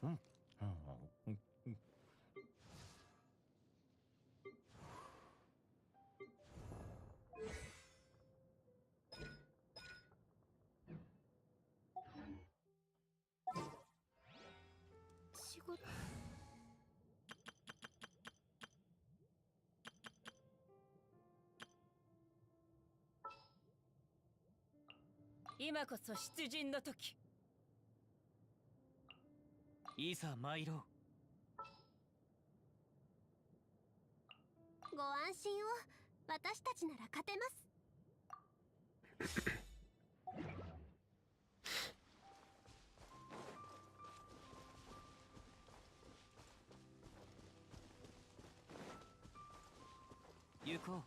仕事。今こそ出陣の時。いざ参ろご安心を。私たちなら勝てます。行こう。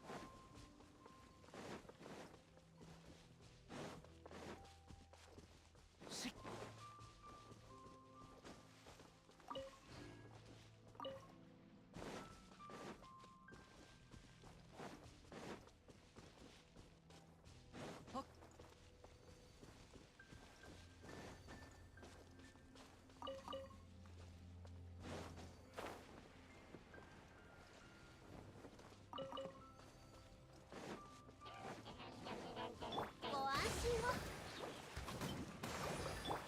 ご安心を。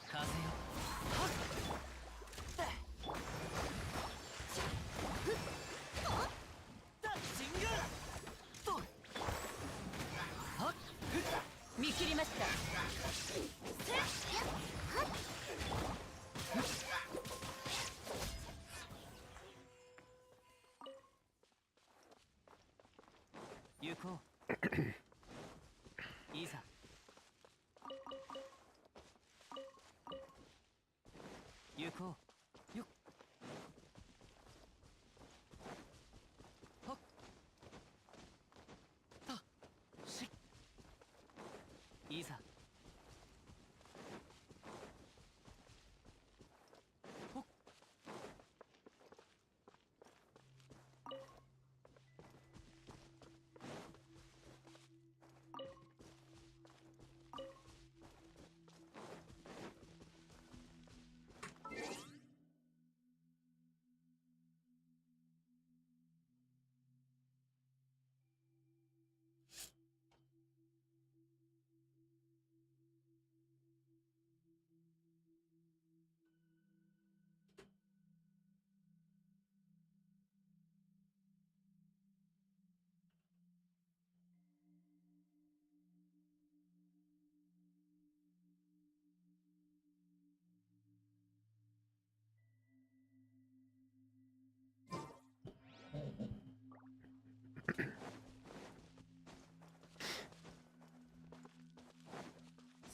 風よ。見切りました。行こう。いざ。行こう。よっ。はっ。た。し。いざ。ほっ。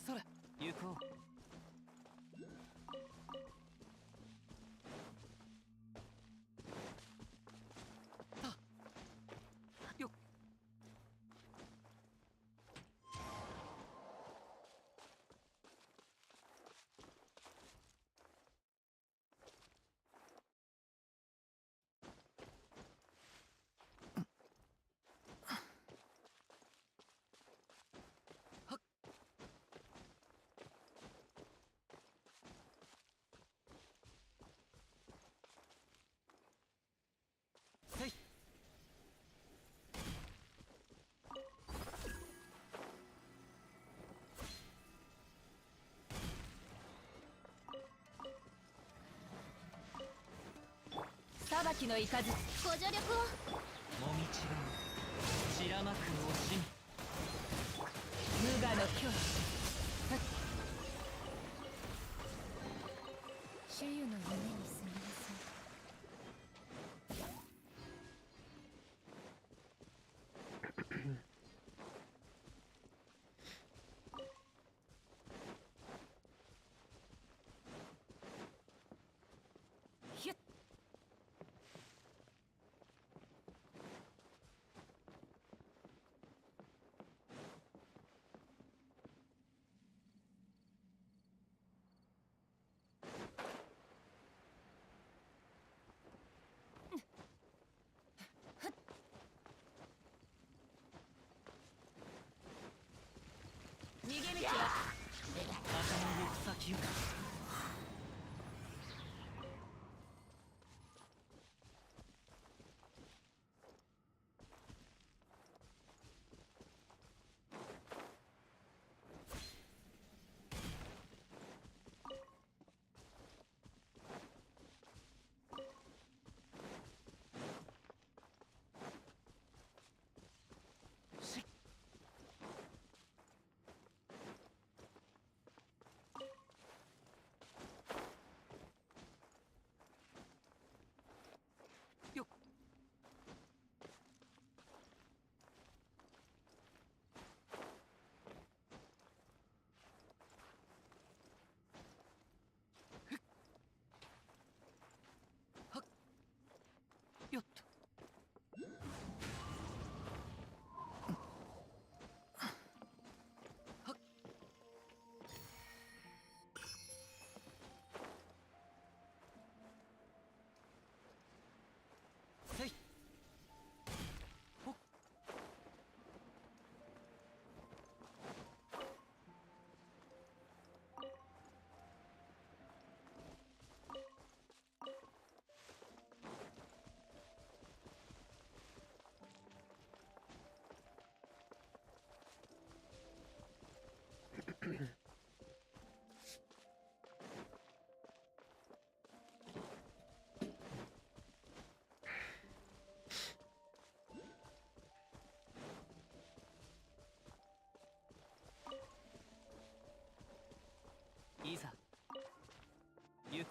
それ、行こう。た。よっ。せい。裁きの雷。ご助力を。もみちが散らまく惜しみ。無我の境地。主湯の夢にすみません。ひゅっ。逃げ道は頭の行く先よ。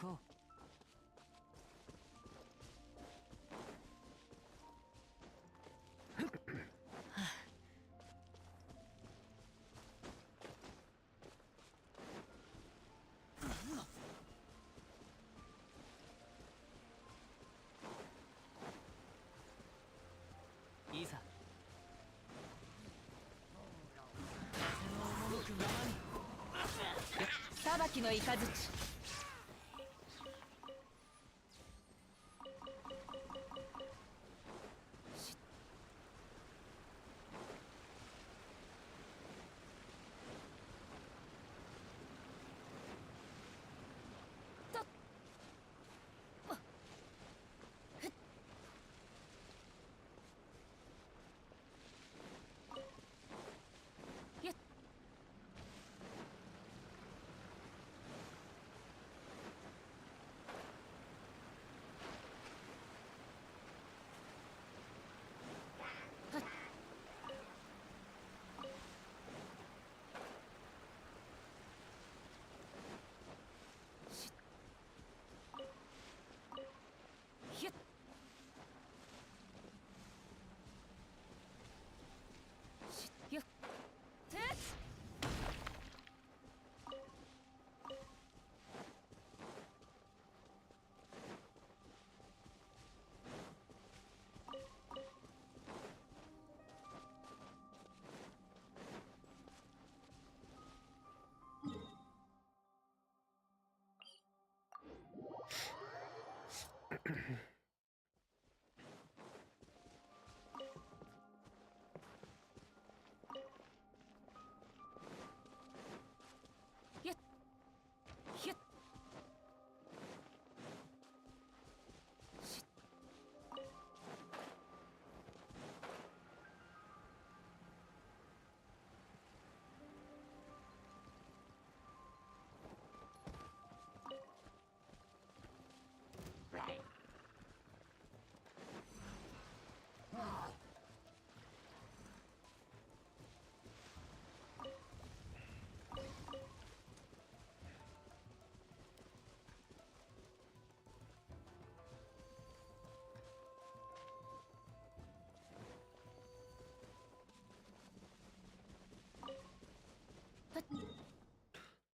こう。いざ風の赴くままに。裁きの雷。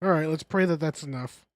All right, let's pray that that's enough.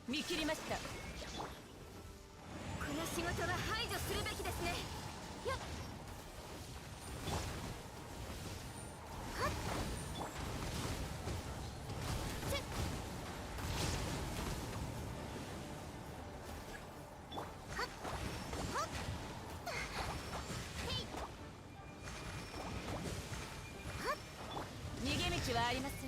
見切りました。この仕事は排除するべきですね。よっ。逃げ道はありません。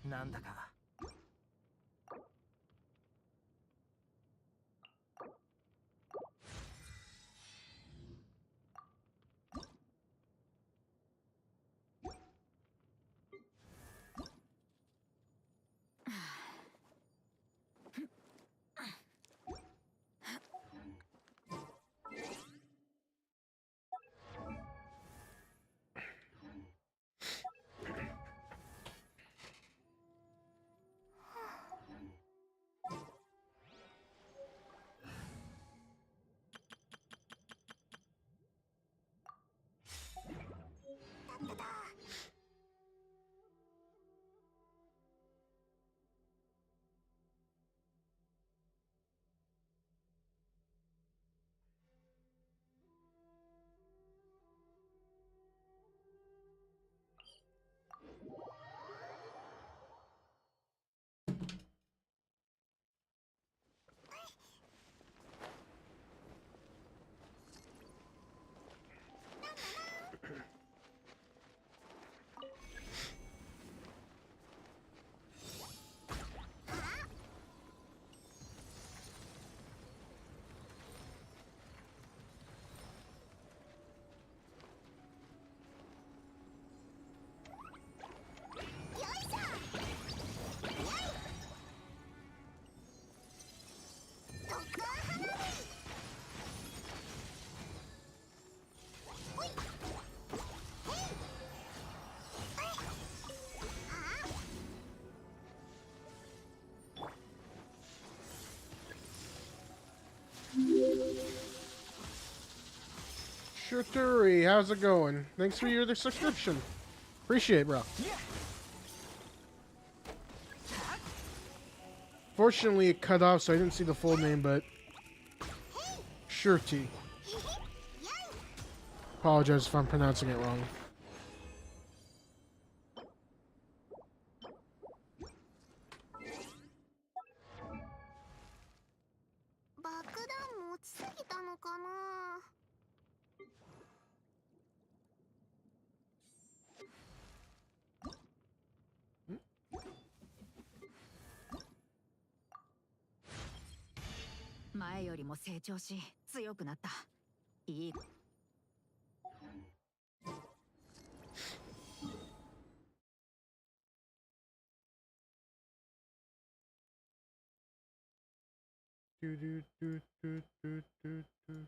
なんだか Mr. Turi, how's it going? Thanks for your subscription. Appreciate it, bro. Fortunately, it cut off, so I didn't see the full name, but Shirty. Apologize if I'm pronouncing it wrong. Do, do, do, do, do, do, do.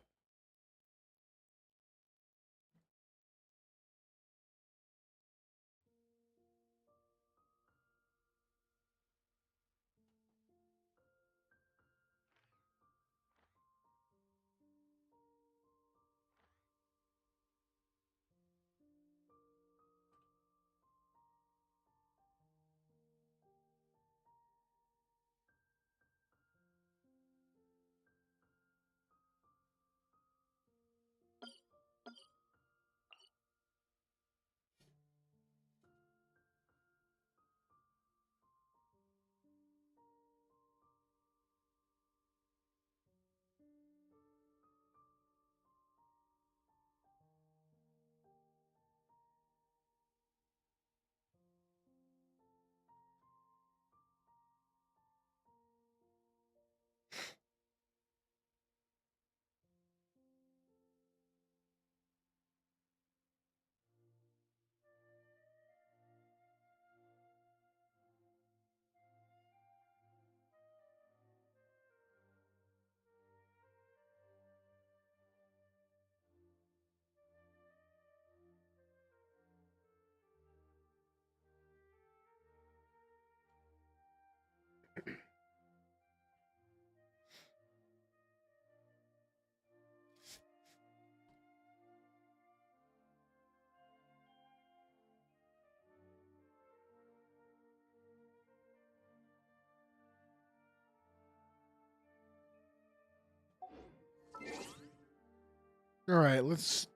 All right, let's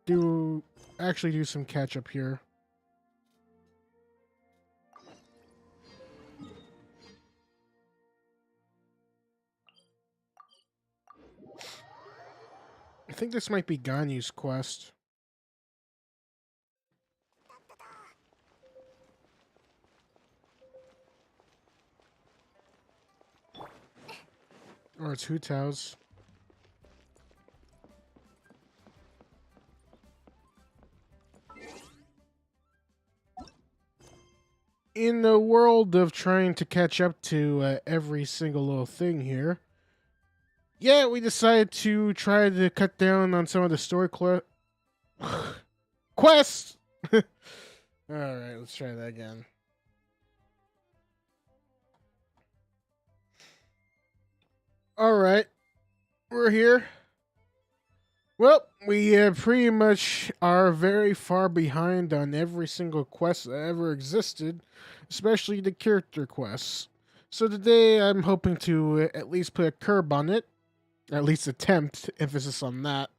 actually do some catch up here. I think this might be Ganyu's quest. Or it's Hutao's. In the world of trying to catch up to every single little thing here, yeah, we decided to try to cut down on some of the story quests. All right, let's try that again. All right, we're here. Well, we pretty much are very far behind on every single quest that ever existed, especially the character quests. So today I'm hoping to at least put a curb on it, at least attempt emphasis on that.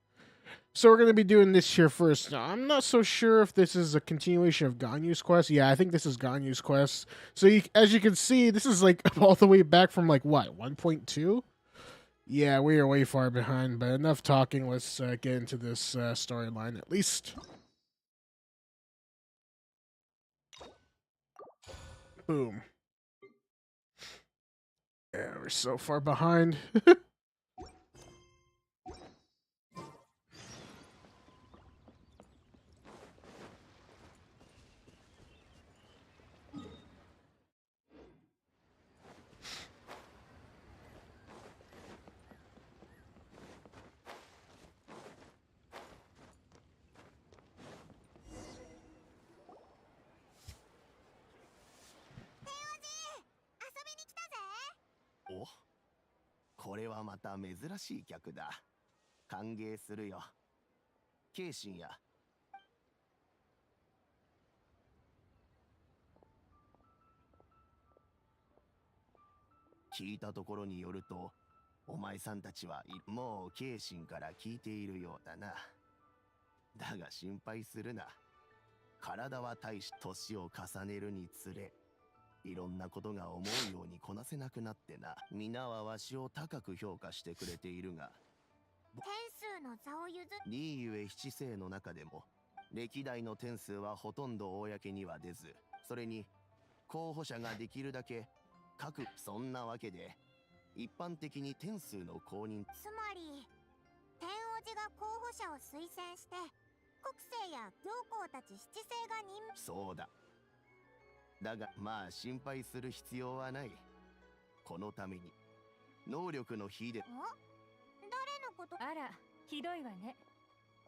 So we're going to be doing this here first. Now, I'm not so sure if this is a continuation of Ganyu's quest. Yeah, I think this is Ganyu's quest. So as you can see, this is like all the way back from like, what, 1.2? Yeah, we are way far behind, but enough talking. Let's get into this storyline at least. Boom. Yeah, we're so far behind. Oh, これはまた珍しい客だ。歓迎するよ。ケイシンや。聞いたところによると、お前さんたちはもうケイシンから聞いているようだな。だが心配するな。体は大し年を重ねるにつれ、いろんなことが思うようにこなせなくなってな。皆はわしを高く評価してくれているが、点数の座を譲っリーゆえ七世の中でも歴代の点数はほとんど公には出ず、それに候補者ができるだけ各そんなわけで一般的に点数の公認、つまり天王寺が候補者を推薦して国政や行幸たち七世が任命。そうだ。だがまあ心配する必要はない。このために能力の比で。誰のこと？あら、ひどいわね。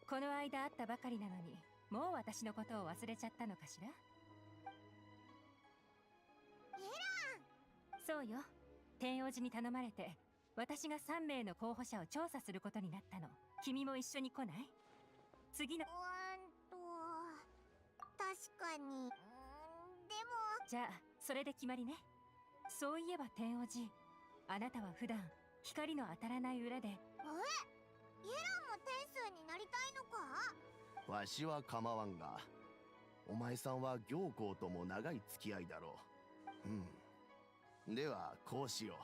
この間会ったばかりなのに、もう私のことを忘れちゃったのかしら。そうよ。天王寺に頼まれて、私が3名の候補者を調査することになったの。君も一緒に来ない？次の。確かに。でも。じゃあ、それで決まりね。そういえば天王寺、あなたは普段光の当たらない裏で。イエランも天数になりたいのか？わしは構わんが、お前さんは行幸とも長い付き合いだろう。ではこうしよ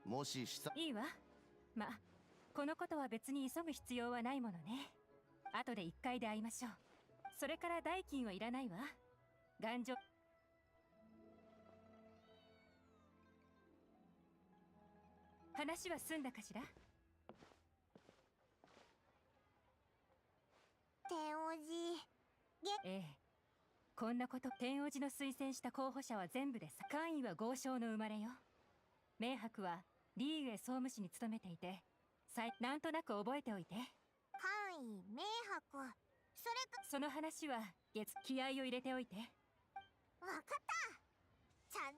う。もしいいわ。ま、このことは別に急ぐ必要はないものね。後で1階で会いましょう。それから代金はいらないわ。頑丈。話は済んだかしら？天王寺。ええ。こんなこと、天王寺の推薦した候補者は全部で官位は豪商の生まれよ。明白はリーグへ総務士に勤めていて、なんとなく覚えておいて。官位、明白、それか。その話は気合を入れておいて。わかった。ちゃん。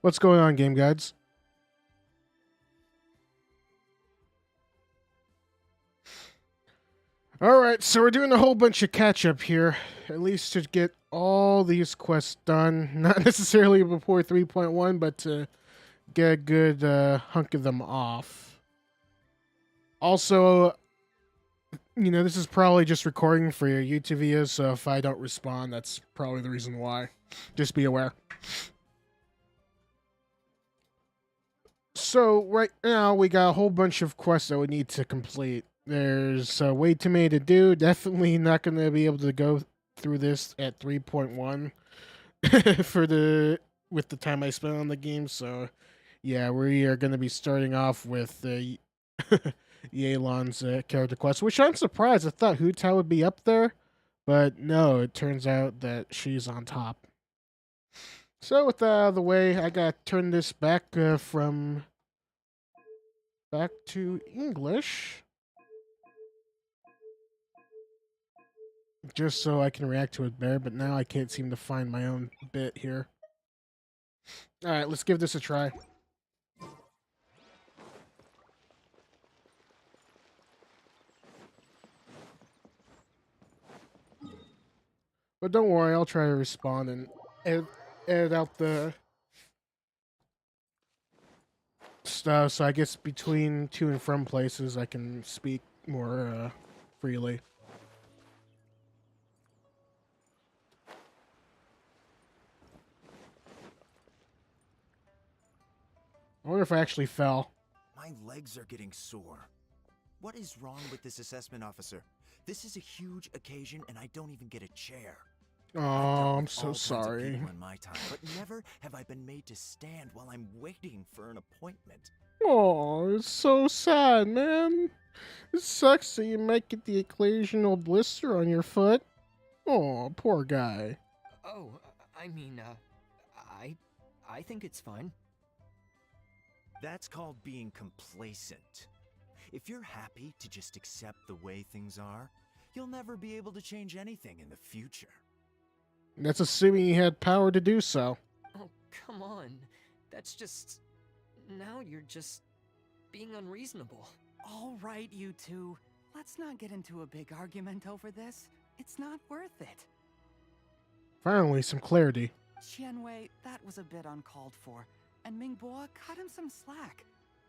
What's going on, game guides? Alright, so we're doing a whole bunch of catch-up here, at least to get all these quests done. Not necessarily before 3.1, but to get a good hunk of them off. Also, you know, this is probably just recording for your YouTube videos, so if I don't respond, that's probably the reason why. Just be aware. So, right now, we got a whole bunch of quests that we need to complete. There's way too many to do. Definitely not going to be able to go through this at 3.1 with the time I spent on the game. So, yeah, we are going to be starting off with Eeylon's character quest, which I'm surprised. I thought Hu-Tao would be up there, but no, it turns out that she's on top. So with that out of the way, I got to turn this back back to English, just so I can react to it better, but now I can't seem to find my own bit here. Alright, let's give this a try. But don't worry, I'll try to respond and edit out the stuff, so I guess between to and from places I can speak more freely. I wonder if I actually fell. My legs are getting sore. What is wrong with this assessment officer? This is a huge occasion and I don't even get a chair. Oh, I've dealt I'm with so all kinds of sorry. people in my time, but never have I been made to stand while I'm waiting for an appointment. Oh, it's so sad, man. It sucks that you might get the occasional blister on your foot. Oh, poor guy. Oh, I mean, I think it's fine. That's called being complacent. If you're happy to just accept the way things are, you'll never be able to change anything in the future. That's assuming you had power to do so. Oh, come on. That's just... Now you're just being unreasonable. All right, you two. Let's not get into a big argument over this. It's not worth it. Finally, some clarity. Qianwei, that was a bit uncalled for. And Mingbo, cut him some slack.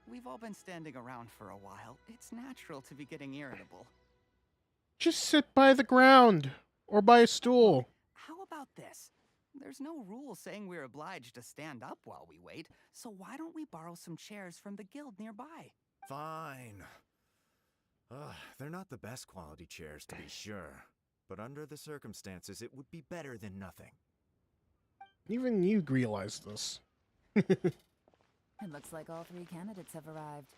We've all been standing around for a while. It's natural to be getting irritable. Just sit by the ground or by a stool. How about this? There's no rule saying we're obliged to stand up while we wait, so why don't we borrow some chairs from the guild nearby? Fine. They're not the best quality chairs, to be sure. But under the circumstances, it would be better than nothing. Even you realize this. It looks like all three candidates have arrived.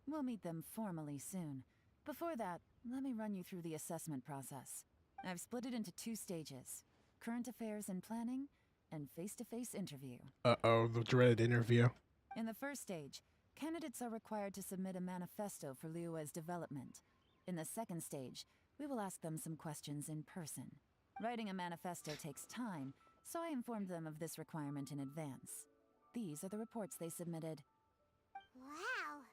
We'll meet them formally soon. Before that, let me run you through the assessment process. I've split it into 2 stages: current affairs and planning, and face-to-face interview. Uh-oh, the dreaded interview. In the first stage, candidates are required to submit a manifesto for Liyue's development. In the second stage, we will ask them some questions in person. Writing a manifesto takes time, so I informed them of this requirement in advance. These are the reports they submitted. Wow,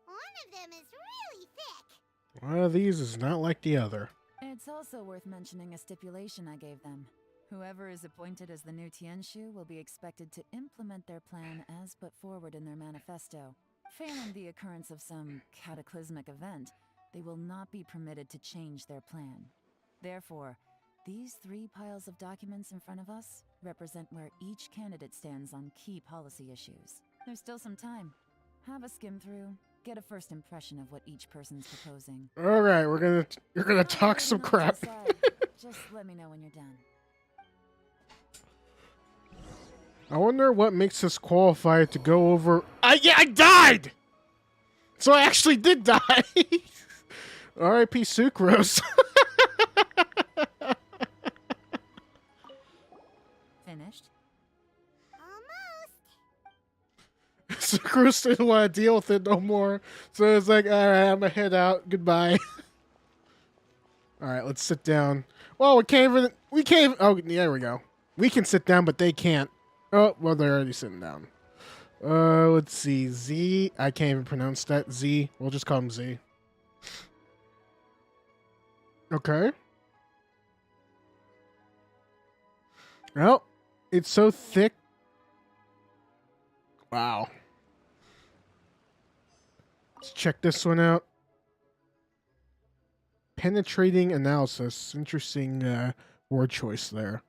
one of them is really thick. One of these is not like the other. It's also worth mentioning a stipulation I gave them. Whoever is appointed as the new Tianshu will be expected to implement their plan as put forward in their manifesto. Failing the occurrence of some cataclysmic event, they will not be permitted to change their plan. Therefore, these 3 piles of documents in front of us represent where each candidate stands on key policy issues. There's still some time. Have a skim through, get a first impression of what each person's proposing. All right, you're gonna talk some crap. Just let me know when you're done. I wonder what makes us qualified to go over. Yeah, I died. So I actually did die. R.I.P. Sucrose. Finished? Almost. Sucrose didn't want to deal with it no more. So it's like, all right, I'm gonna head out. Goodbye. All right, let's sit down. Well, we can't even. Oh, there we go. We can sit down, but they can't. Oh, well, they're already sitting down. Let's see. Z. I can't even pronounce that. Z. We'll just call him Z. Okay. Well, it's so thick. Wow. Let's check this one out. Penetrating analysis. Interesting word choice there.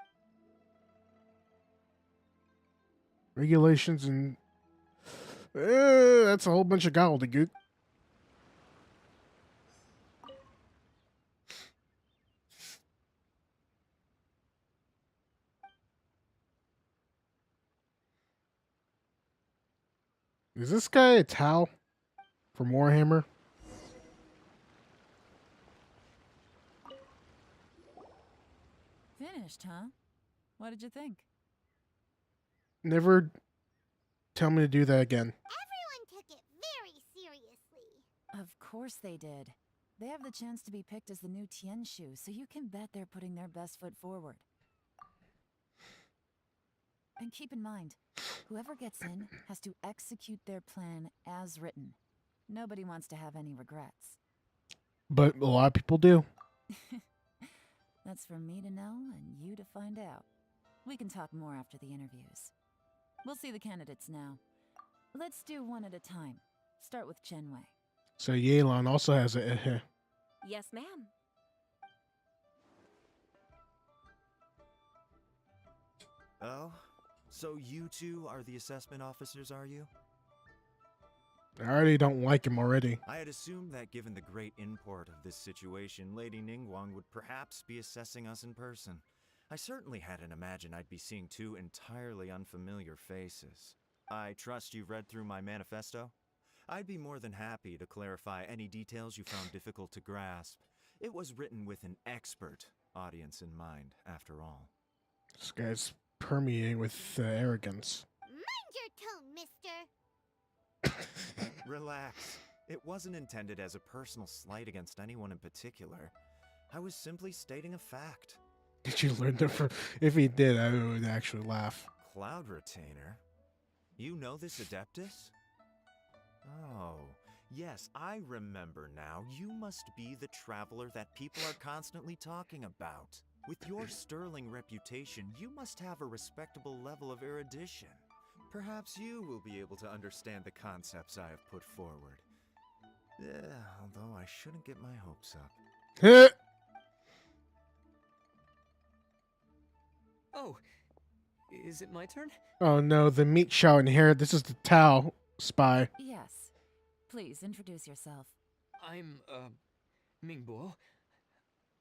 Regulations and... that's a whole bunch of gobbledygook. Is this guy a Tau from Warhammer? Finished, huh? What did you think? Never tell me to do that again. Everyone took it very seriously. Of course they did. They have the chance to be picked as the new Tianshu, so you can bet they're putting their best foot forward. And keep in mind, whoever gets in has to execute their plan as written. Nobody wants to have any regrets. But a lot of people do. That's for me to know and you to find out. We can talk more after the interviews. We'll see the candidates now. Let's do one at a time. Start with Chenwei. So Eeylon also has a Yes, ma'am. Oh? So you two are the assessment officers, are you? I already don't like him already. I had assumed that given the great import of this situation, Lady Ningguang would perhaps be assessing us in person. I certainly hadn't imagined I'd be seeing two entirely unfamiliar faces. I trust you've read through my manifesto? I'd be more than happy to clarify any details you found difficult to grasp. It was written with an expert audience in mind, after all. This guy's permeating with arrogance. Mind your tone, mister. Relax. It wasn't intended as a personal slight against anyone in particular. I was simply stating a fact. Did you learn that from... If he did, I would actually laugh. Cloud Retainer? You know this Adeptus? Oh, yes, I remember now. You must be the traveler that people are constantly talking about. With your sterling reputation, you must have a respectable level of erudition. Perhaps you will be able to understand the concepts I have put forward. Although I shouldn't get my hopes up. Oh, is it my turn? Oh no, the meat shall inherit. This is the Tao spy. Yes. Please introduce yourself. I'm, Mingbo.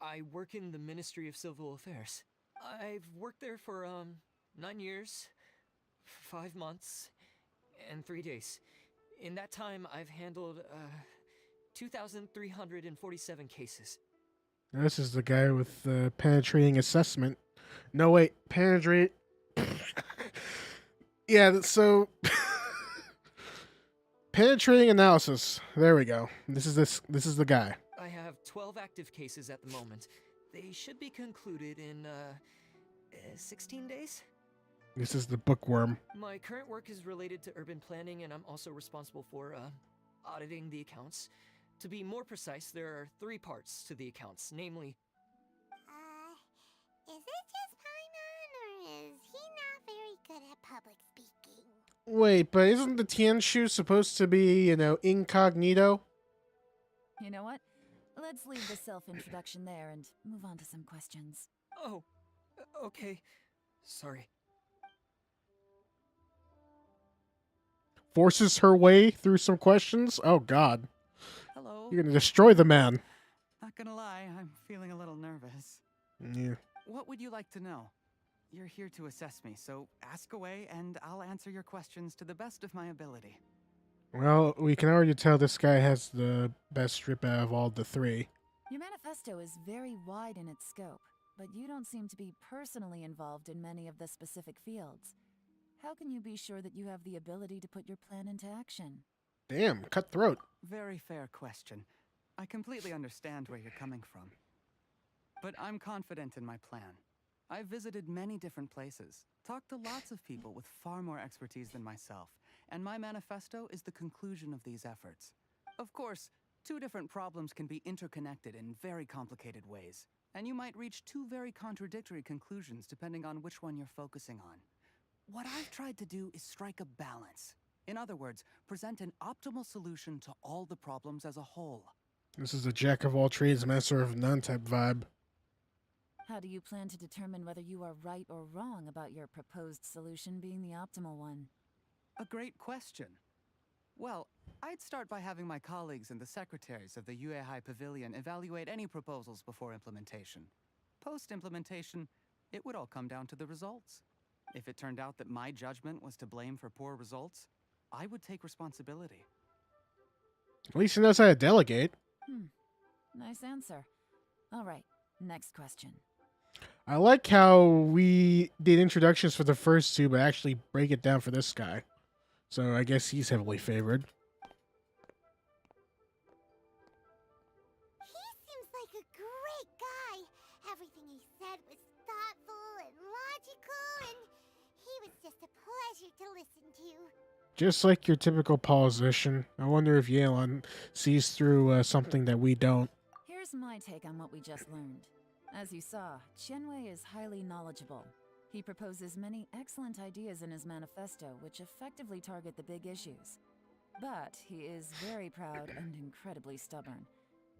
I work in the Ministry of Civil Affairs. I've worked there for, 9 years, 5 months, and 3 days. In that time, I've handled, 2,347 cases. This is the guy with the penetrating assessment. No, wait, penetrate. Yeah, so penetrating analysis. There we go. This is the guy. I have 12 active cases at the moment. They should be concluded in, 16 days? This is the bookworm. My current work is related to urban planning, and I'm also responsible for, auditing the accounts. To be more precise, there are 3 parts to the accounts, namely... Is it just Paimon, or is he not very good at public speaking? Wait, but isn't the Tianshu supposed to be, incognito? You know what? Let's leave the self-introduction there and move on to some questions. Oh, okay. Sorry. Forces her way through some questions? Oh, God. Hello. You're gonna destroy the man. Not gonna lie, I'm feeling a little nervous. Yeah. What would you like to know? You're here to assess me, so ask away and I'll answer your questions to the best of my ability. Well, we can already tell this guy has the best strip out of all the 3. Your manifesto is very wide in its scope, but you don't seem to be personally involved in many of the specific fields. How can you be sure that you have the ability to put your plan into action? Damn, cutthroat. Very fair question. I completely understand where you're coming from. But I'm confident in my plan. I've visited many different places, talked to lots of people with far more expertise than myself, and my manifesto is the conclusion of these efforts. Of course, 2 different problems can be interconnected in very complicated ways, and you might reach 2 very contradictory conclusions depending on which one you're focusing on. What I've tried to do is strike a balance. In other words, present an optimal solution to all the problems as a whole. This is a jack of all trades, master of none type vibe. How do you plan to determine whether you are right or wrong about your proposed solution being the optimal one? A great question. Well, I'd start by having my colleagues and the secretaries of the Yuehai Pavilion evaluate any proposals before implementation. Post-implementation, it would all come down to the results. If it turned out that my judgment was to blame for poor results, I would take responsibility. At least he knows how to delegate. Nice answer. All right, next question. I like how we did introductions for the first 2, but actually break it down for this guy. So I guess he's heavily favored. He seems like a great guy. Everything he said was thoughtful and logical, and he was just a pleasure to listen to. Just like your typical politician. I wonder if Eeylon sees through something that we don't. Here's my take on what we just learned. As you saw, Chenwei is highly knowledgeable. He proposes many excellent ideas in his manifesto which effectively target the big issues. But he is very proud and incredibly stubborn.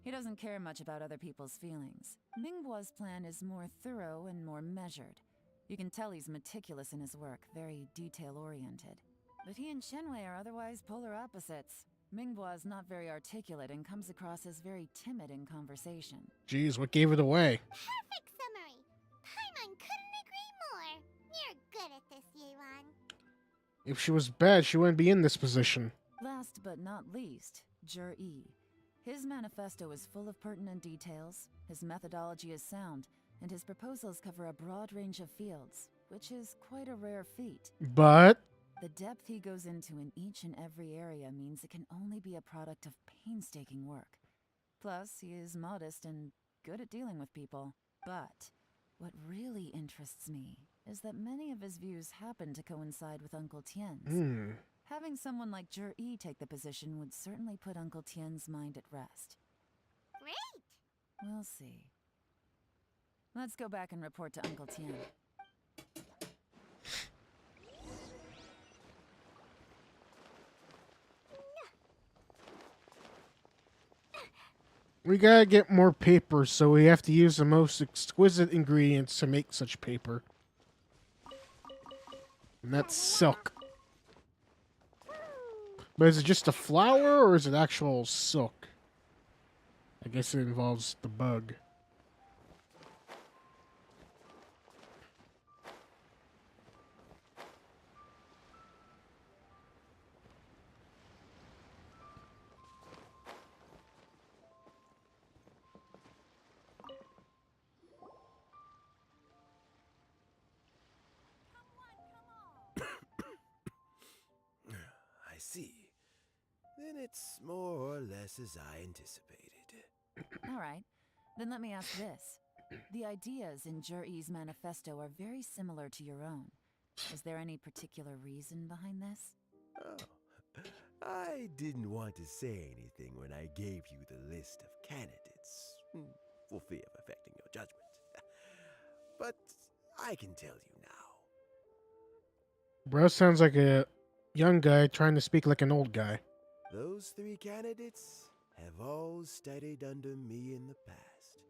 He doesn't care much about other people's feelings. Mingbo's plan is more thorough and more measured. You can tell he's meticulous in his work, very detail-oriented. But he and Shenwei are otherwise polar opposites. Mingbo is not very articulate and comes across as very timid in conversation. Jeez, what gave it away? Perfect summary. Paimon couldn't agree more. You're good at this, Eeylon. If she was bad, she wouldn't be in this position. Last but not least, Jur-E. His manifesto is full of pertinent details, his methodology is sound, and his proposals cover a broad range of fields, which is quite a rare feat. But The depth he goes into in each and every area means it can only be a product of painstaking work. Plus, he is modest and good at dealing with people. But what really interests me is that many of his views happen to coincide with Uncle Tien's. Having someone like Jur-E take the position would certainly put Uncle Tien's mind at rest. Great. We'll see. Let's go back and report to Uncle Tien. we gotta get more paper, so we have to use the most exquisite ingredients to make such paper. And that's silk. But is it just a flower, or is it actual silk? I guess it involves the bug. I see. Then it's more or less as I anticipated. All right, then let me ask this. The ideas in Jur-E's manifesto are very similar to your own. Is there any particular reason behind this? Oh, I didn't want to say anything when I gave you the list of candidates, for fear of affecting your judgment. But I can tell you now. Bro sounds like a young guy trying to speak like an old guy. Those three candidates have all studied under me in the past.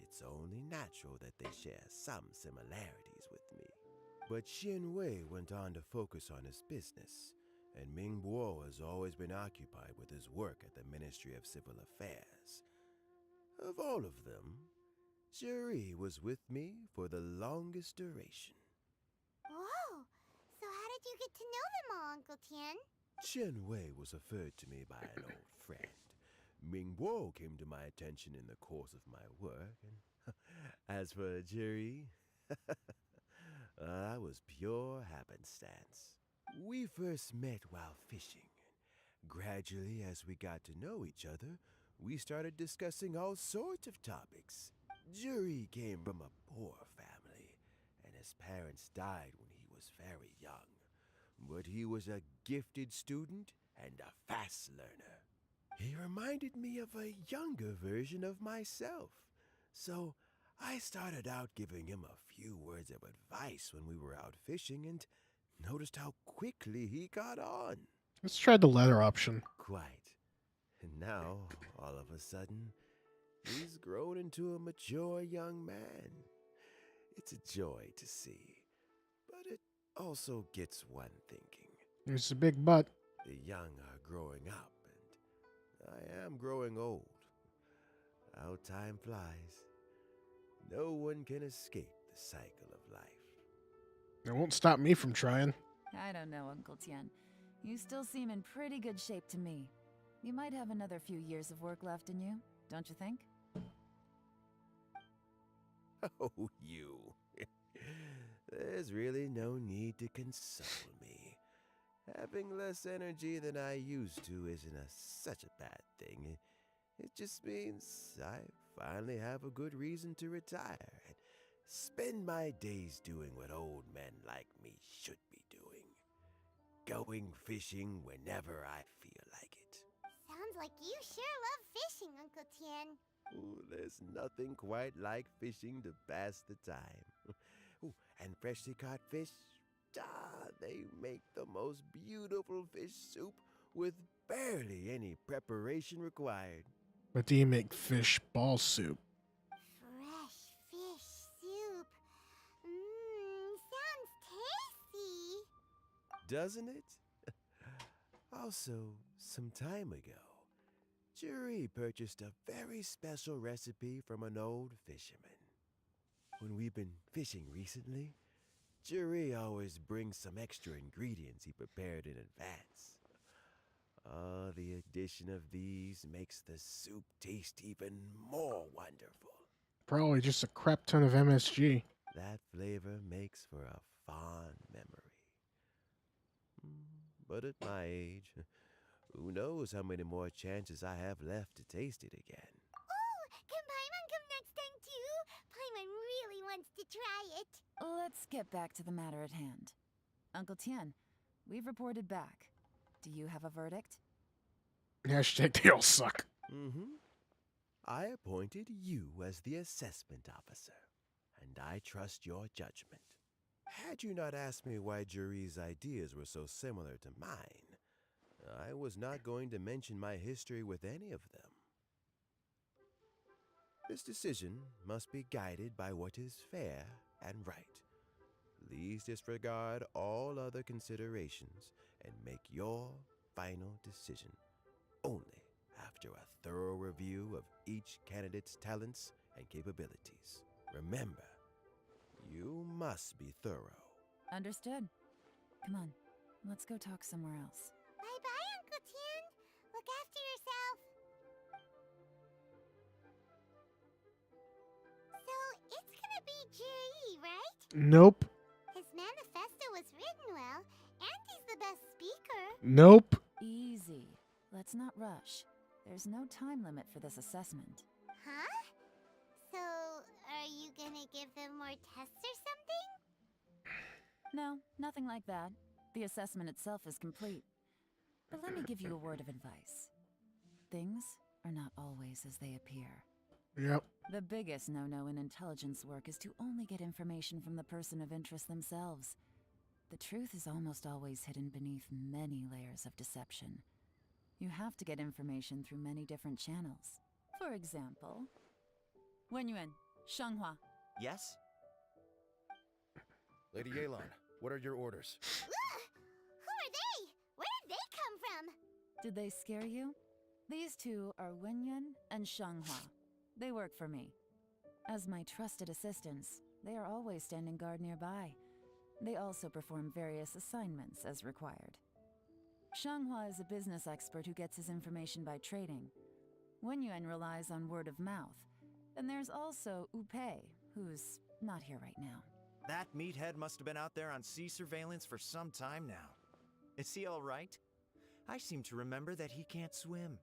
It's only natural that they share some similarities with me. But Xin Wei went on to focus on his business, and Ming Bo has always been occupied with his work at the Ministry of Civil Affairs. Of all of them, Juri was with me for the longest duration. Whoa. So how did you get to know them all, Uncle Tien? Chen Wei was referred to me by an old friend. Ming Bo came to my attention in the course of my work, and as for Juri, that was pure happenstance. We first met while fishing, and gradually as we got to know each other, we started discussing all sorts of topics. Juri came from a poor family, and his parents died when he was very young. But he was a gifted student and a fast learner. He reminded me of a younger version of myself. So I started out giving him a few words of advice when we were out fishing and noticed how quickly he got on. Let's try the letter option. Quite. And now, all of a sudden, he's grown into a mature young man. It's a joy to see, but it also gets one thinking. There's a big butt. The young are growing up, and I am growing old. How time flies. No one can escape the cycle of life. It won't stop me from trying. I don't know, Uncle Tien. You still seem in pretty good shape to me. You might have another few years of work left in you, don't you think? Oh, you. There's really no need to console me. Having less energy than I used to isn't such a bad thing. It just means I finally have a good reason to retire and spend my days doing what old men like me should be doing. Going fishing whenever I feel like it. Sounds like you sure love fishing, Uncle Tien. Ooh, there's nothing quite like fishing to pass the time. Ooh, and freshly caught fish, they make the most beautiful fish soup with barely any preparation required. But do you make fish ball soup? Fresh fish soup. Sounds tasty. Doesn't it? Also, some time ago, Jury purchased a very special recipe from an old fisherman. When we've been fishing recently, Jury always brings some extra ingredients he prepared in advance. The addition of these makes the soup taste even more wonderful. Probably just a crap ton of MSG. That flavor makes for a fond memory. But at my age, who knows how many more chances I have left to taste it again. Oh, can Paimon come next time too? Paimon really wants to try it. Let's get back to the matter at hand. Uncle Tien, we've reported back. Do you have a verdict? Hashtag they all suck. I appointed you as the assessment officer, and I trust your judgment. Had you not asked me why Jury's ideas were so similar to mine, I was not going to mention my history with any of them. This decision must be guided by what is fair and right. Please disregard all other considerations and make your final decision only after a thorough review of each candidate's talents and capabilities. Remember, you must be thorough. Understood. Come on, let's go talk somewhere else. Bye-bye, Uncle Tien. Look after yourself. So, it's gonna be Jiri, right? Nope. His manifesto was written well, and he's the best speaker. Nope. Easy. Let's not rush. There's no time limit for this assessment. Huh? So, are you gonna give them more tests or something? No, nothing like that. The assessment itself is complete. But let me give you a word of advice. Things are not always as they appear. Yep. The biggest no-no in intelligence work is to only get information from the person of interest themselves. The truth is almost always hidden beneath many layers of deception. You have to get information through many different channels. For example, Wenyuan, Shanghua. Yes? Lady Eeylon, what are your orders? Who are they? Where did they come from? Did they scare you? These two are Wenyuan and Shanghua. They work for me. As my trusted assistants, they are always standing guard nearby. They also perform various assignments as required. Shanghua is a business expert who gets his information by trading. Wenyuan relies on word of mouth. And there's also Upei, who's not here right now. That meathead must have been out there on sea surveillance for some time now. Is he all right? I seem to remember that he can't swim.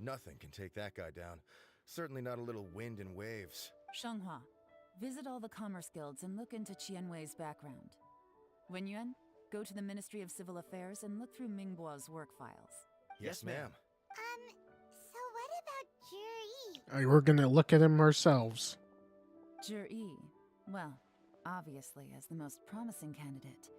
Nothing can take that guy down. Certainly not a little wind and waves. Shanghua, visit all the commerce guilds and look into Qianwei's background. Wenyuan, go to the Ministry of Civil Affairs and look through Mingbo's work files. Yes, ma'am. So what about Jiri? We're gonna look at him ourselves. Jiri, well, obviously as the most promising candidate,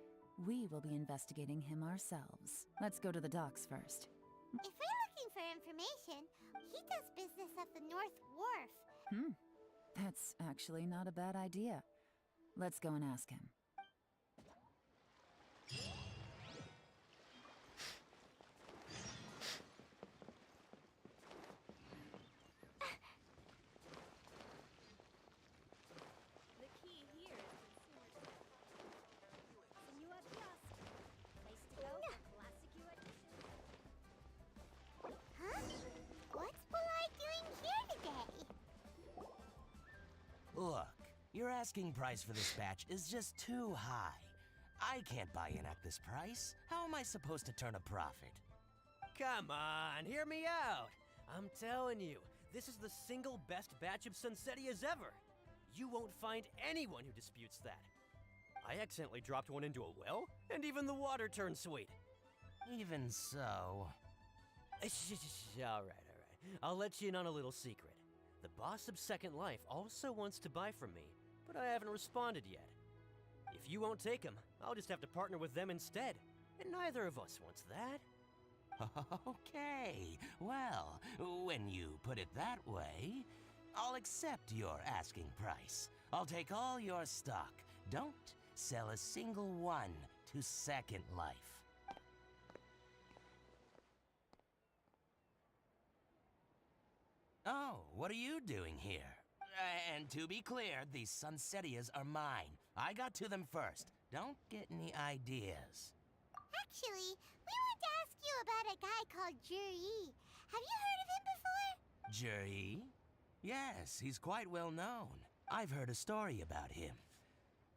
we will be investigating him ourselves. Let's go to the docks first. If we're looking for information, he does business at the North Wharf. That's actually not a bad idea. Let's go and ask him. Huh? What's Polite doing here today? Look, your asking price for this batch is just too high. I can't buy in at this price. How am I supposed to turn a profit? Come on, hear me out. I'm telling you, this is the single best batch of Sunsettias ever. You won't find anyone who disputes that. I accidentally dropped one into a well, and even the water turned sweet. Even so... All right. I'll let you in on a little secret. The boss of Second Life also wants to buy from me, but I haven't responded yet. If you won't take him, I'll just have to partner with them instead. And neither of us wants that. Okay, well, when you put it that way, I'll accept your asking price. I'll take all your stock. Don't sell a single one to Second Life. Oh, what are you doing here? And to be clear, these Sunsetias are mine. I got to them first. Don't get any ideas. Actually, we want to ask you about a guy called Juri. Have you heard of him before? Juri? Yes, he's quite well known. I've heard a story about him.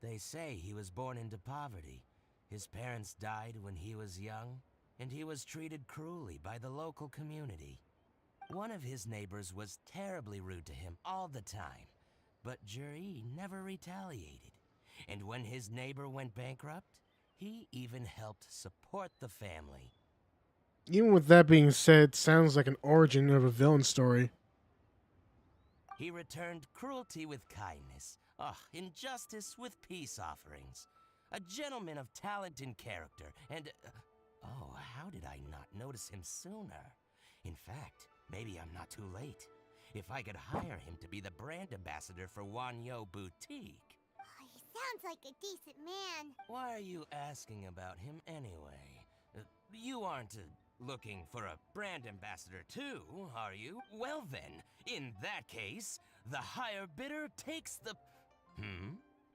They say he was born into poverty. His parents died when he was young, and he was treated cruelly by the local community. One of his neighbors was terribly rude to him all the time, but Juri never retaliated. And when his neighbor went bankrupt, he even helped support the family. Even with that being said, sounds like an origin of a villain story. He returned cruelty with kindness, injustice with peace offerings. A gentleman of talent and character, and... oh, how did I not notice him sooner? In fact, maybe I'm not too late. If I could hire him to be the brand ambassador for Wanyo Boutique. Oh, he sounds like a decent man. Why are you asking about him anyway? You aren't looking for a brand ambassador too, are you? Well then, in that case, the higher bidder takes the...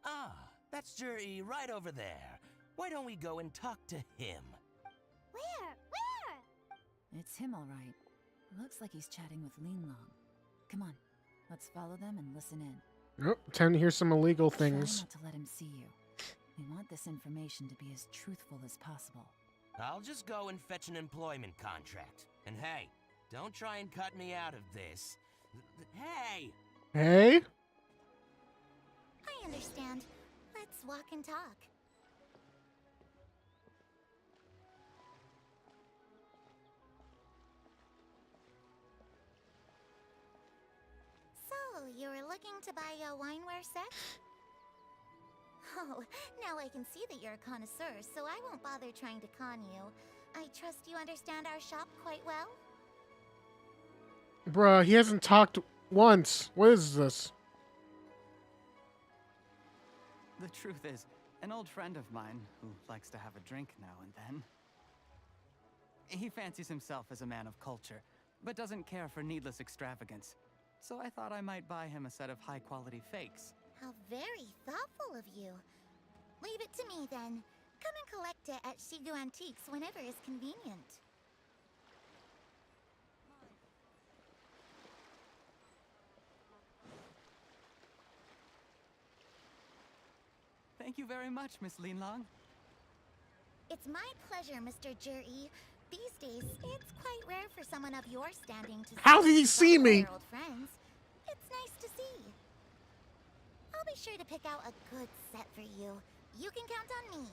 Ah, that's Juri right over there. Why don't we go and talk to him? Where? It's him, all right. Looks like he's chatting with Eeylon. Come on, let's follow them and listen in. Oh, time to hear some illegal things. Try not to let him see you. We want this information to be as truthful as possible. I'll just go and fetch an employment contract. And hey, don't try and cut me out of this. Hey! Hey? I understand. Let's walk and talk. So, you were looking to buy a wineware set? Oh, now I can see that you're a connoisseur, so I won't bother trying to con you. I trust you understand our shop quite well? Bruh, he hasn't talked once. What is this? The truth is, an old friend of mine who likes to have a drink now and then. He fancies himself as a man of culture, but doesn't care for needless extravagance. So I thought I might buy him a set of high-quality fakes. How very thoughtful of you. Leave it to me then. Come and collect it at Shigu Antiques whenever is convenient. Thank you very much, Miss Eeylon. It's my pleasure, Mr. Juri. These days, it's quite rare for someone of your standing to How did he see me? old friends. It's nice to see. I'll be sure to pick out a good set for you. You can count on me.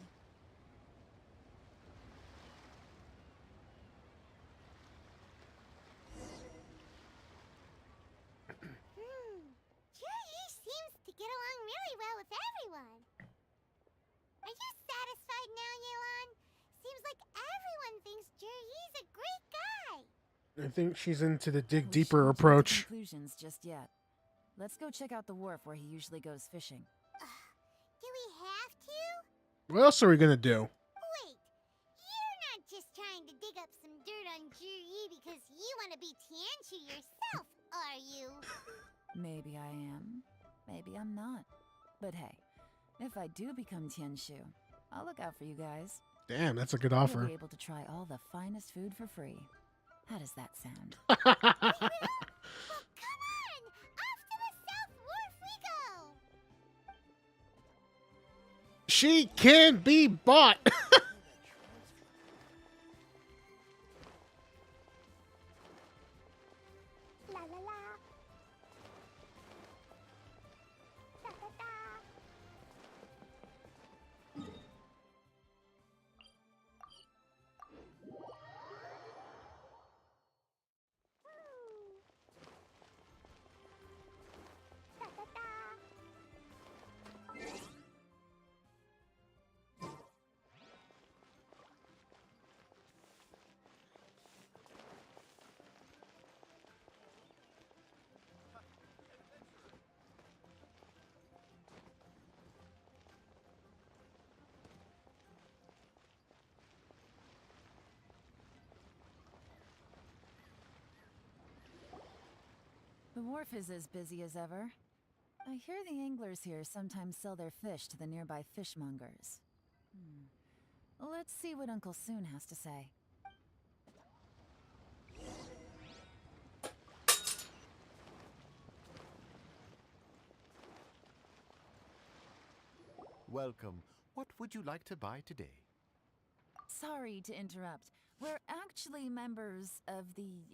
Juri seems to get along really well with everyone. Are you satisfied now, Eeylon? Seems like everyone thinks Juri's a great guy. I think she's into the dig We deeper shouldn't jump to approach. Conclusions just yet. Let's go check out the wharf where he usually goes fishing. Do we have to? What else are we gonna do? Wait, you're not just trying to dig up some dirt on Juri because you want to be Tianshu yourself, are you? Maybe I am. Maybe I'm not. But hey, if I do become Tianshu, I'll look out for you guys. Damn, that's a good You'll offer. be able to try all the finest food for free. How does that sound? Well, come on! Off to the South Wharf we go! She can be bought. La la la. Da da da. Da da da. wharf is as busy as ever. I hear the anglers here sometimes sell their fish to the nearby fishmongers. Let's see what Uncle Soon has to say. Welcome. What would you like to buy today? Sorry to interrupt. We're actually members of the,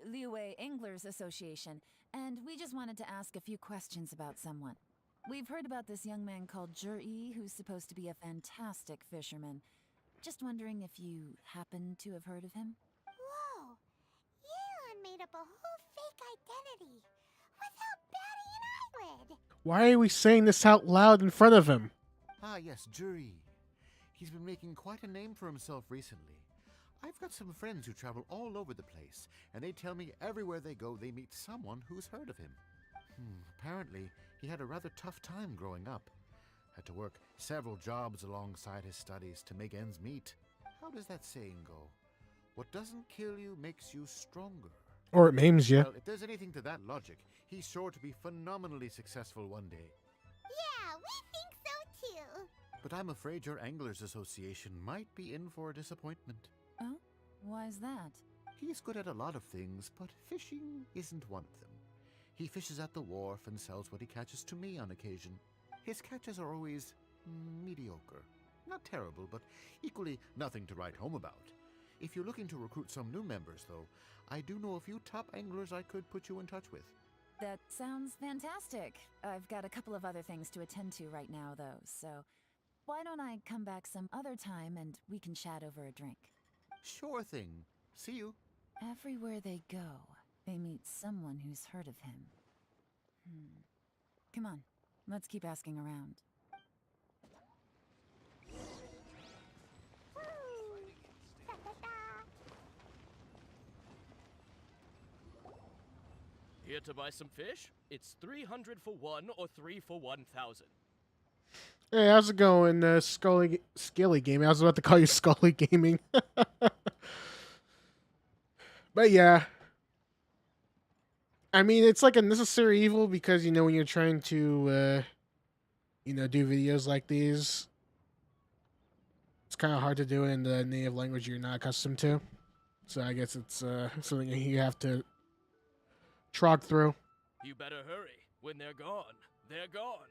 Liyue Anglers Association, and we just wanted to ask a few questions about someone. We've heard about this young man called Yi, who's supposed to be a fantastic fisherman. Just wondering if you happen to have heard of him? Whoa! Eeylon made up a whole fake identity. Without batting an eyelid. Why are we saying this out loud in front of him? Ah, yes, Jury. He's been making quite a name for himself recently. I've got some friends who travel all over the place, and they tell me everywhere they go they meet someone who's heard of him. Apparently, he had a rather tough time growing up. Had to work several jobs alongside his studies to make ends meet. How does that saying go? What doesn't kill you makes you stronger. Or it maims you. Well, if there's anything to that logic, he's sure to be phenomenally successful one day. Yeah, we think so too. But I'm afraid your Anglers Association might be in for a disappointment. Oh? Why's that? He's good at a lot of things, but fishing isn't one of them. He fishes at the wharf and sells what he catches to me on occasion. His catches are always mediocre. Not terrible, but equally nothing to write home about. If you're looking to recruit some new members, though, I do know a few top anglers I could put you in touch with. That sounds fantastic. I've got a couple of other things to attend to right now, though, so why don't I come back some other time and we can chat over a drink? Sure thing. See you. Everywhere they go, they meet someone who's heard of him. Come on, let's keep asking around. Here to buy some fish? It's 300 for one or 3 for 1,000. Hey, how's it going, Scaly Gaming? I was about to call you Scully Gaming. But yeah. I mean, it's like a necessary evil because, you know, when you're trying to, do videos like these, it's kind of hard to do it in the native language you're not accustomed to. So I guess it's something you have to trog through. You better hurry. When they're gone, they're gone.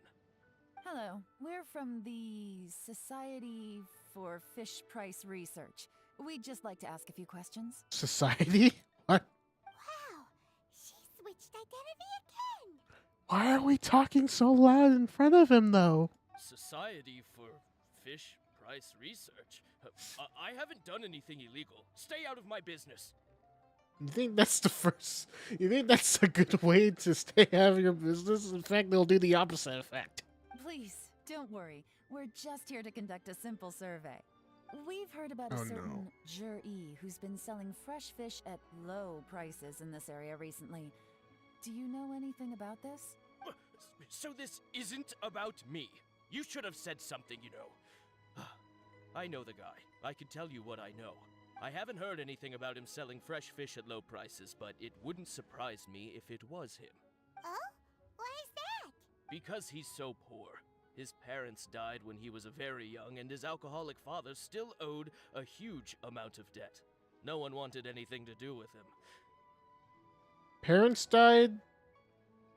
Hello, we're from the Society for Fish Price Research. We'd just like to ask a few questions. Society? What? Wow, she switched identity again. Why are we talking so loud in front of him, though? Society for Fish Price Research? I haven't done anything illegal. Stay out of my business. You think that's You think that's a good way to stay out of your business? In fact, they'll do the opposite effect. Please, don't worry. We're just here to conduct a simple survey. We've heard about a certain Yi who's been selling fresh fish at low prices in this area recently. Do you know anything about this? So this isn't about me. You should have said something, you know. I know the guy. I can tell you what I know. I haven't heard anything about him selling fresh fish at low prices, but it wouldn't surprise me if it was him. Oh? Why is that? Because he's so poor. His parents died when he was very young, and his alcoholic father still owed a huge amount of debt. No one wanted anything to do with him. Parents died?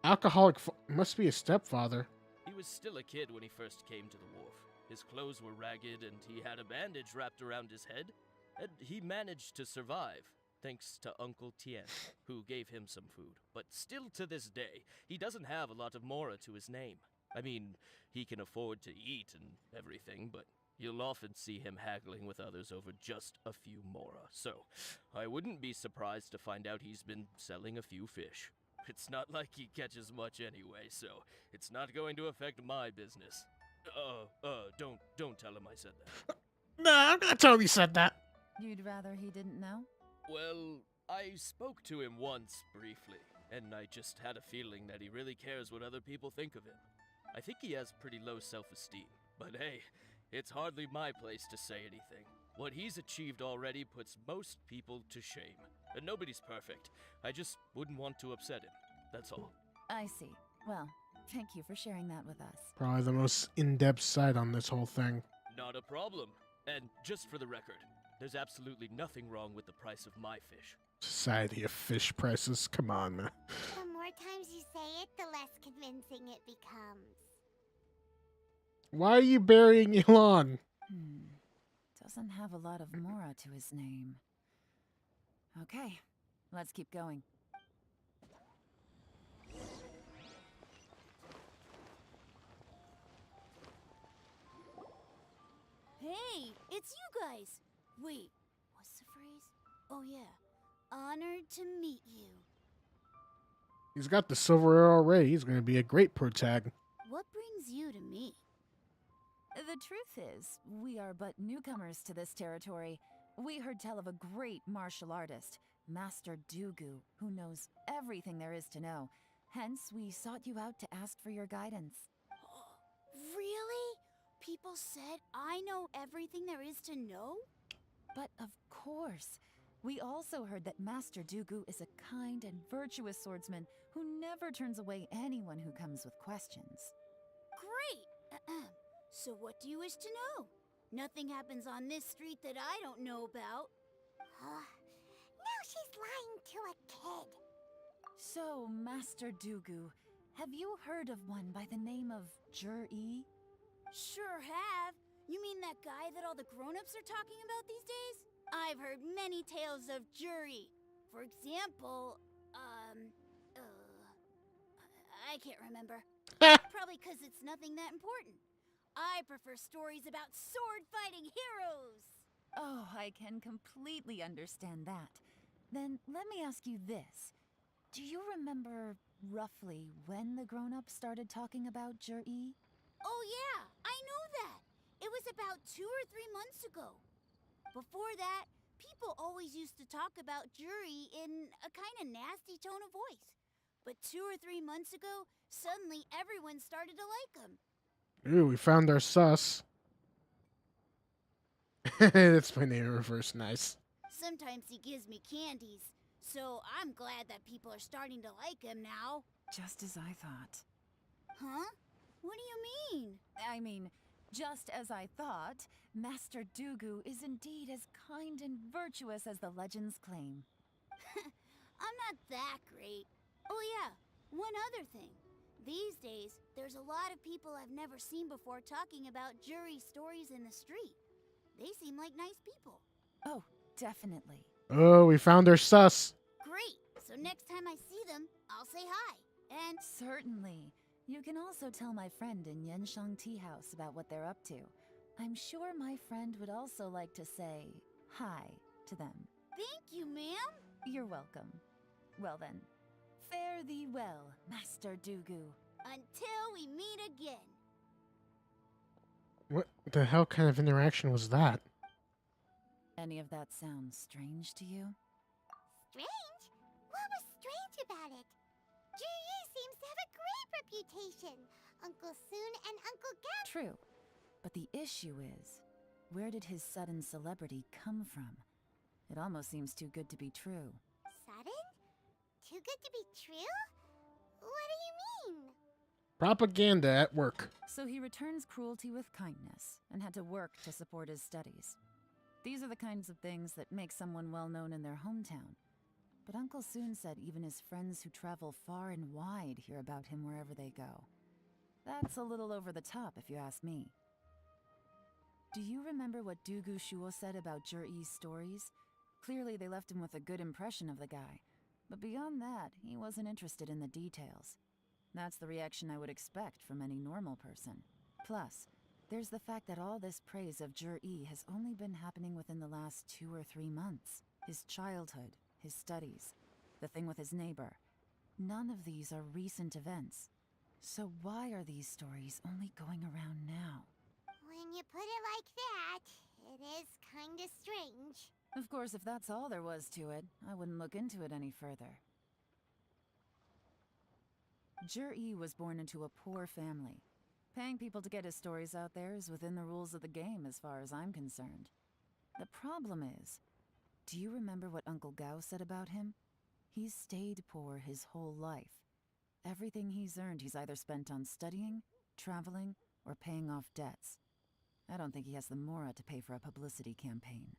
Alcoholic must be his stepfather. He was still a kid when he first came to the wharf. His clothes were ragged, and he had a bandage wrapped around his head. And he managed to survive, thanks to Uncle Tien, who gave him some food. But still to this day, he doesn't have a lot of mora to his name. I mean, he can afford to eat and everything, but you'll often see him haggling with others over just a few mora. So, I wouldn't be surprised to find out he's been selling a few fish. It's not like he catches much anyway, so it's not going to affect my business. Don't tell him I said that. Nah, I'm not telling you said that. You'd rather he didn't know? Well, I spoke to him once, briefly, and I just had a feeling that he really cares what other people think of him. I think he has pretty low self-esteem, but hey, it's hardly my place to say anything. What he's achieved already puts most people to shame, and nobody's perfect. I just wouldn't want to upset him. that's all. I see. Well, thank you for sharing that with us. Probably the most in-depth side on this whole thing. Not a problem. And just for the record, there's absolutely nothing wrong with the price of my fish. Society of fish prices. Come on, man. The more times you say it, the less convincing it becomes. Why are you burying Eeylon? Doesn't have a lot of mora to his name. Okay, let's keep going. Hey, it's you guys! Wait, what's the phrase? Oh yeah, honored to meet you. He's got the silver arrow already. He's going to be a great protag. What brings you to me? The truth is, we are but newcomers to this territory. We heard tell of a great martial artist, Master Dugu, who knows everything there is to know. Hence, we sought you out to ask for your guidance. Really? People said I know everything there is to know? But of course. We also heard that Master Dugu is a kind and virtuous swordsman who never turns away anyone who comes with questions. Great! So what do you wish to know? Nothing happens on this street that I don't know about. Now she's lying to a kid. So, Master Dugu, have you heard of one by the name of Jur-E? Sure have. You mean that guy that all the grown-ups are talking about these days? I've heard many tales of Jur-E. For example, I can't remember. Probably because it's nothing that important. I prefer stories about sword-fighting heroes. Oh, I can completely understand that. Then let me ask you this. Do you remember roughly when the grown-ups started talking about Jur-E? Oh yeah, I know that. It was about 2 or 3 months ago. Before that, people always used to talk about Jur-E in a kind of nasty tone of voice. But 2 or 3 months ago, suddenly everyone started to like him. Ooh, we found our sus. That's my name in reverse. Nice. Sometimes he gives me candies, so I'm glad that people are starting to like him now. Just as I thought. Huh? What do you mean? I mean, just as I thought, Master Dugu is indeed as kind and virtuous as the legends claim. I'm not that great. Oh yeah, one other thing. These days, there's a lot of people I've never seen before talking about Jur-E stories in the street. They seem like nice people. Oh, definitely. Oh, we found our sus. Great! So next time I see them, I'll say hi. And certainly. You can also tell my friend in Yenshang Tea House about what they're up to. I'm sure my friend would also like to say hi to them. Thank you, ma'am. You're welcome. Well then, fare thee well, Master Dugu. Until we meet again. What the hell kind of interaction was that? Any of that sound strange to you? Strange? What was strange about it? Jur-E seems to have a great reputation. Uncle Soon and Uncle Gap. True. But the issue is, where did his sudden celebrity come from? It almost seems too good to be true. Sudden? Too good to be true? What do you mean? Propaganda at work. So he returns cruelty with kindness and had to work to support his studies. These are the kinds of things that make someone well known in their hometown. But Uncle Soon said even his friends who travel far and wide hear about him wherever they go. That's a little over the top, if you ask me. Do you remember what Dugu Shuo said about Jur-E's stories? Clearly they left him with a good impression of the guy. But beyond that, he wasn't interested in the details. That's the reaction I would expect from any normal person. Plus, there's the fact that all this praise of Jur-E has only been happening within the last 2 or 3 months. His childhood, his studies, the thing with his neighbor. None of these are recent events. So why are these stories only going around now? When you put it like that, it is kinda strange. Of course, if that's all there was to it, I wouldn't look into it any further. Jur-E was born into a poor family. Paying people to get his stories out there is within the rules of the game as far as I'm concerned. The problem is, do you remember what Uncle Gao said about him? He's stayed poor his whole life. Everything he's earned, he's either spent on studying, traveling, or paying off debts. I don't think he has the mora to pay for a publicity campaign.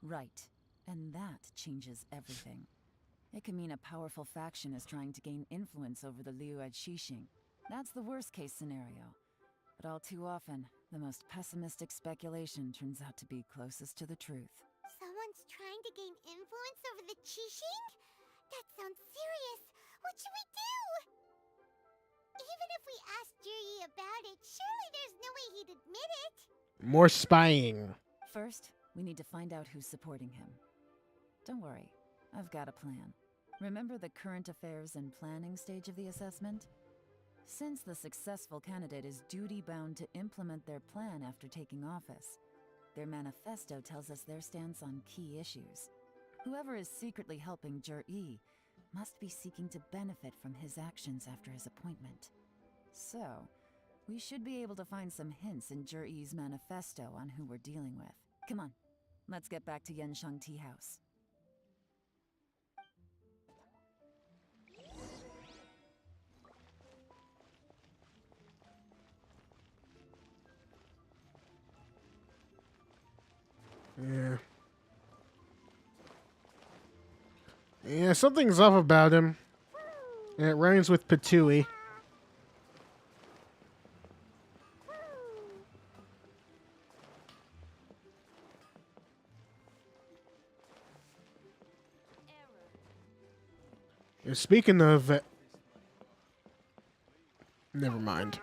Right. And that changes everything. It can mean a powerful faction is trying to gain influence over the Liu at Keqing. That's the worst case scenario. But all too often, the most pessimistic speculation turns out to be closest to the truth. Someone's trying to gain influence over the Keqing? That sounds serious. What should we do? Even if we asked Juri about it, surely there's no way he'd admit it. More spying. First, we need to find out who's supporting him. Don't worry, I've got a plan. Remember the current affairs and planning stage of the assessment? Since the successful candidate is duty-bound to implement their plan after taking office, their manifesto tells us their stance on key issues. Whoever is secretly helping Jur-E must be seeking to benefit from his actions after his appointment. So, we should be able to find some hints in Jur-E's manifesto on who we're dealing with. Come on, let's get back to Yenshang Tea House. Yeah. Yeah, something's up about him. And it rhymes with Patooey. Yeah, speaking of... never mind.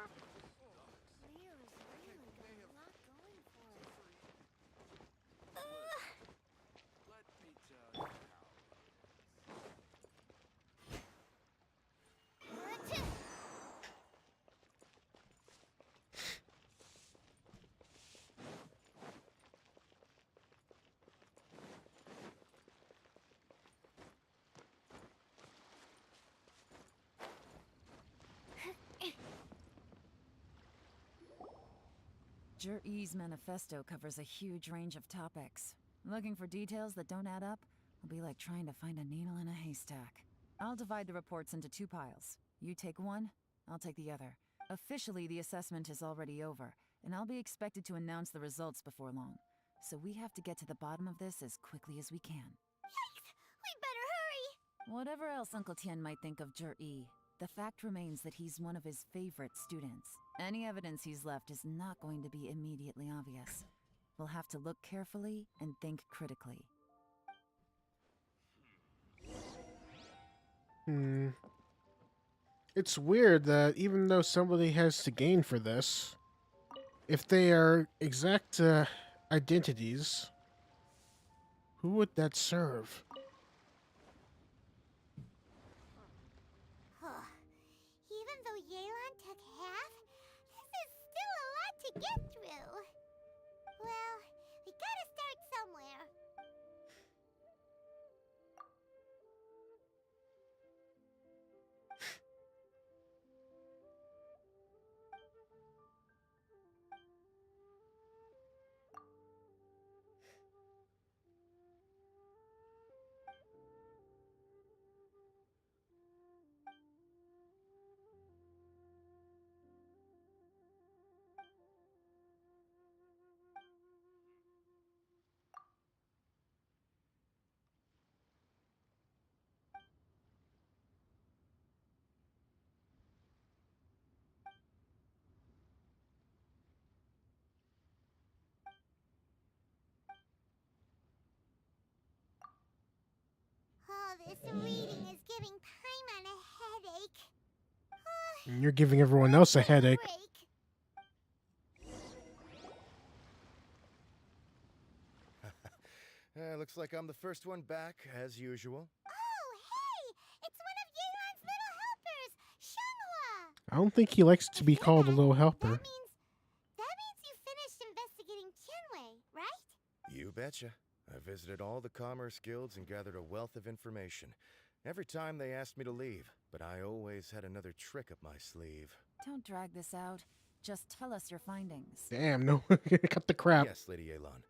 Jur-E's manifesto covers a huge range of topics. Looking for details that don't add up will be like trying to find a needle in a haystack. I'll divide the reports into two piles. You take one, I'll take the other. Officially, the assessment is already over, and I'll be expected to announce the results before long. So we have to get to the bottom of this as quickly as we can. Yikes! We better hurry! Whatever else Uncle Tien might think of Jur-E, the fact remains that he's one of his favorite students. Any evidence he's left is not going to be immediately obvious. We'll have to look carefully and think critically. It's weird that even though somebody has to gain for this, if they are exact identities, who would that serve? Even though Eeylon took half, this is still a lot to get through. Well, we gotta start somewhere. Oh, this reading is giving Paimon a headache. And you're giving everyone else a headache. Looks like I'm the first one back, as usual. Oh, hey! It's one of Eeylon's little helpers, Shenhua! I don't think he likes to be called a little helper. That means you finished investigating Tianwei, right? You betcha. I visited all the commerce guilds and gathered a wealth of information. Every time they asked me to leave, but I always had another trick up my sleeve. Don't drag this out. Just tell us your findings. Damn, no. Cut the crap. Yes, Lady Eeylon.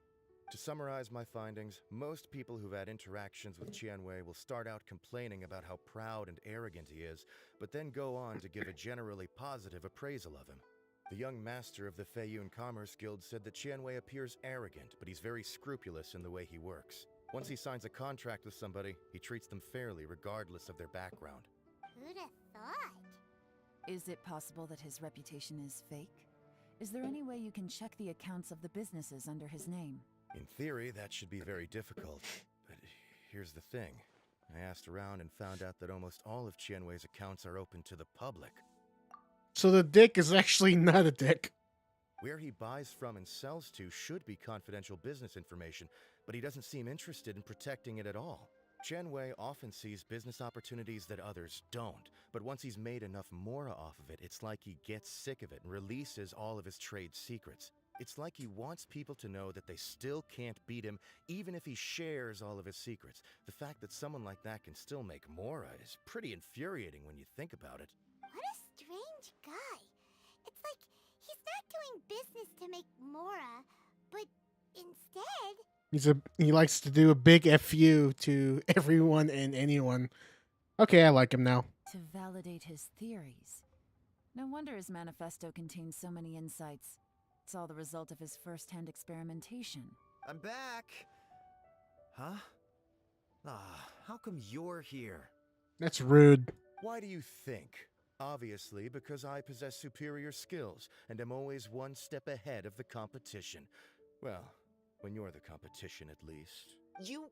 To summarize my findings, most people who've had interactions with Qianwei will start out complaining about how proud and arrogant he is, but then go on to give a generally positive appraisal of him. The young master of the Feiyun Commerce Guild said that Qianwei appears arrogant, but he's very scrupulous in the way he works. Once he signs a contract with somebody, he treats them fairly regardless of their background. Who'd have thought? Is it possible that his reputation is fake? Is there any way you can check the accounts of the businesses under his name? In theory, that should be very difficult, but here's the thing. I asked around and found out that almost all of Qianwei's accounts are open to the public. So the dick is actually not a dick. Where he buys from and sells to should be confidential business information, but he doesn't seem interested in protecting it at all. Qianwei often sees business opportunities that others don't, but once he's made enough mora off of it, it's like he gets sick of it and releases all of his trade secrets. It's like he wants people to know that they still can't beat him, even if he shares all of his secrets. The fact that someone like that can still make mora is pretty infuriating when you think about it. What a strange guy. It's like he's not doing business to make mora, but instead... He likes to do a big FU to everyone and anyone. Okay, I like him now. To validate his theories. No wonder his manifesto contains so many insights. It's all the result of his first-hand experimentation. I'm back! Huh? How come you're here? That's rude. Why do you think? Obviously, because I possess superior skills and am always one step ahead of the competition. Well, when you're the competition, at least. You...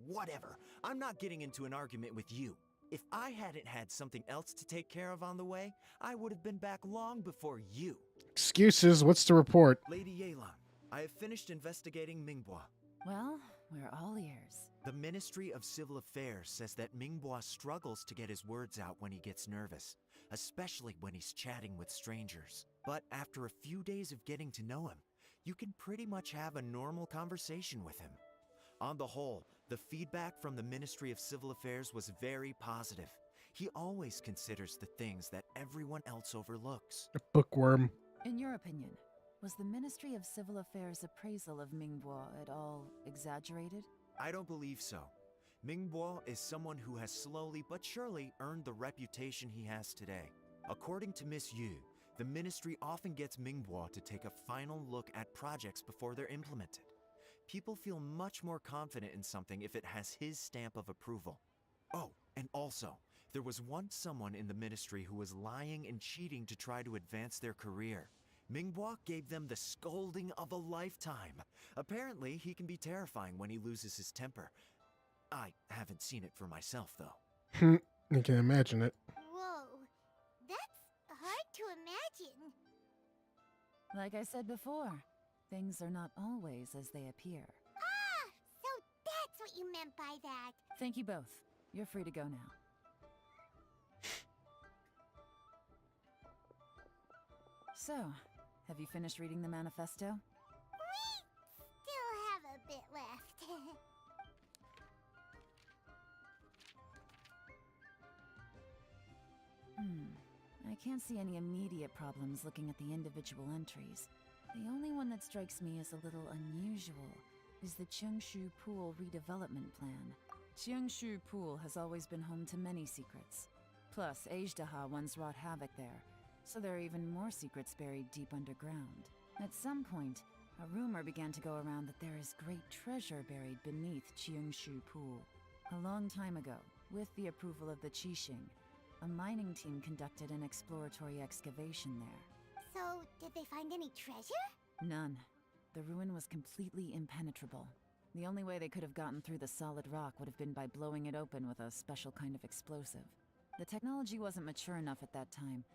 whatever. I'm not getting into an argument with you. If I hadn't had something else to take care of on the way, I would have been back long before you. Excuses, what's the report? Lady Eeylon, I have finished investigating Mingbois. Well, we're all ears. The Ministry of Civil Affairs says that Mingbois struggles to get his words out when he gets nervous, especially when he's chatting with strangers. But after a few days of getting to know him, you can pretty much have a normal conversation with him. On the whole, the feedback from the Ministry of Civil Affairs was very positive. He always considers the things that everyone else overlooks. A bookworm. In your opinion, was the Ministry of Civil Affairs' appraisal of Mingbois at all exaggerated? I don't believe so. Mingbois is someone who has slowly but surely earned the reputation he has today. According to Miss Yu, the Ministry often gets Mingbois to take a final look at projects before they're implemented. People feel much more confident in something if it has his stamp of approval. Oh, and also, there was once someone in the Ministry who was lying and cheating to try to advance their career. Mingbois gave them the scolding of a lifetime. Apparently, he can be terrifying when he loses his temper. I haven't seen it for myself, though. I can imagine it. Whoa, that's hard to imagine. Like I said before, things are not always as they appear. Ah, so that's what you meant by that. Thank you both. You're free to go now. So, have you finished reading the manifesto? We still have a bit left. I can't see any immediate problems looking at the individual entries. The only one that strikes me as a little unusual is the Qingshu Pool redevelopment plan. Qingshu Pool has always been home to many secrets. Plus, Ajdaha once wrought havoc there, so there are even more secrets buried deep underground. At some point, a rumor began to go around that there is great treasure buried beneath Qingshu Pool. A long time ago, with the approval of the Keqing, a mining team conducted an exploratory excavation there. So, did they find any treasure? None. The ruin was completely impenetrable. The only way they could have gotten through the solid rock would have been by blowing it open with a special kind of explosive. The technology wasn't mature enough at that time,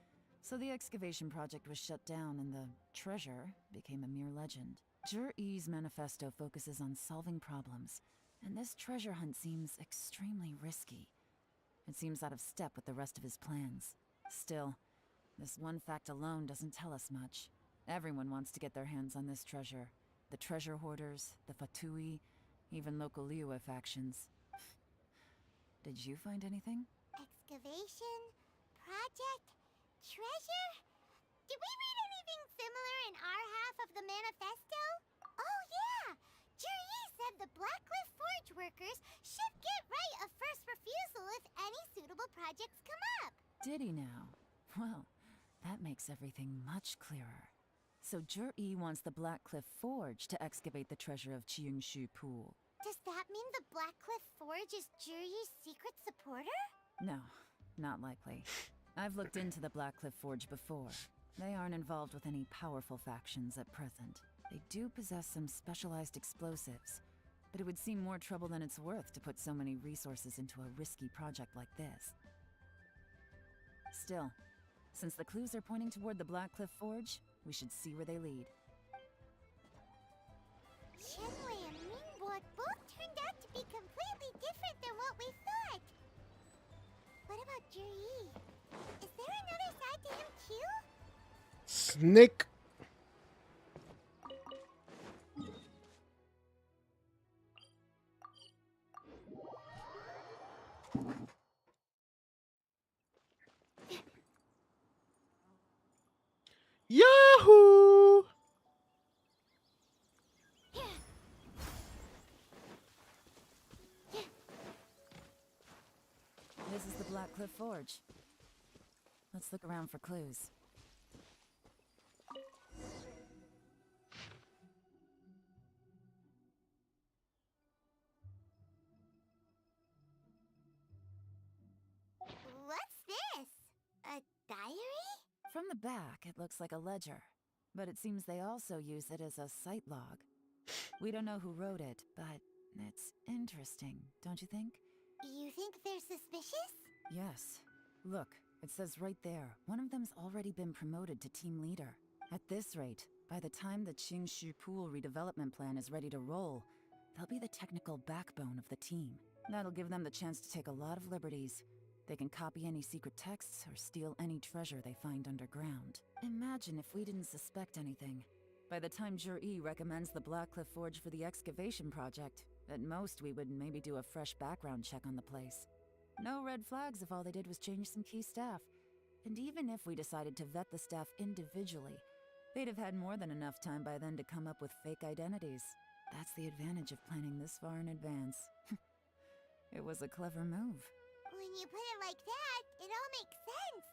so the excavation project was shut down and the treasure became a mere legend. Zhi-Yi's manifesto focuses on solving problems, and this treasure hunt seems extremely risky. It seems out of step with the rest of his plans. Still, this one fact alone doesn't tell us much. Everyone wants to get their hands on this treasure. The treasure hoarders, the Fatui, even local Liyue factions. Did you find anything? Excavation? Project? Treasure? Did we read anything similar in our half of the manifesto? Oh yeah! Did he now? Well, that makes everything much clearer. So Jur-E wants the Blackcliff Forge to excavate the treasure of Qingxu Pool. Does that mean the Blackcliff Forge is Juri's secret supporter? No, not likely. I've looked into the Blackcliff Forge before. They aren't involved with any powerful factions at present. They do possess some specialized explosives, but it would seem more trouble than it's worth to put so many resources into a risky project like this. Still, since the clues are pointing toward the Blackcliff Forge, we should see where they lead. Shenwei and Mingbo both turned out to be completely different than what we thought. What about Juri? Is there another side to him too? Snick. Yahoo! This is the Blackcliff Forge. Let's look around for clues. What's this? A diary? From the back, it looks like a ledger, but it seems they also use it as a site log. We don't know who wrote it, but it's interesting, don't you think? You think they're suspicious? Yes. Look, it says right there, one of them's already been promoted to team leader. At this rate, by the time the Qingxu Pool redevelopment plan is ready to roll, they'll be the technical backbone of the team. That'll give them the chance to take a lot of liberties. They can copy any secret texts or steal any treasure they find underground. Imagine if we didn't suspect anything. By the time Jur-E recommends the Blackcliff Forge for the excavation project, at most we would maybe do a fresh background check on the place. No red flags if all they did was change some key staff. And even if we decided to vet the staff individually, they'd have had more than enough time by then to come up with fake identities. That's the advantage of planning this far in advance. It was a clever move. When you put it like that, it all makes sense.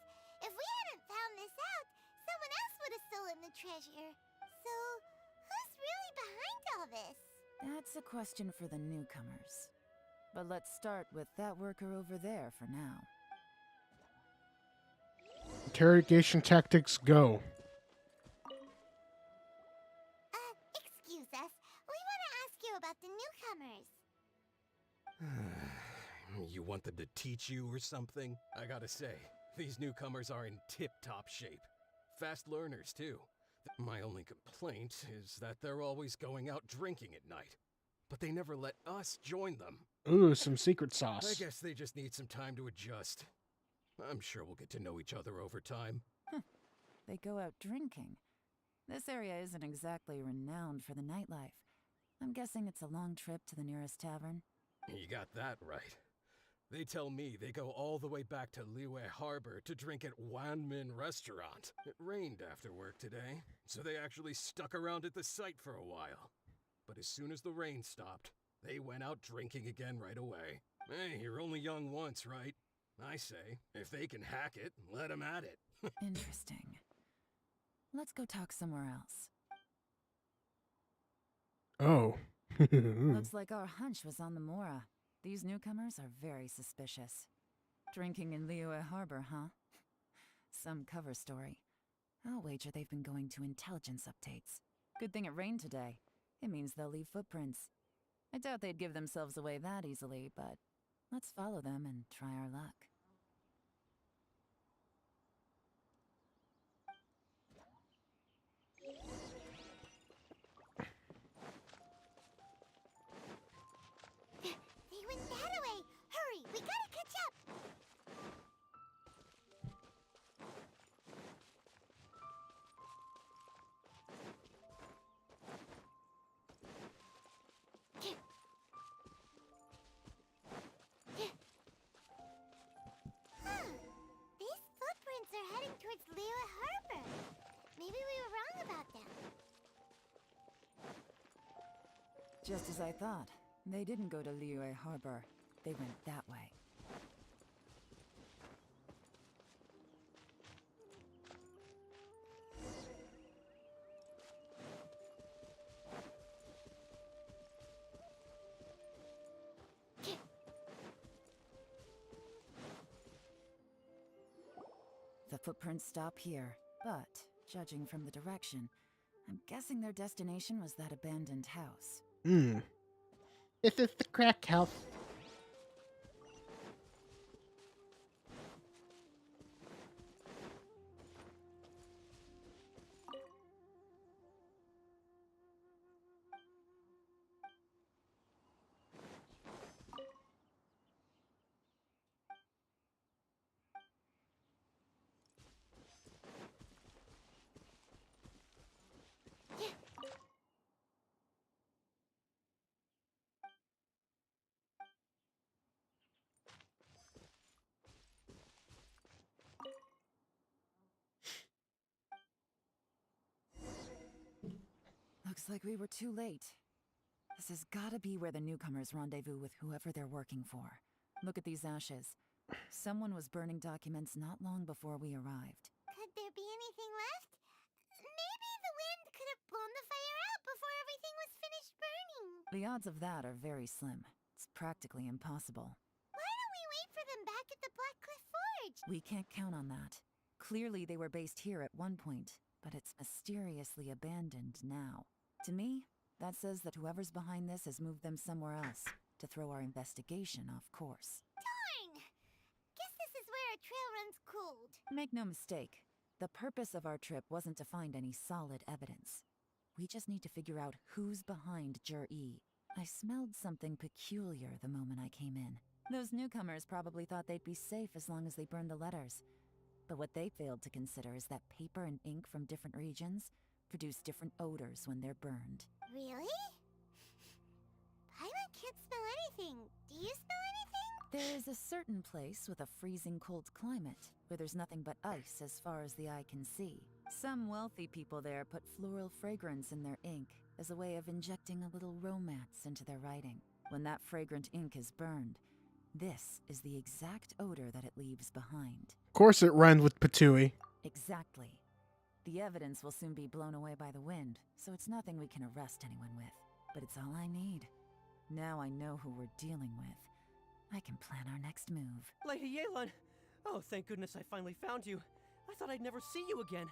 If we hadn't found this out, someone else would have stolen the treasure. So, who's really behind all this? That's a question for the newcomers. But let's start with that worker over there for now. Interrogation tactics go. Excuse us. We want to ask you about the newcomers. You want them to teach you or something? I gotta say, these newcomers are in tip-top shape. Fast learners, too. My only complaint is that they're always going out drinking at night. But they never let us join them. Ooh, some secret sauce. I guess they just need some time to adjust. I'm sure we'll get to know each other over time. They go out drinking. This area isn't exactly renowned for the nightlife. I'm guessing it's a long trip to the nearest tavern. You got that right. They tell me they go all the way back to Liyue Harbor to drink at Wanmin Restaurant. It rained after work today, so they actually stuck around at the site for a while. But as soon as the rain stopped, they went out drinking again right away. Hey, you're only young once, right? I say, if they can hack it, let them at it. Interesting. Let's go talk somewhere else. Oh. Looks like our hunch was on the Mora. These newcomers are very suspicious. Drinking in Liyue Harbor, huh? Some cover story. I'll wager they've been going to intelligence updates. Good thing it rained today. It means they'll leave footprints. I doubt they'd give themselves away that easily, but let's follow them and try our luck. They went that way. Hurry, we gotta catch up. These footprints are heading towards Liyue Harbor. Maybe we were wrong about them. Just as I thought. They didn't go to Liyue Harbor. They went that way. Footprints stop here, but judging from the direction, I'm guessing their destination was that abandoned house. Hmm. This is the crack house. Looks like we were too late. This has gotta be where the newcomers rendezvous with whoever they're working for. Look at these ashes. Someone was burning documents not long before we arrived. Could there be anything left? Maybe the wind could have blown the fire out before everything was finished burning. The odds of that are very slim. It's practically impossible. Why don't we wait for them back at the Black Cliff Forge? We can't count on that. Clearly they were based here at one point, but it's mysteriously abandoned now. To me, that says that whoever's behind this has moved them somewhere else to throw our investigation off course. Darn! Guess this is where our trail runs cold. Make no mistake, the purpose of our trip wasn't to find any solid evidence. We just need to figure out who's behind Jur-E. I smelled something peculiar the moment I came in. Those newcomers probably thought they'd be safe as long as they burned the letters. But what they failed to consider is that paper and ink from different regions produce different odors when they're burned. Really? Paimon can't smell anything. Do you smell anything? There is a certain place with a freezing cold climate where there's nothing but ice as far as the eye can see. Some wealthy people there put floral fragrance in their ink as a way of injecting a little romance into their writing. When that fragrant ink is burned, this is the exact odor that it leaves behind. Of course it rhymed with Patui. Exactly. The evidence will soon be blown away by the wind, so it's nothing we can arrest anyone with. But it's all I need. Now I know who we're dealing with. I can plan our next move. Lady Eeylon! Oh, thank goodness I finally found you. I thought I'd never see you again.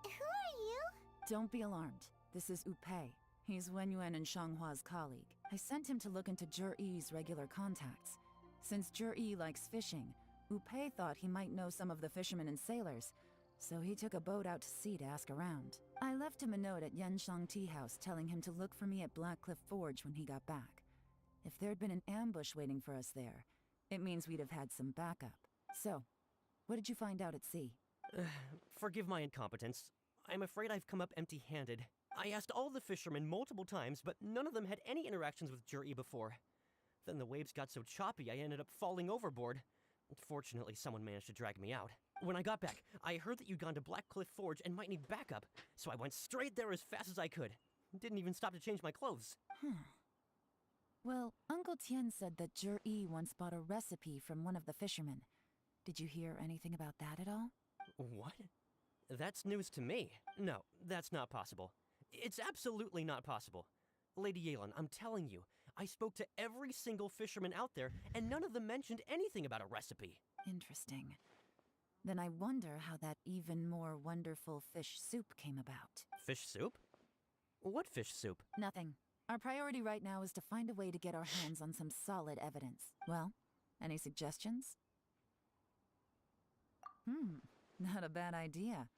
Who are you? Don't be alarmed. This is Upei. He's Wenyuan and Shanghua's colleague. I sent him to look into Jur-E's regular contacts. Since Jur-E likes fishing, Upei thought he might know some of the fishermen and sailors, so he took a boat out to sea to ask around. I left him a note at Yanshang Tea House telling him to look for me at Black Cliff Forge when he got back. If there'd been an ambush waiting for us there, it means we'd have had some backup. So, what did you find out at sea? Forgive my incompetence. I'm afraid I've come up empty-handed. I asked all the fishermen multiple times, but none of them had any interactions with Jur-E before. Then the waves got so choppy I ended up falling overboard. Fortunately, someone managed to drag me out. When I got back, I heard that you'd gone to Black Cliff Forge and might need backup, so I went straight there as fast as I could. Didn't even stop to change my clothes. Well, Uncle Tien said that Jur-E once bought a recipe from one of the fishermen. Did you hear anything about that at all? What? That's news to me. No, that's not possible. It's absolutely not possible. Lady Eeylon, I'm telling you, I spoke to every single fisherman out there, and none of them mentioned anything about a recipe. Interesting. Then I wonder how that even more wonderful fish soup came about. Fish soup? What fish soup? Nothing. Our priority right now is to find a way to get our hands on some solid evidence. Well, any suggestions? Not a bad idea.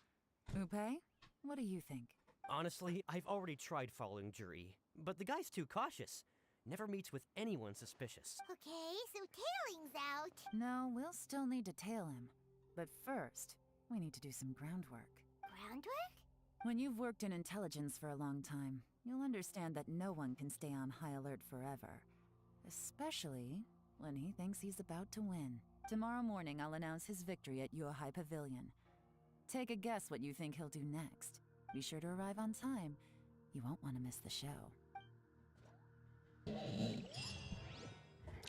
Upei, what do you think? Honestly, I've already tried following Jur-E, but the guy's too cautious. Never meets with anyone suspicious. Okay, so tailing's out. No, we'll still need to tail him. But first, we need to do some groundwork. Groundwork? When you've worked in intelligence for a long time, you'll understand that no one can stay on high alert forever. Especially when he thinks he's about to win. Tomorrow morning, I'll announce his victory at Yuehai Pavilion. Take a guess what you think he'll do next. Be sure to arrive on time. You won't want to miss the show.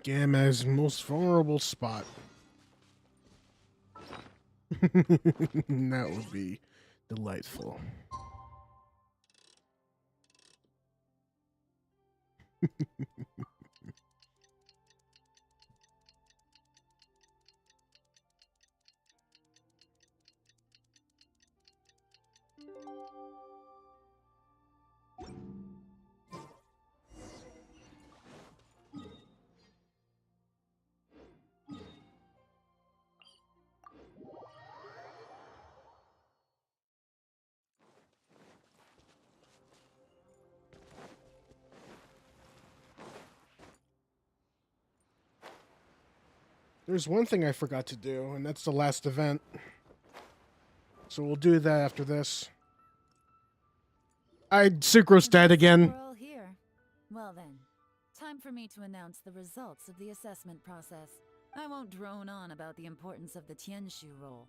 Gamma's most vulnerable spot. That would be delightful. There's one thing I forgot to do, and that's the last event. So we'll do that after this. Sucro's dead again. We're all here. Well then, time for me to announce the results of the assessment process. I won't drone on about the importance of the Tianshu role.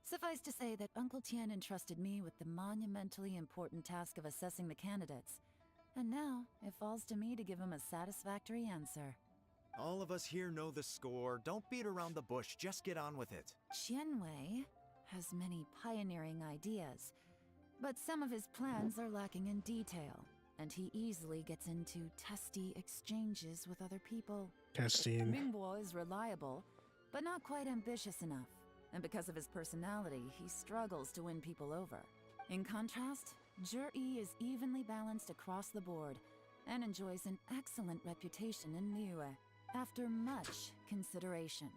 Suffice to say that Uncle Tien entrusted me with the monumentally important task of assessing the candidates. And now, it falls to me to give him a satisfactory answer. All of us here know the score. Don't beat around the bush, just get on with it. Qianwei has many pioneering ideas, but some of his plans are lacking in detail, and he easily gets into testy exchanges with other people. Testing. Mingbo is reliable, but not quite ambitious enough, and because of his personality, he struggles to win people over. In contrast, Zhi is evenly balanced across the board, and enjoys an excellent reputation in Liyue. After much consideration,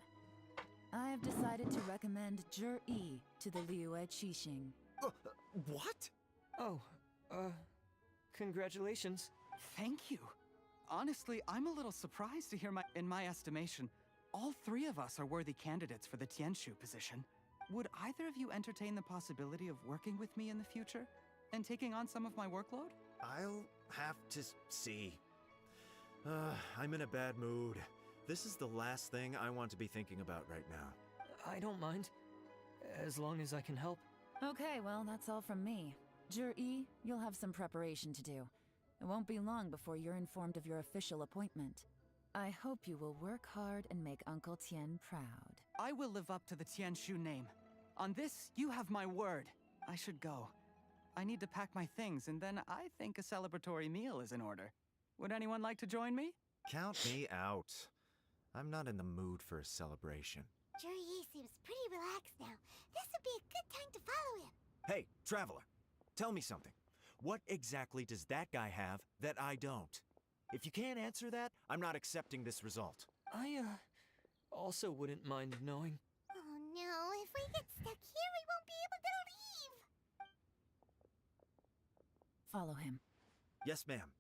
I have decided to recommend Zhi to the Liyue Keqing. What? Oh, congratulations. Thank you. Honestly, I'm a little surprised to hear in my estimation, all three of us are worthy candidates for the Tianshu position. Would either of you entertain the possibility of working with me in the future and taking on some of my workload? I'll have to see. I'm in a bad mood. This is the last thing I want to be thinking about right now. I don't mind, as long as I can help. Okay, well, that's all from me. Zhi, you'll have some preparation to do. It won't be long before you're informed of your official appointment. I hope you will work hard and make Uncle Tien proud. I will live up to the Tianshu name. On this, you have my word. I should go. I need to pack my things, and then I think a celebratory meal is in order. Would anyone like to join me? Count me out. I'm not in the mood for a celebration. Zhi seems pretty relaxed now. This would be a good time to follow him. Hey, traveler, tell me something. What exactly does that guy have that I don't? If you can't answer that, I'm not accepting this result. I, also wouldn't mind knowing. Oh no, if we get stuck here, we won't be able to leave! Follow him. Yes, ma'am.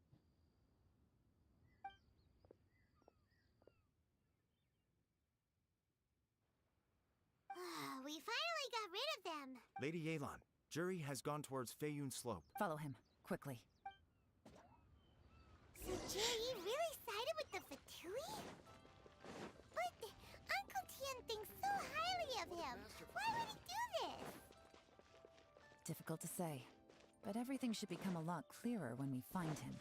We finally got rid of them. Lady Eeylon, Zhi has gone towards Feiyun Slope. Follow him, quickly. So Zhi really sided with the Fatui? But Uncle Tien thinks so highly of him. Why would he do this? Difficult to say, but everything should become a lot clearer when we find him.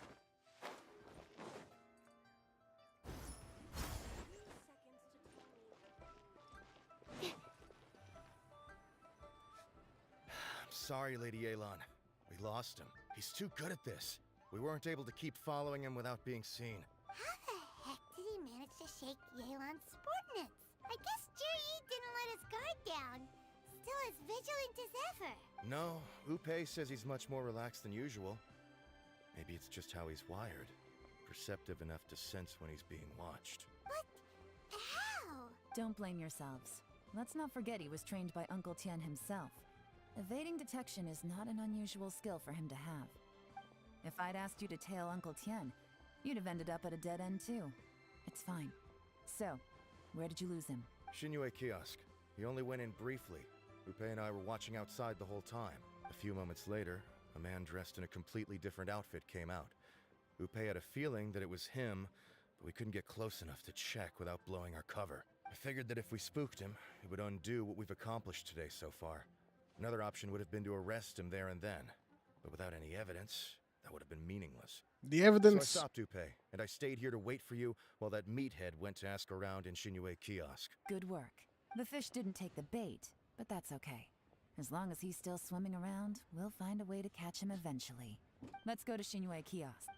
Sorry, Lady Eeylon. We lost him. He's too good at this. We weren't able to keep following him without being seen. How the heck did he manage to shake Yelan's subordinates? I guess Zhi didn't let his guard down. Still as vigilant as ever. No, Upe says he's much more relaxed than usual. Maybe it's just how he's wired. Perceptive enough to sense when he's being watched. But how? Don't blame yourselves. Let's not forget he was trained by Uncle Tien himself. Evading detection is not an unusual skill for him to have. If I'd asked you to tail Uncle Tien, you'd have ended up at a dead end too. It's fine. So, where did you lose him? Shinue Kiosk. He only went in briefly. Upe and I were watching outside the whole time. A few moments later, a man dressed in a completely different outfit came out. Upe had a feeling that it was him, but we couldn't get close enough to check without blowing our cover. I figured that if we spooked him, it would undo what we've accomplished today so far. Another option would have been to arrest him there and then, but without any evidence, that would have been meaningless. The evidence... So I stopped Upe, and I stayed here to wait for you while that meathead went to ask around in Shinue Kiosk. Good work. The fish didn't take the bait, but that's okay. As long as he's still swimming around, we'll find a way to catch him eventually. Let's go to Shinue Kiosk.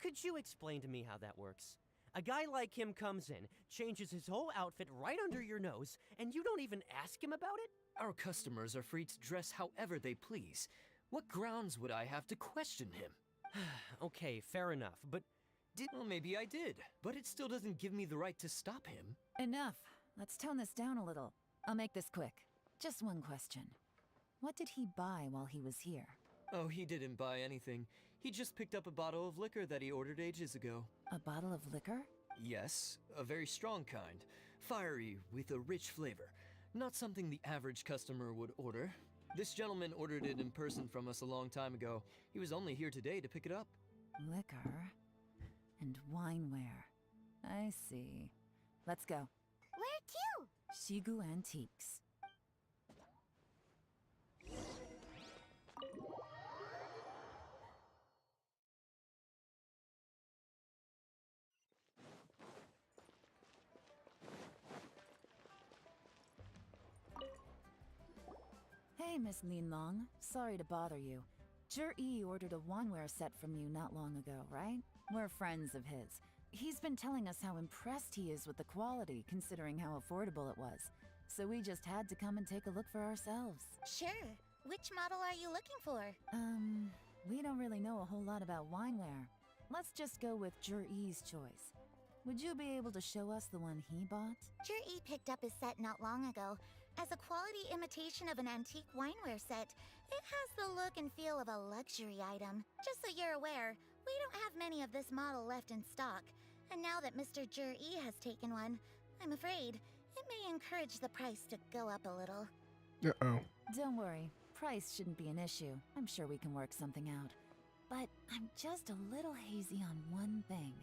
Could you explain to me how that works? A guy like him comes in, changes his whole outfit right under your nose, and you don't even ask him about it? Our customers are free to dress however they please. What grounds would I have to question him? Okay, fair enough, but Well, maybe I did, but it still doesn't give me the right to stop him. Enough. Let's tone this down a little. I'll make this quick. Just one question. What did he buy while he was here? Oh, he didn't buy anything. He just picked up a bottle of liquor that he ordered ages ago. A bottle of liquor? Yes, a very strong kind. Fiery, with a rich flavor. Not something the average customer would order. This gentleman ordered it in person from us a long time ago. He was only here today to pick it up. Liquor and wineware. I see. Let's go. Where to? Shigu Antiques. Hey, Miss Eeylon. Sorry to bother you. Jur-E ordered a wanware set from you not long ago, right? We're friends of his. He's been telling us how impressed he is with the quality, considering how affordable it was. So we just had to come and take a look for ourselves. Sure. Which model are you looking for? We don't really know a whole lot about wineware. Let's just go with Jur-E's choice. Would you be able to show us the one he bought? Jur-E picked up his set not long ago. As a quality imitation of an antique wineware set, it has the look and feel of a luxury item. Just so you're aware, we don't have many of this model left in stock. And now that Mr. Jur-E has taken one, I'm afraid it may encourage the price to go up a little. Uh-oh. Don't worry, price shouldn't be an issue. I'm sure we can work something out. But I'm just a little hazy on one thing.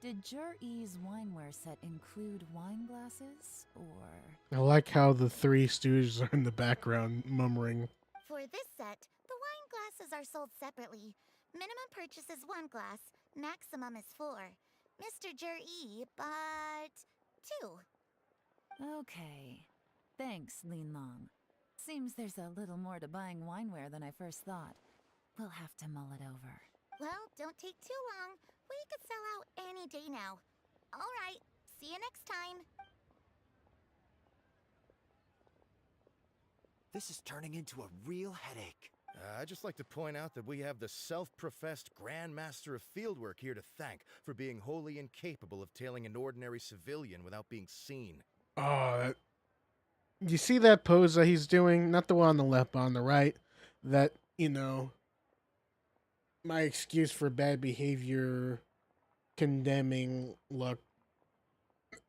Did Jur-E's wineware set include wine glasses, or...? I like how the three stooges are in the background murmuring. For this set, the wine glasses are sold separately. Minimum purchase is 1 glass, maximum is 4. Mr. Jur-E bought 2. Okay. Thanks, Eeylon. Seems there's a little more to buying wineware than I first thought. We'll have to mull it over. Well, don't take too long. We could sell out any day now. All right, see you next time. This is turning into a real headache. I'd just like to point out that we have the self-professed Grand Master of Fieldwork here to thank for being wholly incapable of tailing an ordinary civilian without being seen. Oh, you see that pose that he's doing? Not the one on the left, but on the right. That, you know, my excuse for bad behavior, condemning look.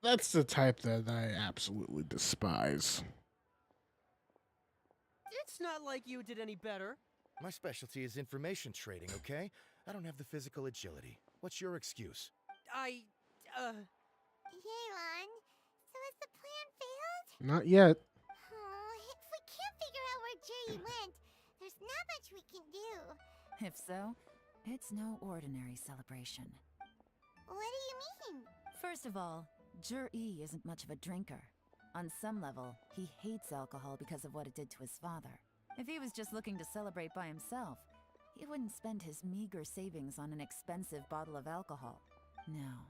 That's the type that I absolutely despise. It's not like you did any better. My specialty is information trading, okay? I don't have the physical agility. What's your excuse? Eeylon, so has the plan failed? Not yet. Oh, if we can't figure out where Jur-E went, there's not much we can do. If so, it's no ordinary celebration. What do you mean? First of all, Jur-E isn't much of a drinker. On some level, he hates alcohol because of what it did to his father. If he was just looking to celebrate by himself, he wouldn't spend his meager savings on an expensive bottle of alcohol. No,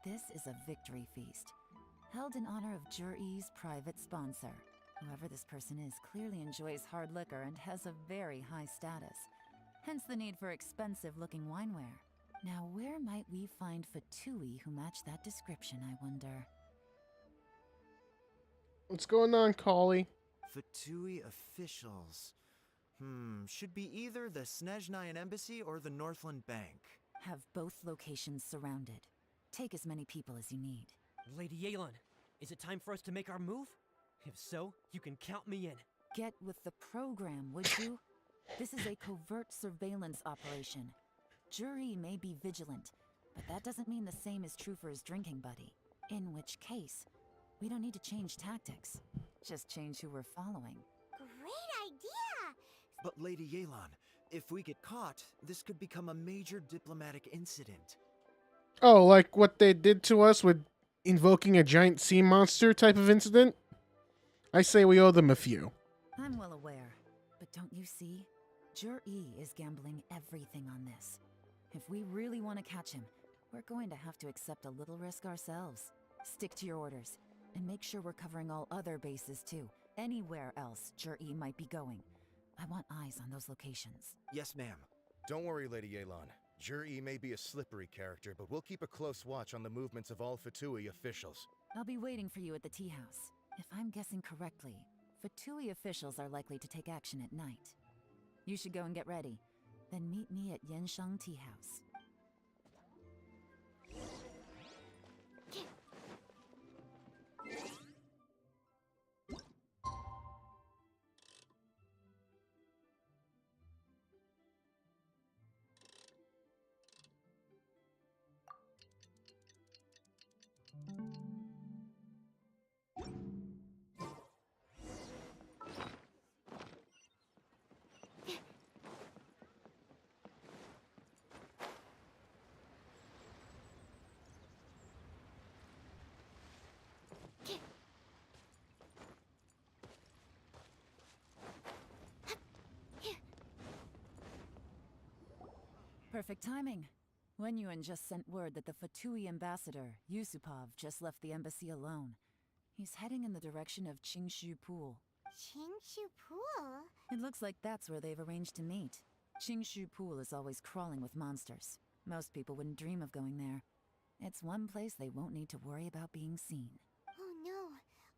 this is a victory feast, held in honor of Jur-E's private sponsor. Whoever this person is clearly enjoys hard liquor and has a very high status, hence the need for expensive-looking wineware. Now, where might we find Fatui who match that description, I wonder? What's going on, Collie? Fatui officials. Should be either the Snezhnayan Embassy or the Northland Bank. Have both locations surrounded. Take as many people as you need. Lady Eeylon, is it time for us to make our move? If so, you can count me in. Get with the program, would you? This is a covert surveillance operation. Jur-E may be vigilant, but that doesn't mean the same is true for his drinking buddy. In which case, we don't need to change tactics. Just change who we're following. Great idea! But Lady Eeylon, if we get caught, this could become a major diplomatic incident. Oh, like what they did to us with invoking a giant sea monster type of incident? I say we owe them a few. I'm well aware, but don't you see? Jur-E is gambling everything on this. If we really want to catch him, we're going to have to accept a little risk ourselves. Stick to your orders, and make sure we're covering all other bases too. Anywhere else Jur-E might be going. I want eyes on those locations. Yes, ma'am. Don't worry, Lady Eeylon. Jur-E may be a slippery character, but we'll keep a close watch on the movements of all Fatui officials. I'll be waiting for you at the tea house. If I'm guessing correctly, Fatui officials are likely to take action at night. You should go and get ready. Then meet me at Yensheng Tea House. Perfect timing. Wenyuan just sent word that the Fatui ambassador, Yusupov, just left the embassy alone. He's heading in the direction of Qingshu Pool. Qingshu Pool? It looks like that's where they've arranged to meet. Qingshu Pool is always crawling with monsters. Most people wouldn't dream of going there. It's one place they won't need to worry about being seen. Oh no,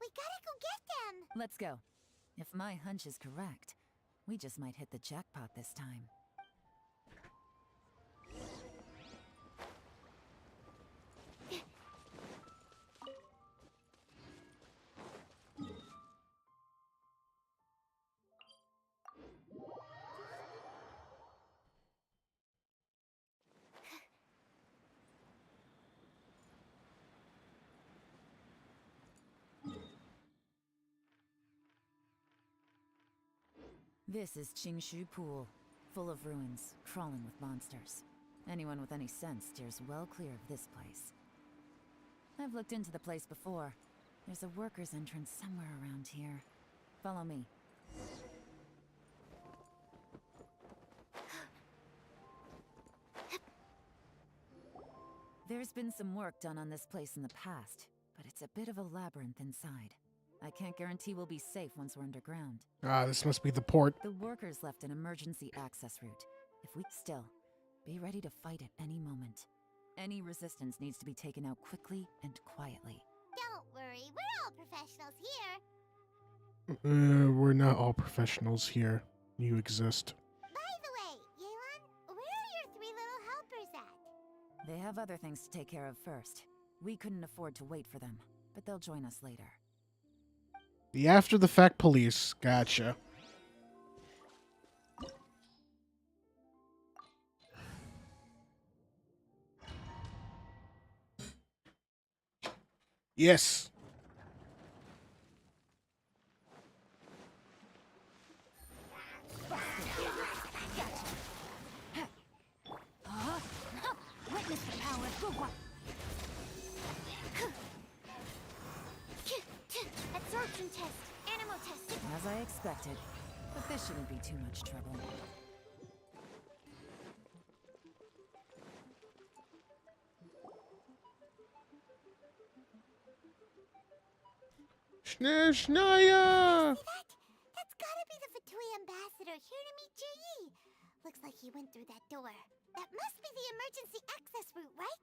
we gotta go get them! Let's go. If my hunch is correct, we just might hit the jackpot this time. This is Qingshu Pool, full of ruins, crawling with monsters. Anyone with any sense steers well clear of this place. I've looked into the place before. There's a worker's entrance somewhere around here. Follow me. There's been some work done on this place in the past, but it's a bit of a labyrinth inside. I can't guarantee we'll be safe once we're underground. Ah, this must be the port. The workers left an emergency access route. If we still, be ready to fight at any moment. Any resistance needs to be taken out quickly and quietly. Don't worry, we're all professionals here. We're not all professionals here. You exist. By the way, Eeylon, where are your three little helpers at? They have other things to take care of first. We couldn't afford to wait for them, but they'll join us later. The after-the-fact police. Gotcha. Yes. Witness the power of Gugwa. Absorption test, animal test. As I expected, but this shouldn't be too much trouble. Schnaya! That's gotta be the Fatui ambassador here to meet Jie. Looks like he went through that door. That must be the emergency access route, right?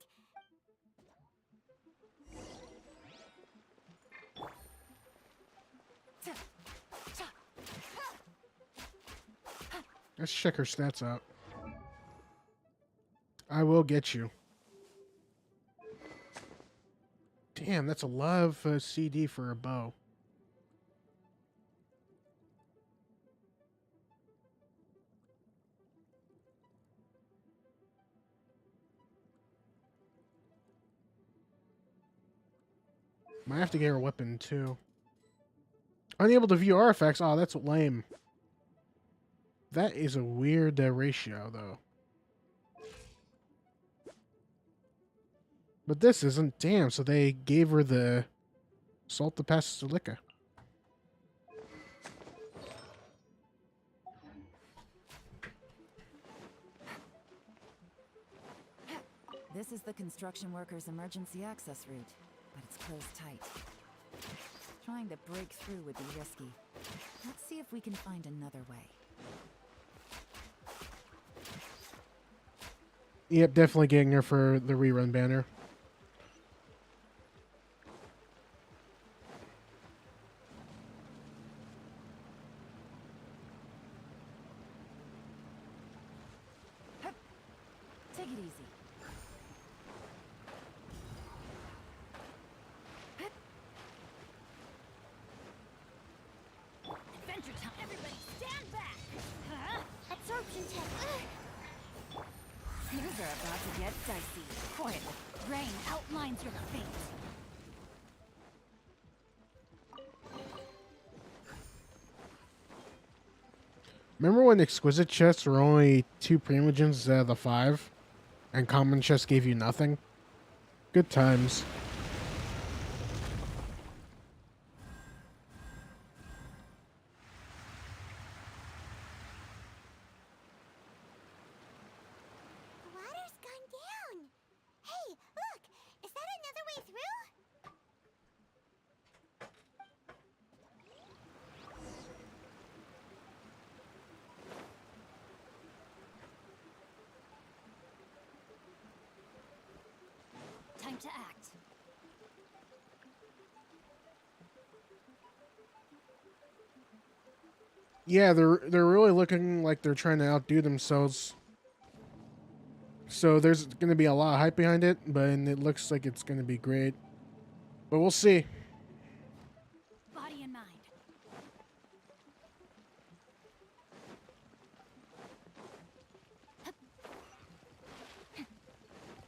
Let's check her stats out. I will get you. Damn, that's a lot of CD for a bow. Might have to get her weapon too. Unable to view artifacts. Oh, that's lame. That is a weird ratio, though. But this isn't. Damn, so they gave her the Salt the Basilica. This is the construction workers' emergency access route, but it's closed tight. Trying to break through would be risky. Let's see if we can find another way. Yep, definitely getting her for the rerun banner. Take it easy. Adventure time! Everybody stand back! Huh? Absorption test! Things are about to get dicey. Quiet. Rain outlines your fate. Remember when exquisite chests were only 2 Primogems out of the 5? And common chests gave you nothing? Good times. The water's gone down. Hey, look! Is that another way through? Time to act. Yeah, they're really looking like they're trying to outdo themselves. So there's going to be a lot of hype behind it, but it looks like it's going to be great. But we'll see. Body and mind.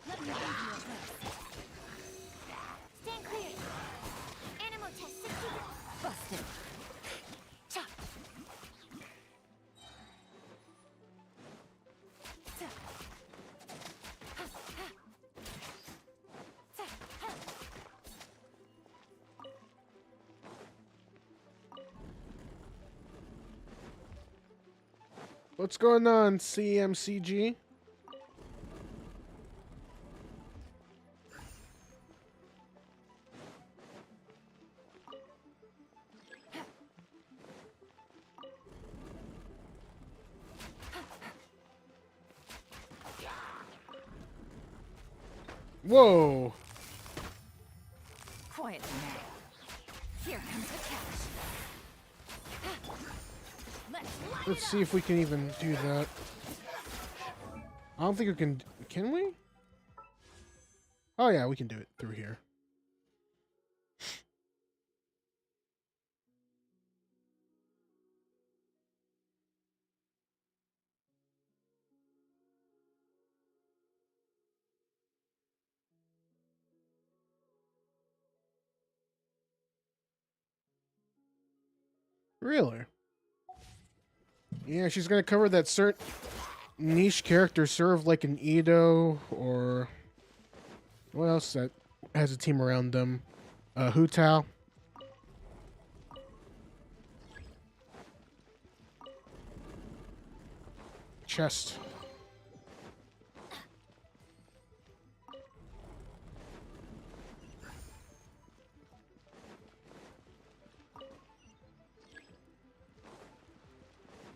Let me give you a boost. Stand clear. Animal test 60. Busted. Chop. What's going on, CMCG? Whoa! Quiet now. Here comes the catch. Let's see if we can even do that. I don't think we can. Can we? Oh yeah, we can do it through here. Really? Yeah, she's gonna cover that certain niche character, serve like an Edo or what else that has a team around them? Hu Tao. Chest.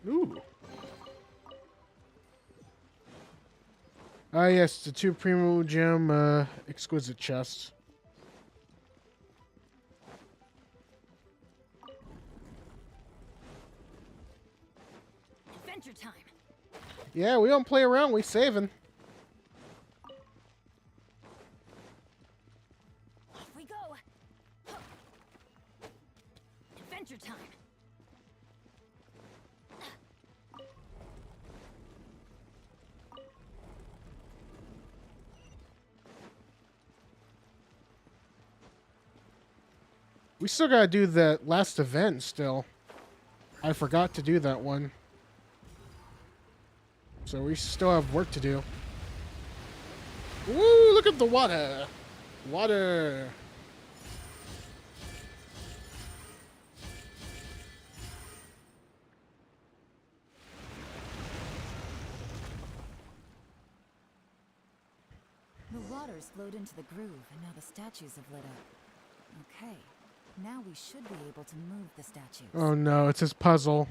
Ooh. Ah, yes, the 2 Primogem exquisite chests. Adventure time. Yeah, we don't play around, we saving. Off we go. Adventure time. We still gotta do that last event still. I forgot to do that one. So we still have work to do. Woo, look at the water. Water. The waters flowed into the groove, and now the statues have lit up. Okay, now we should be able to move the statues. Oh no, it's his puzzle.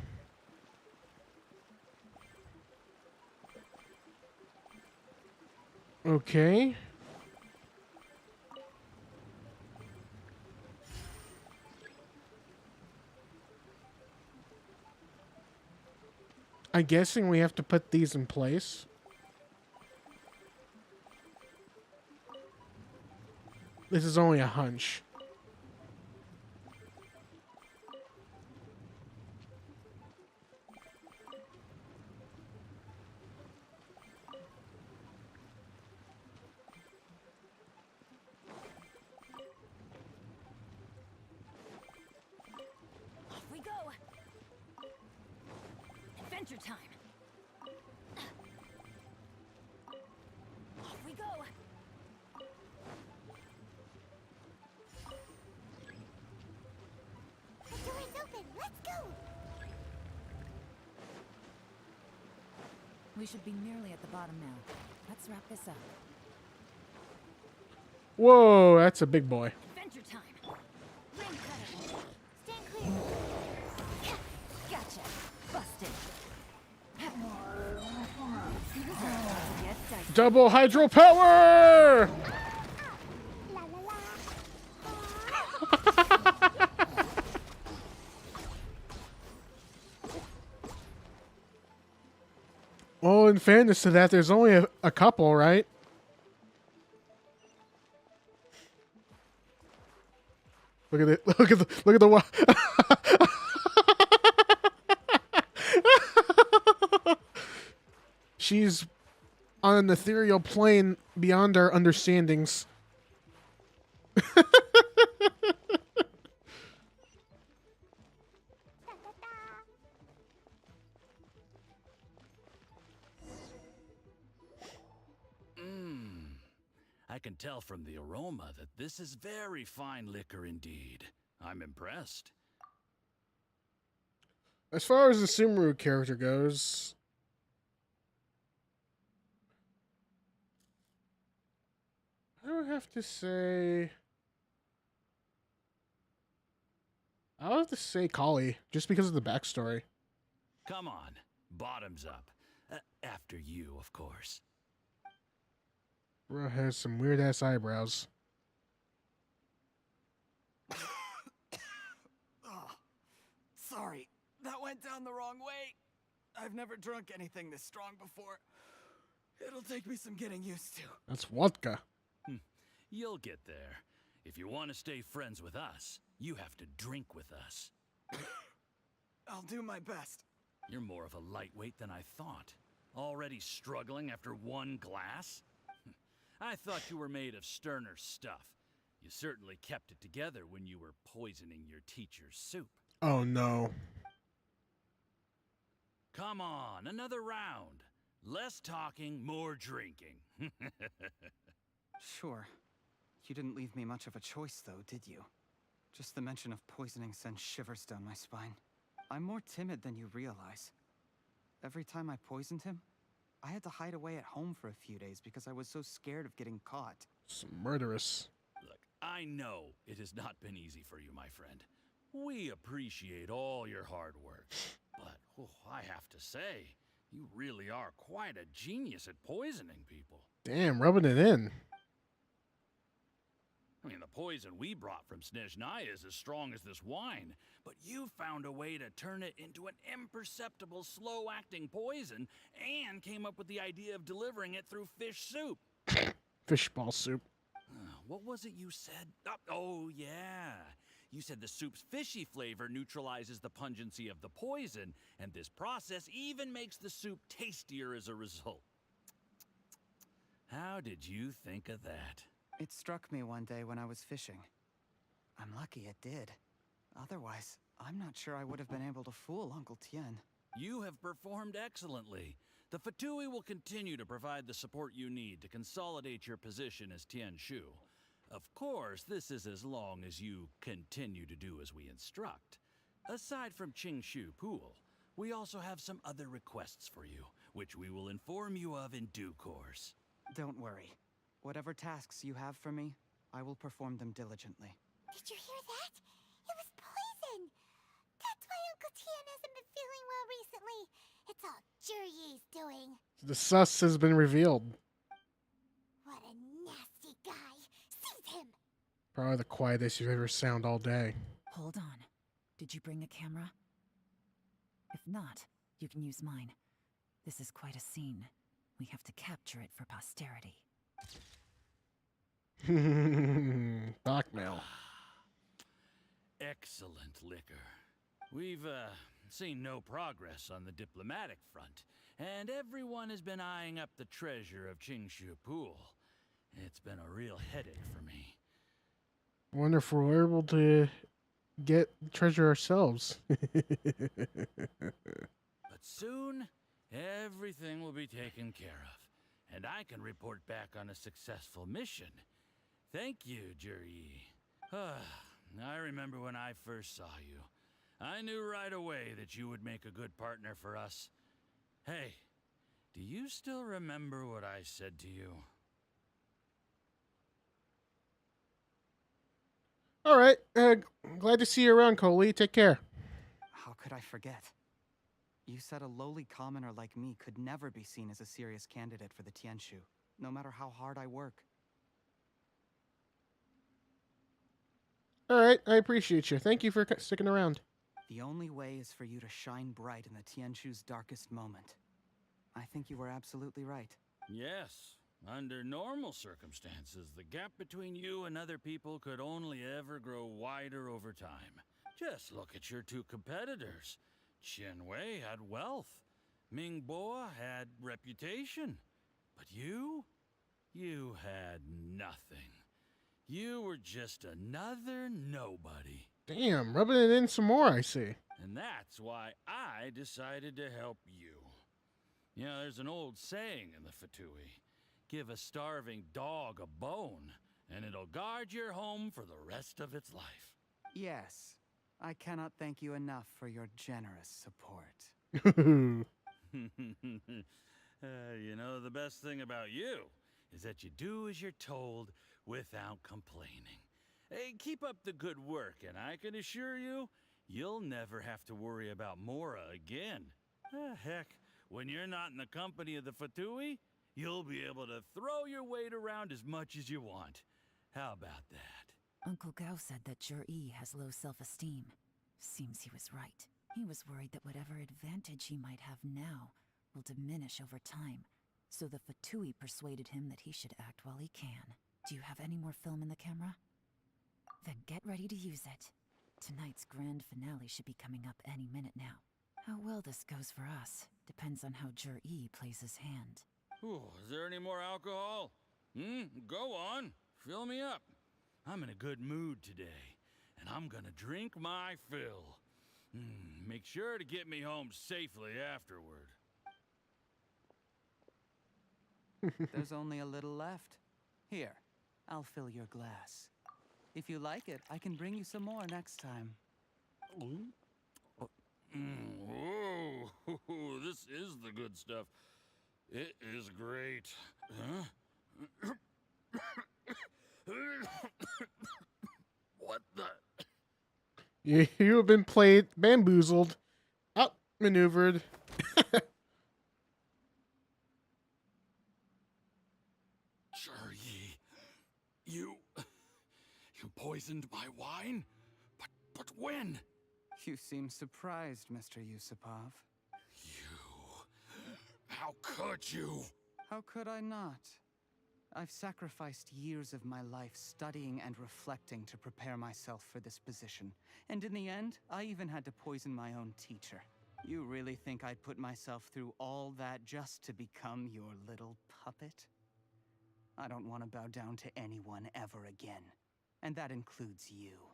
Okay. I'm guessing we have to put these in place. This is only a hunch. Off we go. Adventure time. Off we go. The door is open. Let's go. We should be nearly at the bottom now. Let's wrap this up. Whoa, that's a big boy. Adventure time. Ring cutter. Stand clear. Gotcha. Busted. Double hydro power! La la la. Well, in fairness to that, there's only a couple, right? Look at it! Look at the wa- She's on an ethereal plane beyond our understandings. I can tell from the aroma that this is very fine liquor indeed. I'm impressed. As far as the Sumeru character goes, I would have to say, I'll have to say Kali, just because of the backstory. Come on, bottoms up. After you, of course. Bro has some weird ass eyebrows. Oh, sorry, that went down the wrong way. I've never drunk anything this strong before. It'll take me some getting used to. That's vodka. You'll get there. If you want to stay friends with us, you have to drink with us. I'll do my best. You're more of a lightweight than I thought. Already struggling after one glass? I thought you were made of sterner stuff. You certainly kept it together when you were poisoning your teacher's soup. Oh no. Come on, another round. Less talking, more drinking. Sure. You didn't leave me much of a choice, though, did you? Just the mention of poisoning sends shivers down my spine. I'm more timid than you realize. Every time I poisoned him, I had to hide away at home for a few days because I was so scared of getting caught. Some murderous. Look, I know it has not been easy for you, my friend. We appreciate all your hard work. But I have to say, you really are quite a genius at poisoning people. Damn, rubbing it in. I mean, the poison we brought from Snezhnaya is as strong as this wine, but you found a way to turn it into an imperceptible, slow-acting poison and came up with the idea of delivering it through fish soup. Fishball soup. What was it you said? Oh, yeah. You said the soup's fishy flavor neutralizes the pungency of the poison, and this process even makes the soup tastier as a result. How did you think of that? It struck me one day when I was fishing. I'm lucky it did. Otherwise, I'm not sure I would have been able to fool Uncle Tien. You have performed excellently. The Fatui will continue to provide the support you need to consolidate your position as Tien Shu. Of course, this is as long as you continue to do as we instruct. Aside from Qingshu Pool, we also have some other requests for you, which we will inform you of in due course. Don't worry. Whatever tasks you have for me, I will perform them diligently. Did you hear that? It was poison! That's why Uncle Tian hasn't been feeling well recently. It's all Juri's doing. The sus has been revealed. What a nasty guy. Seize him! Probably the quietest you've ever sound all day. Hold on. Did you bring a camera? If not, you can use mine. This is quite a scene. We have to capture it for posterity. Blackmail. Excellent liquor. We've seen no progress on the diplomatic front, and everyone has been eyeing up the treasure of Qingshu Pool. It's been a real headache for me. Wonder if we're able to get treasure ourselves. But soon, everything will be taken care of, and I can report back on a successful mission. Thank you, Juri. I remember when I first saw you. I knew right away that you would make a good partner for us. Hey, do you still remember what I said to you? All right. Glad to see you around, Coley. Take care. How could I forget? You said a lowly commoner like me could never be seen as a serious candidate for the Tianshu, no matter how hard I work. All right. I appreciate you. Thank you for sticking around. The only way is for you to shine bright in the Tianshu's darkest moment. I think you were absolutely right. Yes. Under normal circumstances, the gap between you and other people could only ever grow wider over time. Just look at your two competitors. Qianwei had wealth. Mingbo had reputation. But you had nothing. You were just another nobody. Damn, rubbing it in some more, I see. And that's why I decided to help you. You know, there's an old saying in the Fatui. Give a starving dog a bone, and it'll guard your home for the rest of its life. Yes. I cannot thank you enough for your generous support. You know, the best thing about you is that you do as you're told without complaining. Hey, keep up the good work, and I can assure you, you'll never have to worry about Mora again. Heck, when you're not in the company of the Fatui, you'll be able to throw your weight around as much as you want. How about that? Uncle Gao said that Jur-E has low self-esteem. Seems he was right. He was worried that whatever advantage he might have now will diminish over time. So the Fatui persuaded him that he should act while he can. Do you have any more film in the camera? Then get ready to use it. Tonight's grand finale should be coming up any minute now. How well this goes for us depends on how Jur-E plays his hand. Ooh, is there any more alcohol? Go on. Fill me up. I'm in a good mood today, and I'm gonna drink my fill. Make sure to get me home safely afterward. There's only a little left. Here, I'll fill your glass. If you like it, I can bring you some more next time. Whoa, this is the good stuff. It is great. Huh? What the? You have been played, bamboozled, outmaneuvered. Jur-E, you poisoned my wine? But when? You seem surprised, Mr. Yusupov. How could you? How could I not? I've sacrificed years of my life studying and reflecting to prepare myself for this position. And in the end, I even had to poison my own teacher. You really think I'd put myself through all that just to become your little puppet? I don't want to bow down to anyone ever again. And that includes you.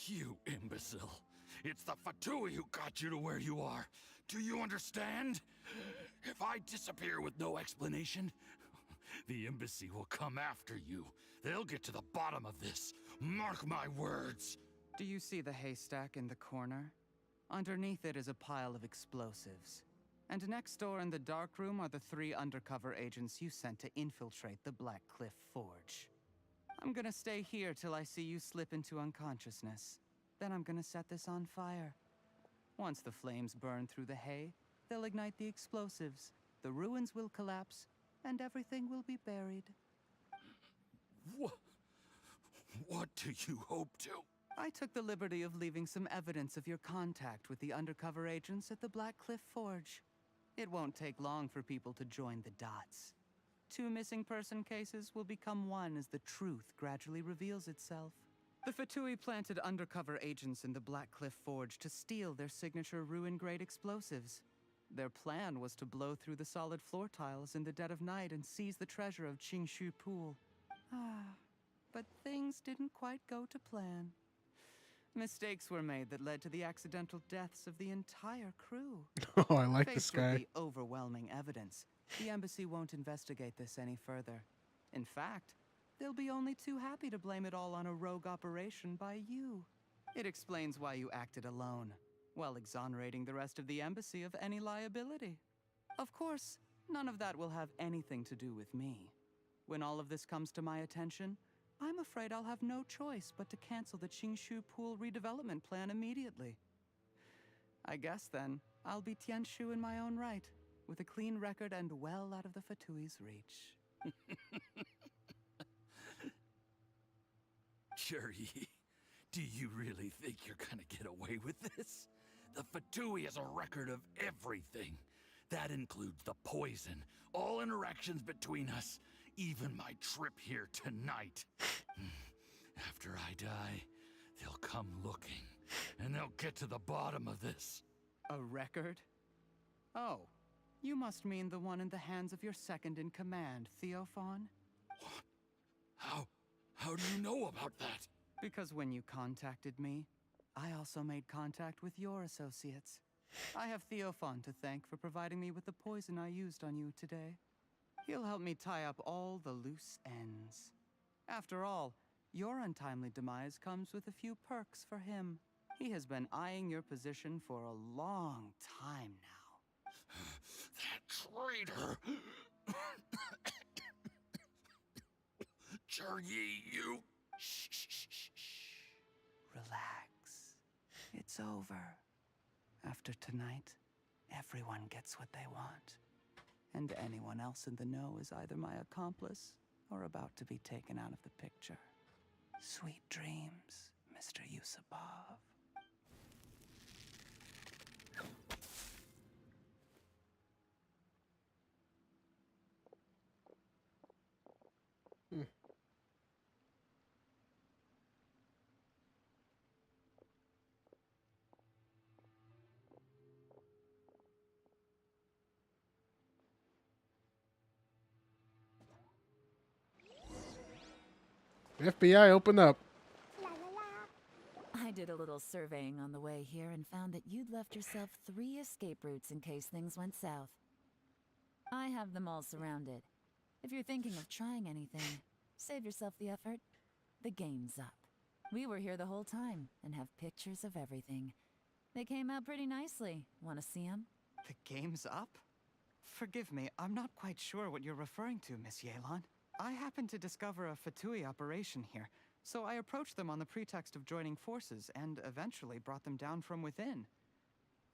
You imbecile. It's the Fatui who got you to where you are. Do you understand? If I disappear with no explanation, the embassy will come after you. They'll get to the bottom of this. Mark my words. Do you see the haystack in the corner? Underneath it is a pile of explosives. And next door in the dark room are the 3 undercover agents you sent to infiltrate the Black Cliff Forge. I'm gonna stay here till I see you slip into unconsciousness. Then I'm gonna set this on fire. Once the flames burn through the hay, they'll ignite the explosives, the ruins will collapse, and everything will be buried. What do you hope to? I took the liberty of leaving some evidence of your contact with the undercover agents at the Black Cliff Forge. It won't take long for people to join the dots. 2 missing person cases will become one as the truth gradually reveals itself. The Fatui planted undercover agents in the Black Cliff Forge to steal their signature ruin-grade explosives. Their plan was to blow through the solid floor tiles in the dead of night and seize the treasure of Qingshu Pool. But things didn't quite go to plan. Mistakes were made that led to the accidental deaths of the entire crew. Oh, I like this Faced with guy. the overwhelming evidence, the embassy won't investigate this any further. In fact, they'll be only too happy to blame it all on a rogue operation by you. It explains why you acted alone, while exonerating the rest of the embassy of any liability. Of course, none of that will have anything to do with me. When all of this comes to my attention, I'm afraid I'll have no choice but to cancel the Qingshu Pool redevelopment plan immediately. I guess then, I'll be Tianshu in my own right, with a clean record and well out of the Fatui's reach. Cherry, do you really think you're gonna get away with this? The Fatui has a record of everything. That includes the poison, all interactions between us, even my trip here tonight. After I die, they'll come looking, and they'll get to the bottom of this. A record? Oh, you must mean the one in the hands of your second in command, Theophan? How do you know about that? Because when you contacted me, I also made contact with your associates. I have Theophan to thank for providing me with the poison I used on you today. He'll help me tie up all the loose ends. After all, your untimely demise comes with a few perks for him. He has been eyeing your position for a long time now. That traitor! Cherry, you... Shh. Relax. It's over. After tonight, everyone gets what they want. And anyone else in the know is either my accomplice or about to be taken out of the picture. Sweet dreams, Mr. Yusupov. FBI, open up. I did a little surveying on the way here and found that you'd left yourself 3 escape routes in case things went south. I have them all surrounded. If you're thinking of trying anything, save yourself the effort. The game's up. We were here the whole time and have pictures of everything. They came out pretty nicely. Want to see them? The game's up? Forgive me, I'm not quite sure what you're referring to, Miss Eeylon. I happened to discover a Fatui operation here, so I approached them on the pretext of joining forces and eventually brought them down from within.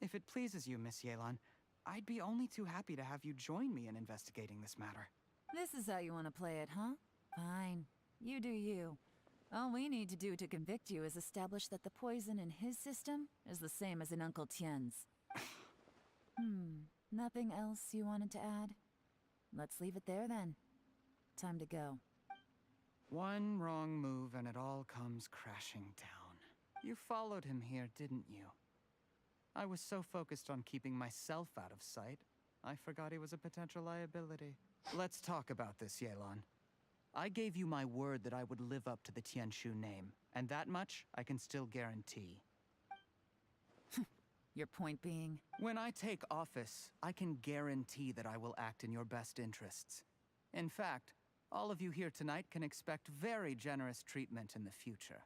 If it pleases you, Miss Eeylon, I'd be only too happy to have you join me in investigating this matter. This is how you want to play it, huh? Fine. You do you. All we need to do to convict you is establish that the poison in his system is the same as in Uncle Tien's. Nothing else you wanted to add? Let's leave it there then. Time to go. One wrong move and it all comes crashing down. You followed him here, didn't you? I was so focused on keeping myself out of sight, I forgot he was a potential liability. Let's talk about this, Eeylon. I gave you my word that I would live up to the Tianshu name, and that much I can still guarantee. Your point being? When I take office, I can guarantee that I will act in your best interests. In fact, all of you here tonight can expect very generous treatment in the future.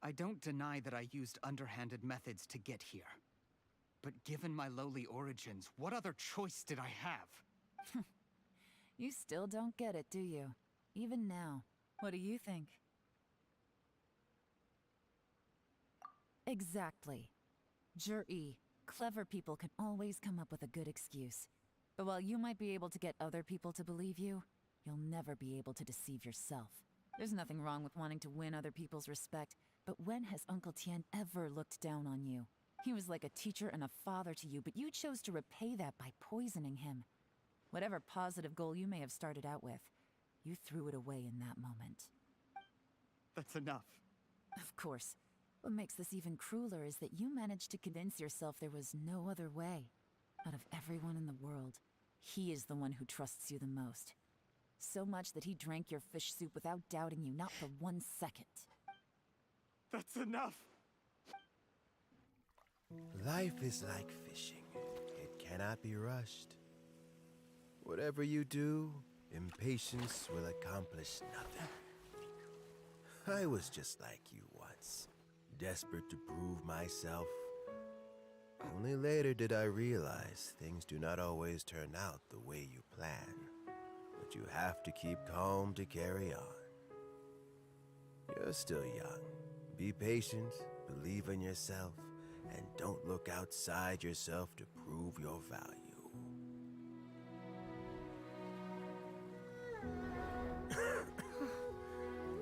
I don't deny that I used underhanded methods to get here. But given my lowly origins, what other choice did I have? You still don't get it, do you? Even now. What do you think? Exactly. Jur-E, clever people can always come up with a good excuse. But while you might be able to get other people to believe you, you'll never be able to deceive yourself. There's nothing wrong with wanting to win other people's respect, but when has Uncle Tien ever looked down on you? He was like a teacher and a father to you, but you chose to repay that by poisoning him. Whatever positive goal you may have started out with, you threw it away in that moment. That's enough. Of course. What makes this even crueler is that you managed to convince yourself there was no other way. Out of everyone in the world, he is the one who trusts you the most. So much that he drank your fish soup without doubting you, not for 1 second. That's enough! Life is like fishing. It cannot be rushed. Whatever you do, impatience will accomplish nothing. I was just like you once, desperate to prove myself. Only later did I realize things do not always turn out the way you plan. But you have to keep calm to carry on. You're still young. Be patient, believe in yourself, and don't look outside yourself to prove your value.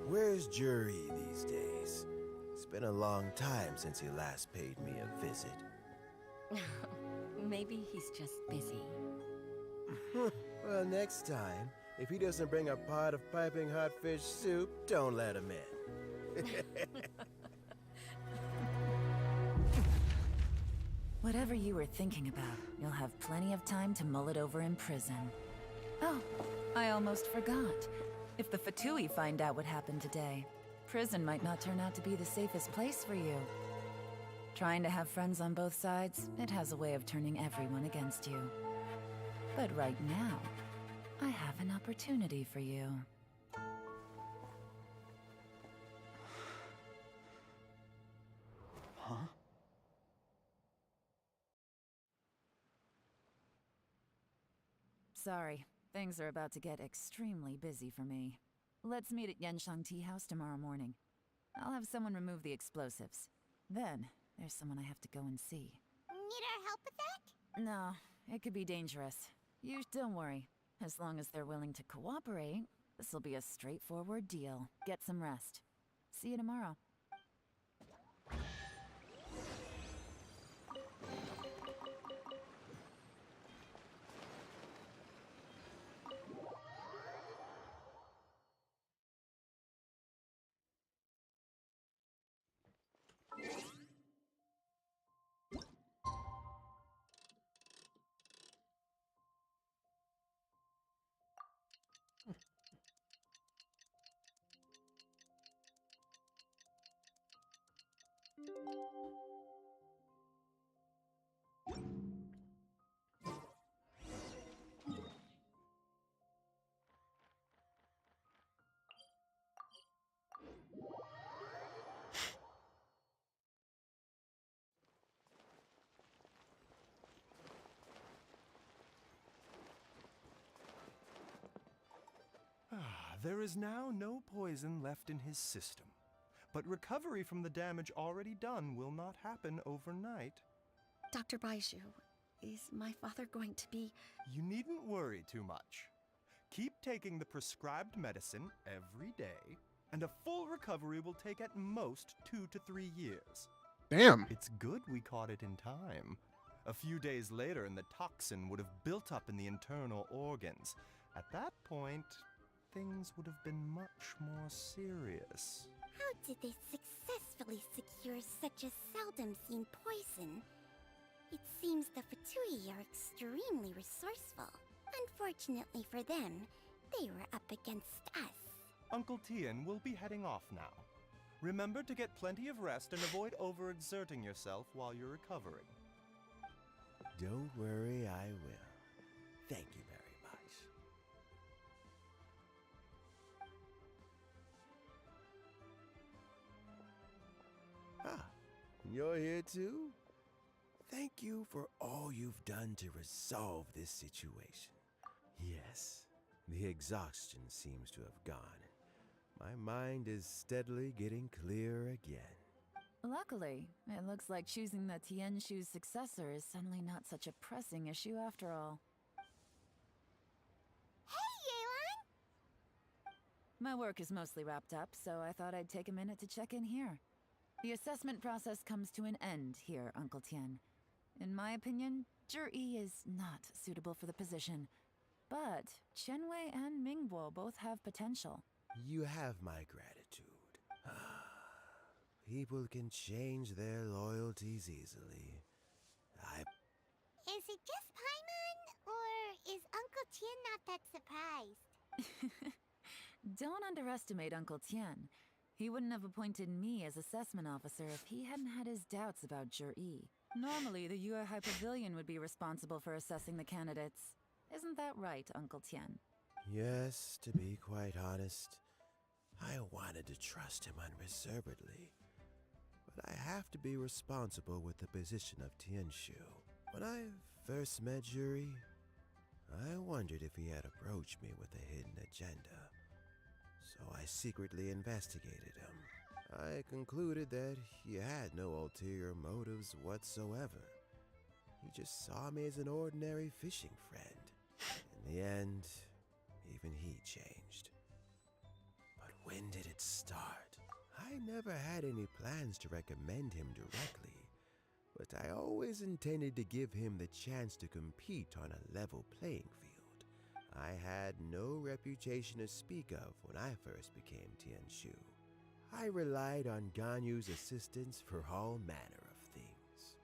Where's Jur-E these days? It's been a long time since he last paid me a visit. Maybe he's just busy. Well, next time, if he doesn't bring a pot of piping hot fish soup, don't let him in. Whatever you were thinking about, you'll have plenty of time to mull it over in prison. Oh, I almost forgot. If the Fatui find out what happened today, prison might not turn out to be the safest place for you. Trying to have friends on both sides, it has a way of turning everyone against you. But right now, I have an opportunity for you. Huh? Sorry, things are about to get extremely busy for me. Let's meet at Yanshang Tea House tomorrow morning. I'll have someone remove the explosives. Then, there's someone I have to go and see. Need our help with that? No, it could be dangerous. You don't worry. As long as they're willing to cooperate, this'll be a straightforward deal. Get some rest. See you tomorrow. There is now no poison left in his system, but recovery from the damage already done will not happen overnight. Dr. Baizhu, is my father going to be... You needn't worry too much. Keep taking the prescribed medicine every day, and a full recovery will take at most 2 to 3 years. Damn. It's good we caught it in time. A few days later, and the toxin would have built up in the internal organs. At that point, things would have been much more serious. How did they successfully secure such a seldom-seen poison? It seems the Fatui are extremely resourceful. Unfortunately for them, they were up against us. Uncle Tien will be heading off now. Remember to get plenty of rest and avoid overexerting yourself while you're recovering. Don't worry, I will. Thank you very much. Ah, you're here too? thank you for all you've done to resolve this situation. Yes, the exhaustion seems to have gone. My mind is steadily getting clearer again. Luckily, it looks like choosing the Tianshu's successor is suddenly not such a pressing issue after all. Hey, Eeylon! My work is mostly wrapped up, so I thought I'd take a minute to check in here. The assessment process comes to an end here, Uncle Tien. In my opinion, Zhi is not suitable for the position. But Qianwei and Mingbo both have potential. You have my gratitude. People can change their loyalties easily. Is it just Paimon, or is Uncle Tien not that surprised? Don't underestimate Uncle Tien. He wouldn't have appointed me as assessment officer if he hadn't had his doubts about Zhi. Normally, the Yuehai Pavilion would be responsible for assessing the candidates. Isn't that right, Uncle Tien? Yes, to be quite honest, I wanted to trust him unreservedly. But I have to be responsible with the position of Tianshu. When I first met Zhi, I wondered if he had approached me with a hidden agenda. So I secretly investigated him. I concluded that he had no ulterior motives whatsoever. He just saw me as an ordinary fishing friend. In the end, even he changed. But when did it start? I never had any plans to recommend him directly, but I always intended to give him the chance to compete on a level playing field. I had no reputation to speak of when I first became Tianshu. I relied on Ganyu's assistance for all manner of things.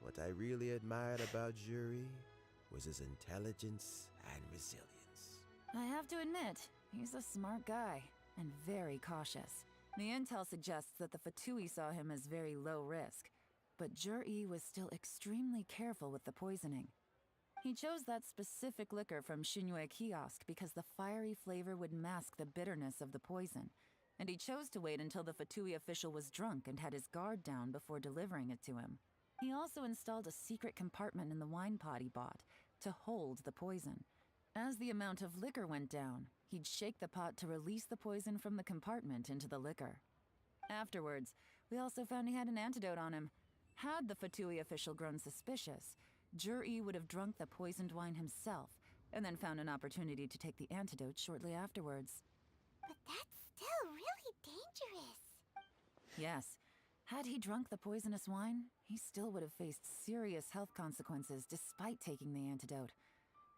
What I really admired about Zhi was his intelligence and resilience. I have to admit, he's a smart guy, and very cautious. The intel suggests that the Fatui saw him as very low risk, but Zhi was still extremely careful with the poisoning. He chose that specific liquor from Xinyue Kiosk because the fiery flavor would mask the bitterness of the poison, and he chose to wait until the Fatui official was drunk and had his guard down before delivering it to him. He also installed a secret compartment in the wine pot he bought to hold the poison. As the amount of liquor went down, he'd shake the pot to release the poison from the compartment into the liquor. Afterwards, we also found he had an antidote on him. Had the Fatui official grown suspicious, Zhi would have drunk the poisoned wine himself, and then found an opportunity to take the antidote shortly afterwards. But that's still really dangerous. Yes, had he drunk the poisonous wine, he still would have faced serious health consequences despite taking the antidote.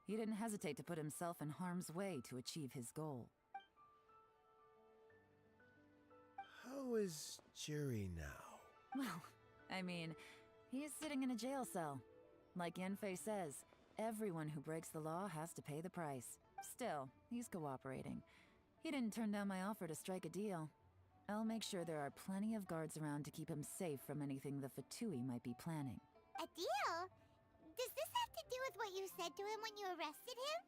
He didn't hesitate to put himself in harm's way to achieve his goal. How is Zhi now? Well, I mean, he's sitting in a jail cell. Like Yanfei says, everyone who breaks the law has to pay the price. Still, he's cooperating. He didn't turn down my offer to strike a deal. I'll make sure there are plenty of guards around to keep him safe from anything the Fatui might be planning. A deal? Does this have to do with what you said to him when you arrested him?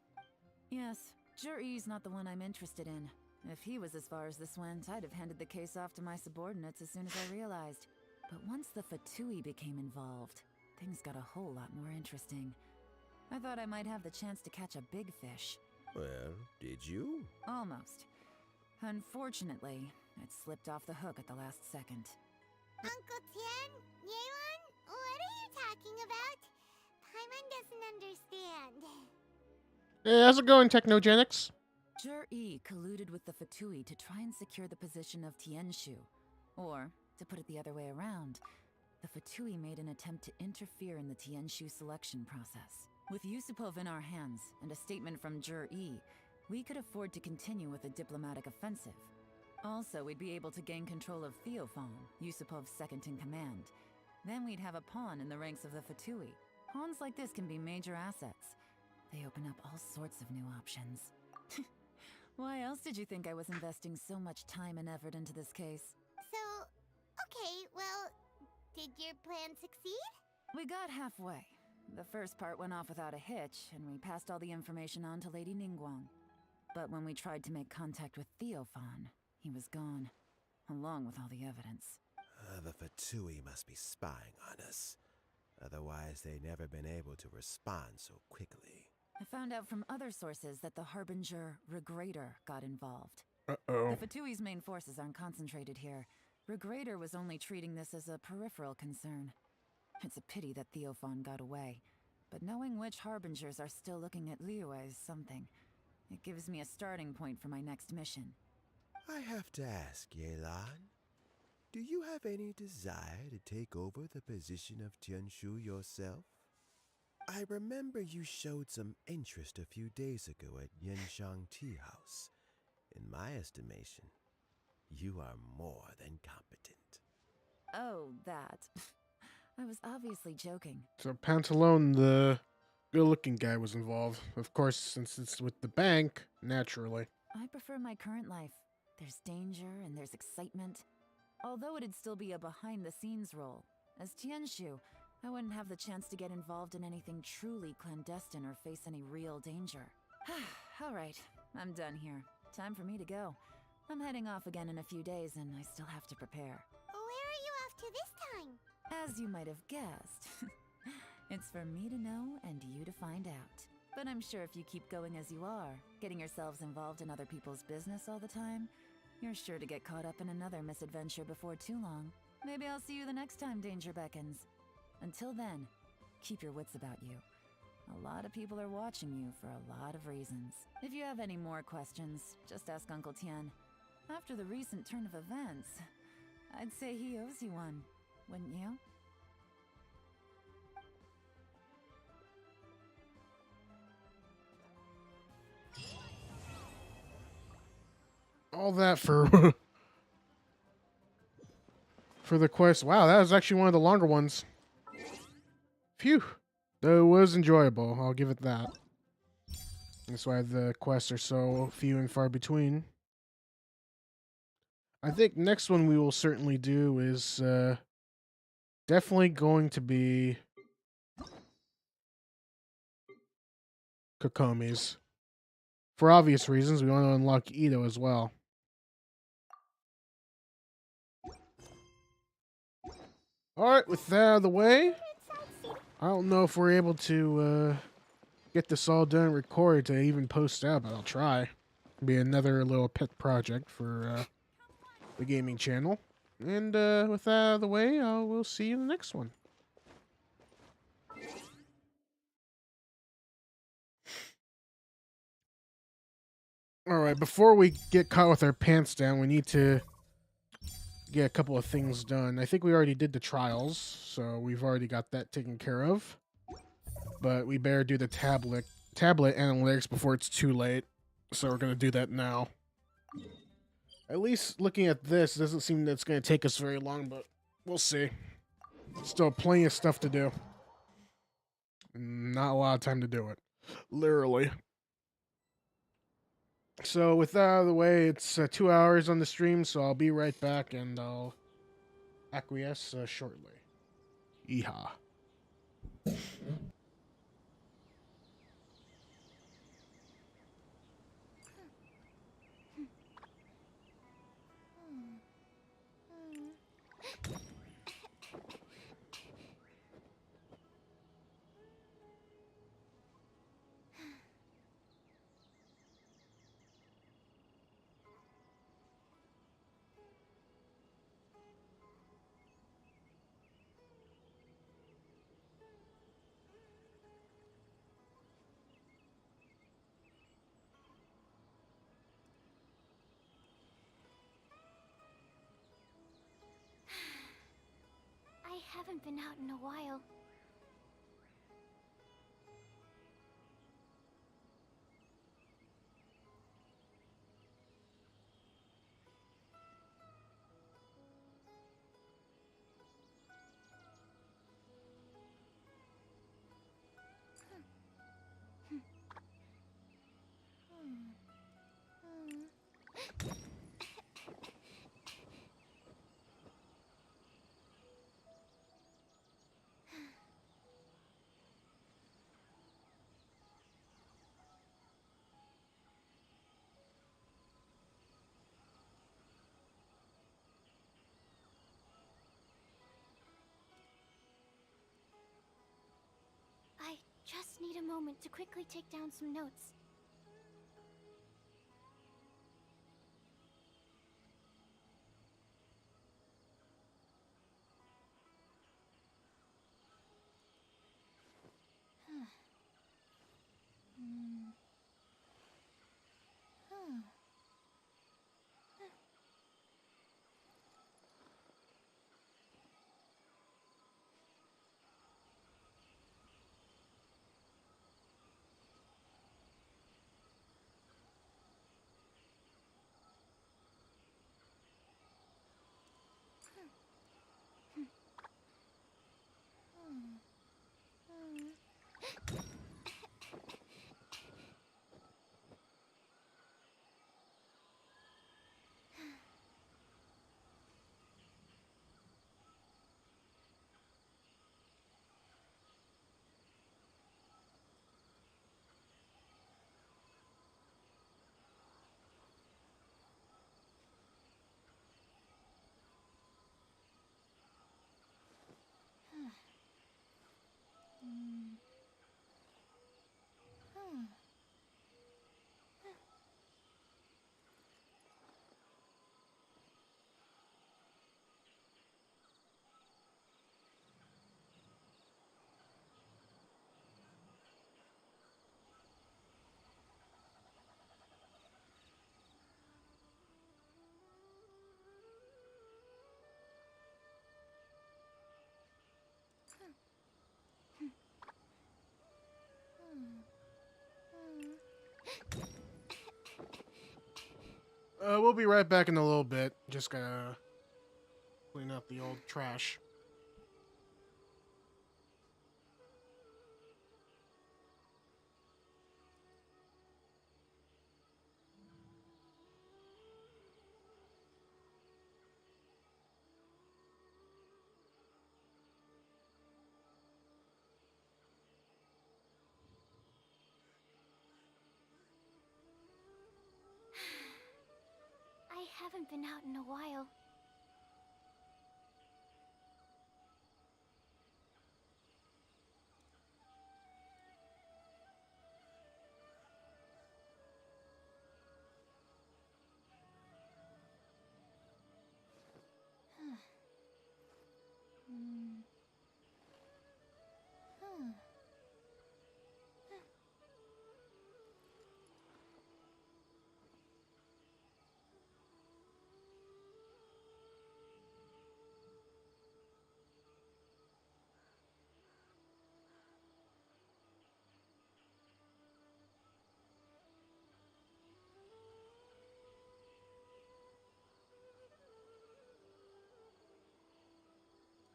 Yes, Zhi's not the one I'm interested in. If he was as far as this went, I'd have handed the case off to my subordinates as soon as I realized. But once the Fatui became involved, things got a whole lot more interesting. I thought I might have the chance to catch a big fish. Well, did you? Almost. Unfortunately, it slipped off the hook at the last second. Uncle Tien, Eeylon, what are you talking about? Paimon doesn't understand. Hey, how's it going, Technogenics? Zhi colluded with the Fatui to try and secure the position of Tianshu. Or, to put it the other way around, the Fatui made an attempt to interfere in the Tianshu selection process. With Yusupov in our hands and a statement from Zhi, we could afford to continue with a diplomatic offensive. Also, we'd be able to gain control of Theophan, Yusupov's second in command. Then we'd have a pawn in the ranks of the Fatui. Pawns like this can be major assets. They open up all sorts of new options. Why else did you think I was investing so much time and effort into this case? So, okay, well, did your plan succeed? We got halfway. The first part went off without a hitch, and we passed all the information on to Lady Ningguang. But when we tried to make contact with Theophan, he was gone, along with all the evidence. The Fatui must be spying on us. Otherwise, they'd never been able to respond so quickly. I found out from other sources that the Harbinger Regrator got involved. Uh-oh. The Fatui's main forces aren't concentrated here. Regrator was only treating this as a peripheral concern. It's a pity that Theophan got away. But knowing which Harbingers are still looking at Liyue is something. It gives me a starting point for my next mission. I have to ask, Eeylon, do you have any desire to take over the position of Tianshu yourself? I remember you showed some interest a few days ago at Yenshang Tea House. In my estimation, you are more than competent. Oh, that. I was obviously joking. So Pantalone, the good-looking guy, was involved. Of course, since it's with the bank, naturally. I prefer my current life. There's danger and there's excitement. Although it'd still be a behind-the-scenes role. As Tianshu, I wouldn't have the chance to get involved in anything truly clandestine or face any real danger. All right, I'm done here. Time for me to go. I'm heading off again in a few days and I still have to prepare. Where are you off to this time? As you might have guessed, it's for me to know and you to find out. But I'm sure if you keep going as you are, getting yourselves involved in other people's business all the time, you're sure to get caught up in another misadventure before too long. Maybe I'll see you the next time danger beckons. Until then, keep your wits about you. A lot of people are watching you for a lot of reasons. If you have any more questions, just ask Uncle Tian. After the recent turn of events, I'd say he owes you one, wouldn't you? All that for for the quest. Wow, that was actually one of the longer ones. Phew. Though it was enjoyable, I'll give it that. That's why the quests are so few and far between. I think next one we will certainly do is definitely going to be Kokomi's. For obvious reasons, we want to unlock Ito as well. Alright, with that out of the way, I don't know if we're able to get this all done and recorded to even post out, but I'll try. Be another little pet project for the gaming channel. And with that out of the way, we'll see you in the next one. Alright, before we get caught with our pants down, we need to get a couple of things done. I think we already did the trials, so we've already got that taken care of. But we better do the tablet analytics before it's too late. So we're going to do that now. At least looking at this, doesn't seem that it's going to take us very long, but we'll see. Still plenty of stuff to do. Not a lot of time to do it. Literally. So with that out of the way, it's 2 hours on the stream, so I'll be right back and I'll acquiesce shortly. Yeehaw. I haven't been out in a while. moment to quickly take down some notes. We'll be right back in a little bit. Just gotta clean up the old trash. I haven't been out in a while.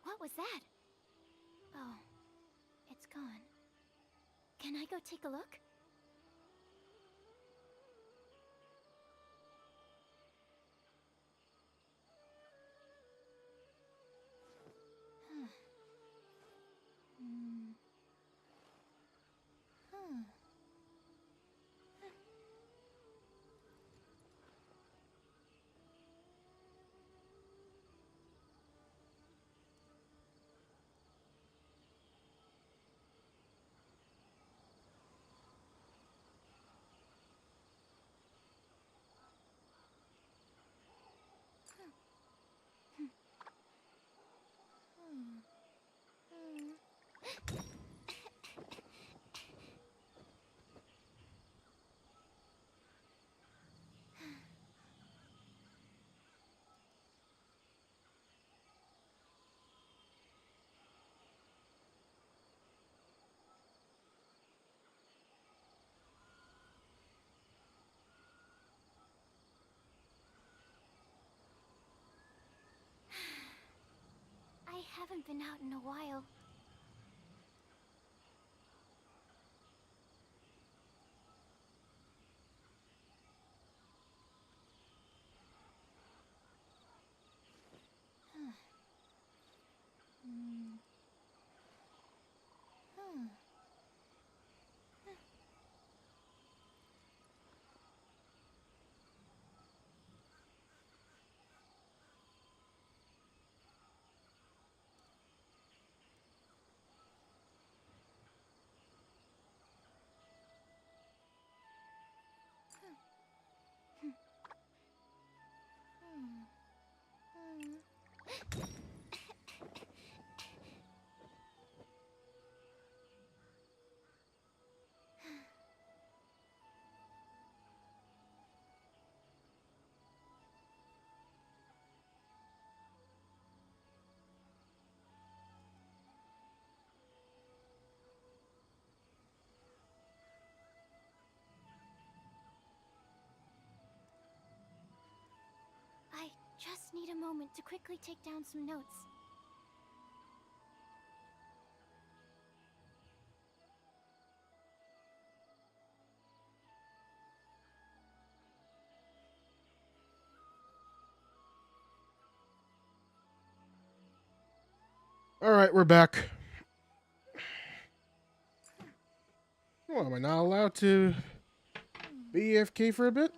What was that? Oh, it's gone. Can I go take a look? I haven't been out in a while. I just need a moment to quickly take down some notes. All right, we're back. Well, am I not allowed to be AFK for a bit?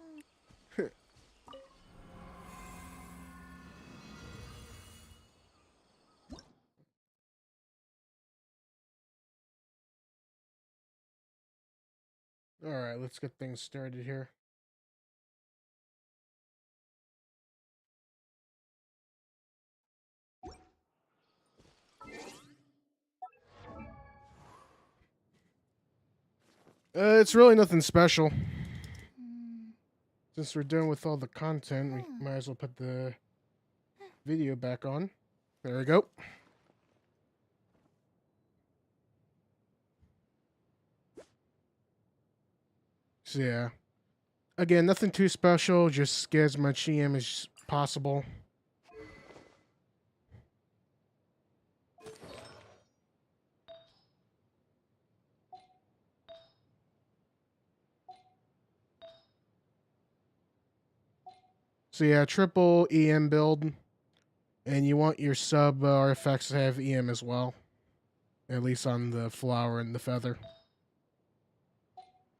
All right, let's get things started here. It's really nothing special. Since we're done with all the content, we might as well put the video back on. There we go. So yeah. Again, nothing too special, just get as much EM as possible. So yeah, triple EM build, and you want your sub artifacts to have EM as well. At least on the flower and the feather.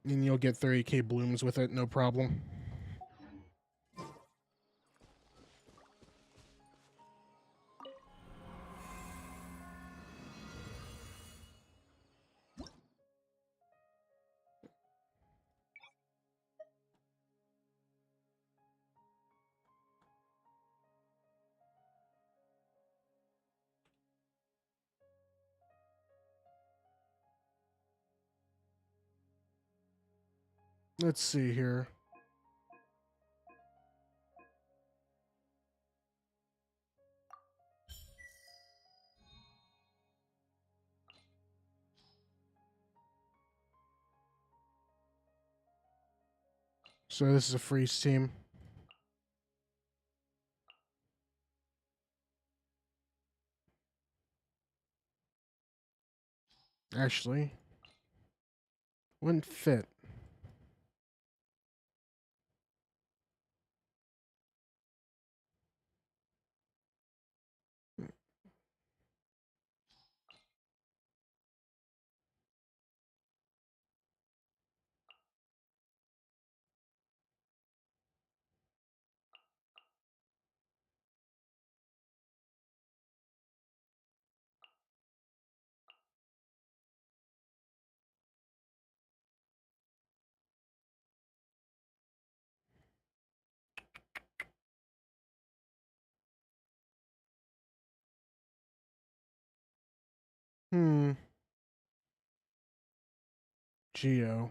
And you'll get 30k blooms with it, no problem. Let's see here. So this is a freeze team. Actually, wouldn't fit. Geo.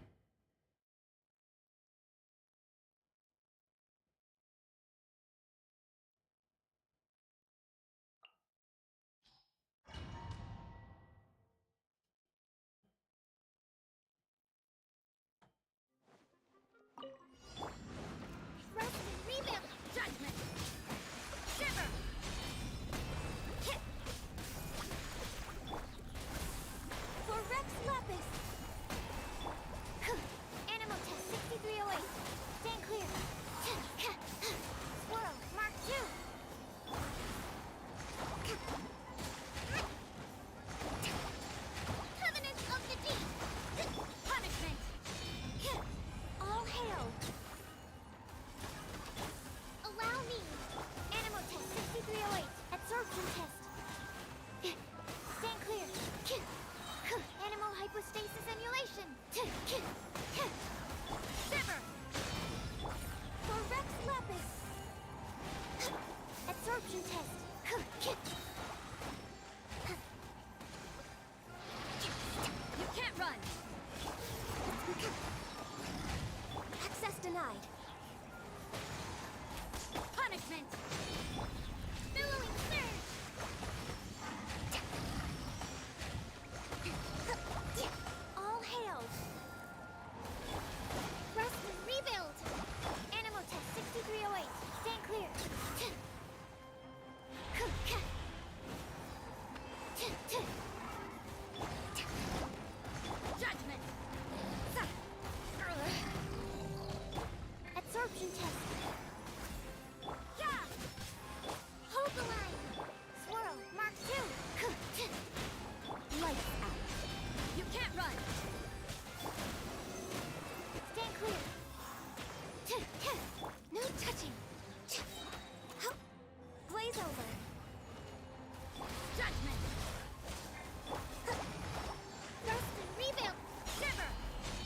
Resin, revamp, judgment. Shiver. Hit. For Rex Lapis.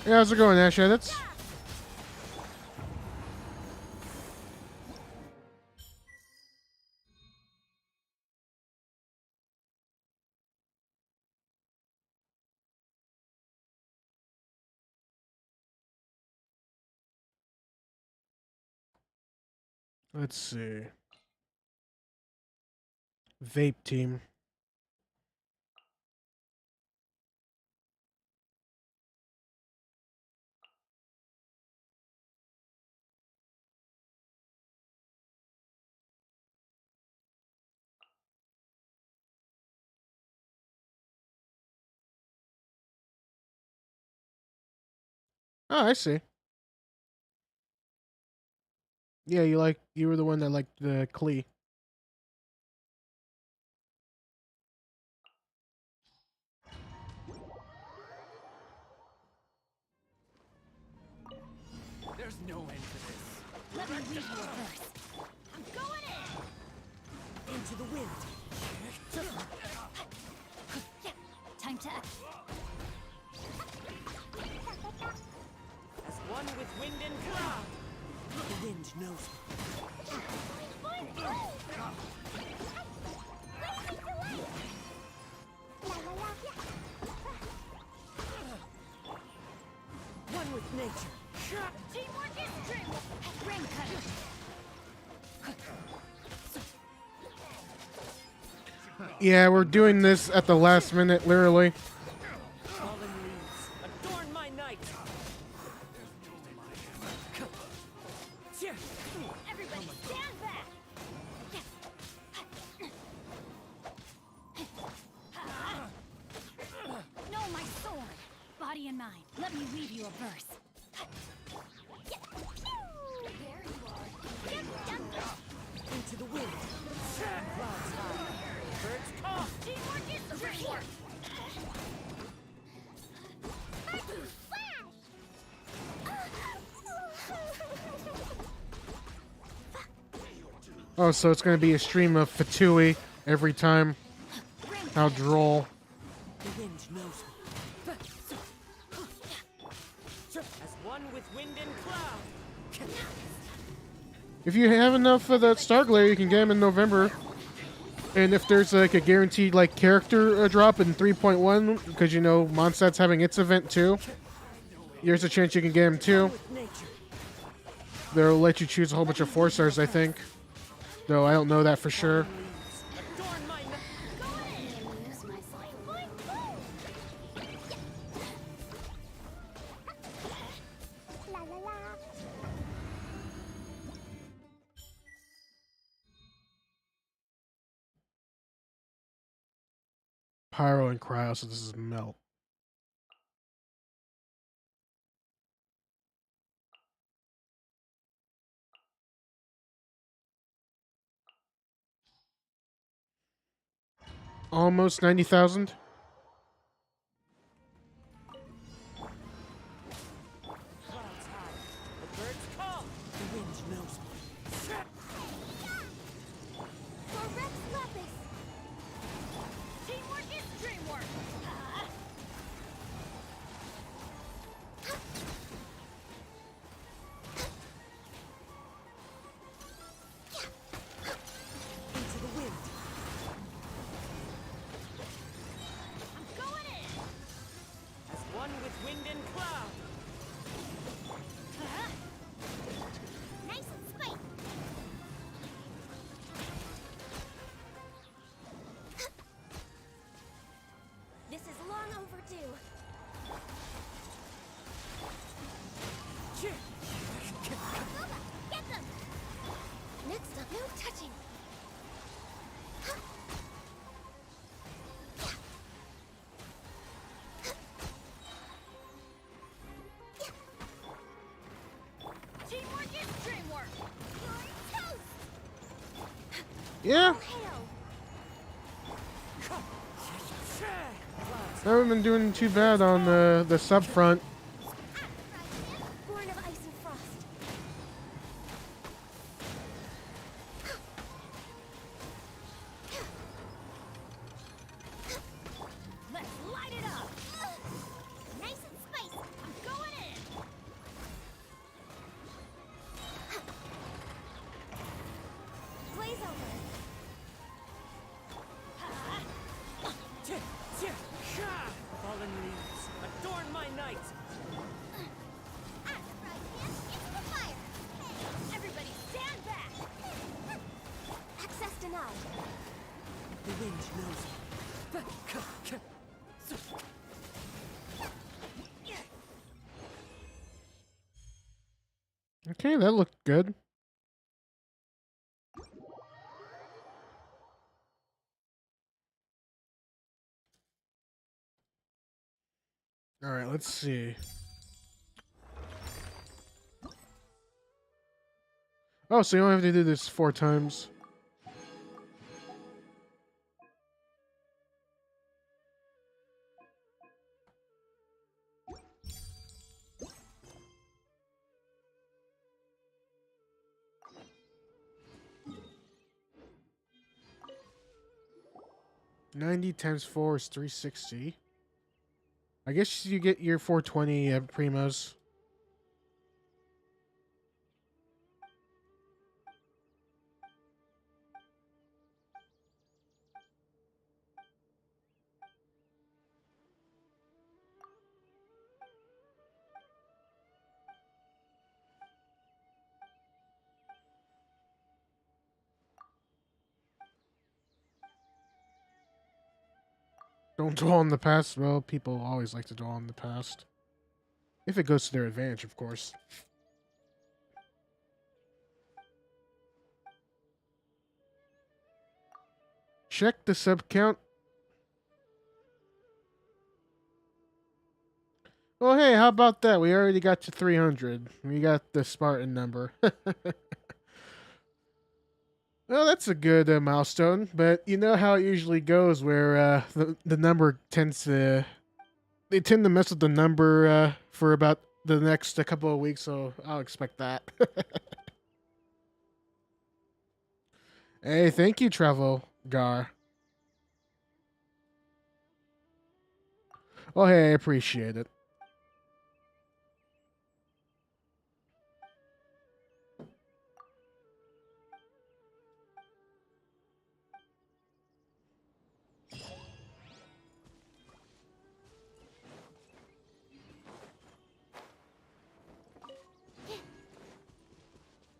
Hey, how's it going, Ash Edits? Let's see. Vape team. Oh, I see. Yeah, you were the one that liked the Klee. There's no end to this. Let me read you a verse. I'm going in! Into the wind. Time to act. As one with wind and cloud. The wind knows one with nature. Teamwork is strength. Ring cutter. Yeah, we're doing this at the last minute, literally. Fallen leaves, adorn my night. Everybody stand back. No, my sword. Body and mind. Let me weave you a verse. There you are. Into the wind. Clouds high. Birds call. Teamwork is teamwork. Oh, so it's gonna be a stream of Fatui every time. How droll. The wind knows me. As one with wind and cloud. If you have enough of that Starglare, you can get them in November. And if there's like a guaranteed like character drop in 3.1, because you know Mondstadt's having its event too, there's a chance you can get them too. They'll let you choose a whole bunch of 4-stars, I think. Though I don't know that for sure. Pyro and Cryo, so this is Melt. Almost 90,000. Yeah. I haven't been doing too bad on the sub front. Born of ice and frost. Let's light it up. Nice and spicy. I'm going wind knows it. Okay, that looked good. All right, let's see. Oh, so you don't have to do this 4 times. $90 times 4 is $360. I guess you get your 420 Primos. Don't dwell on the past. Well, people always like to dwell on the past. If it goes to their advantage, of course. Check the sub count. Well, hey, how about that? We already got to 300. We got the Spartan number. Well, that's a good milestone, but you know how it usually goes where the number tends to... They tend to mess with the number for about the next couple of weeks, so I'll expect that. Hey, thank you, Travel Gar. Oh, hey, I appreciate it.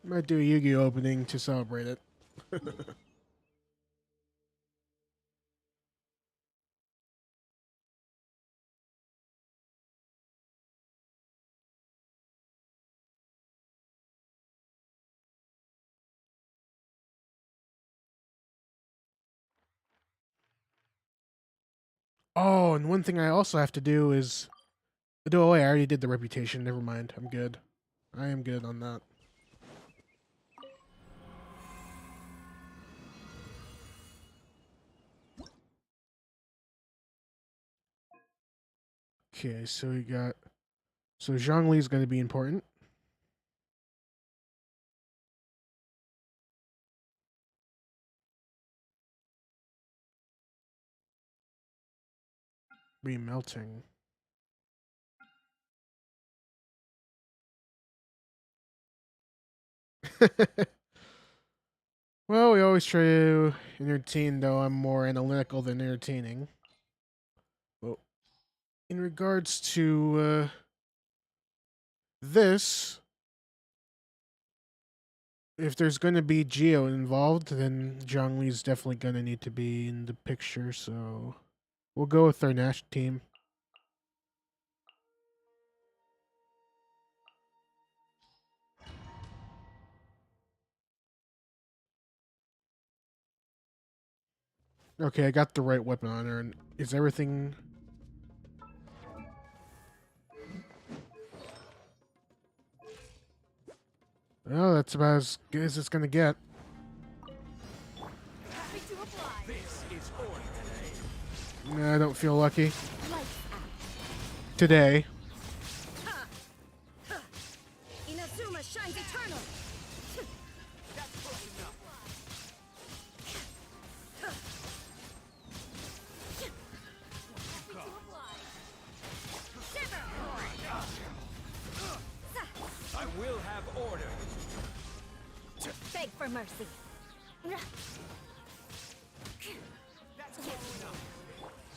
Might do a Yu-Gi-Oh opening to celebrate it. Oh, and one thing I also have to do is... Oh, wait, I already did the reputation. Never mind. I'm good. I am good on that. Okay, so we got... So Zhongli is going to be important. Remelting. Well, we always try to entertain, though I'm more analytical than entertaining. Well, in regards to this, if there's going to be Geo involved, then Zhongli's definitely going to need to be in the picture, so we'll go with our Nash team. Okay, I got the right weapon on her, and is everything... Well, that's about as good as it's gonna get. I don't feel lucky. Today. Inazuma shines eternal. I will have order. Beg for mercy.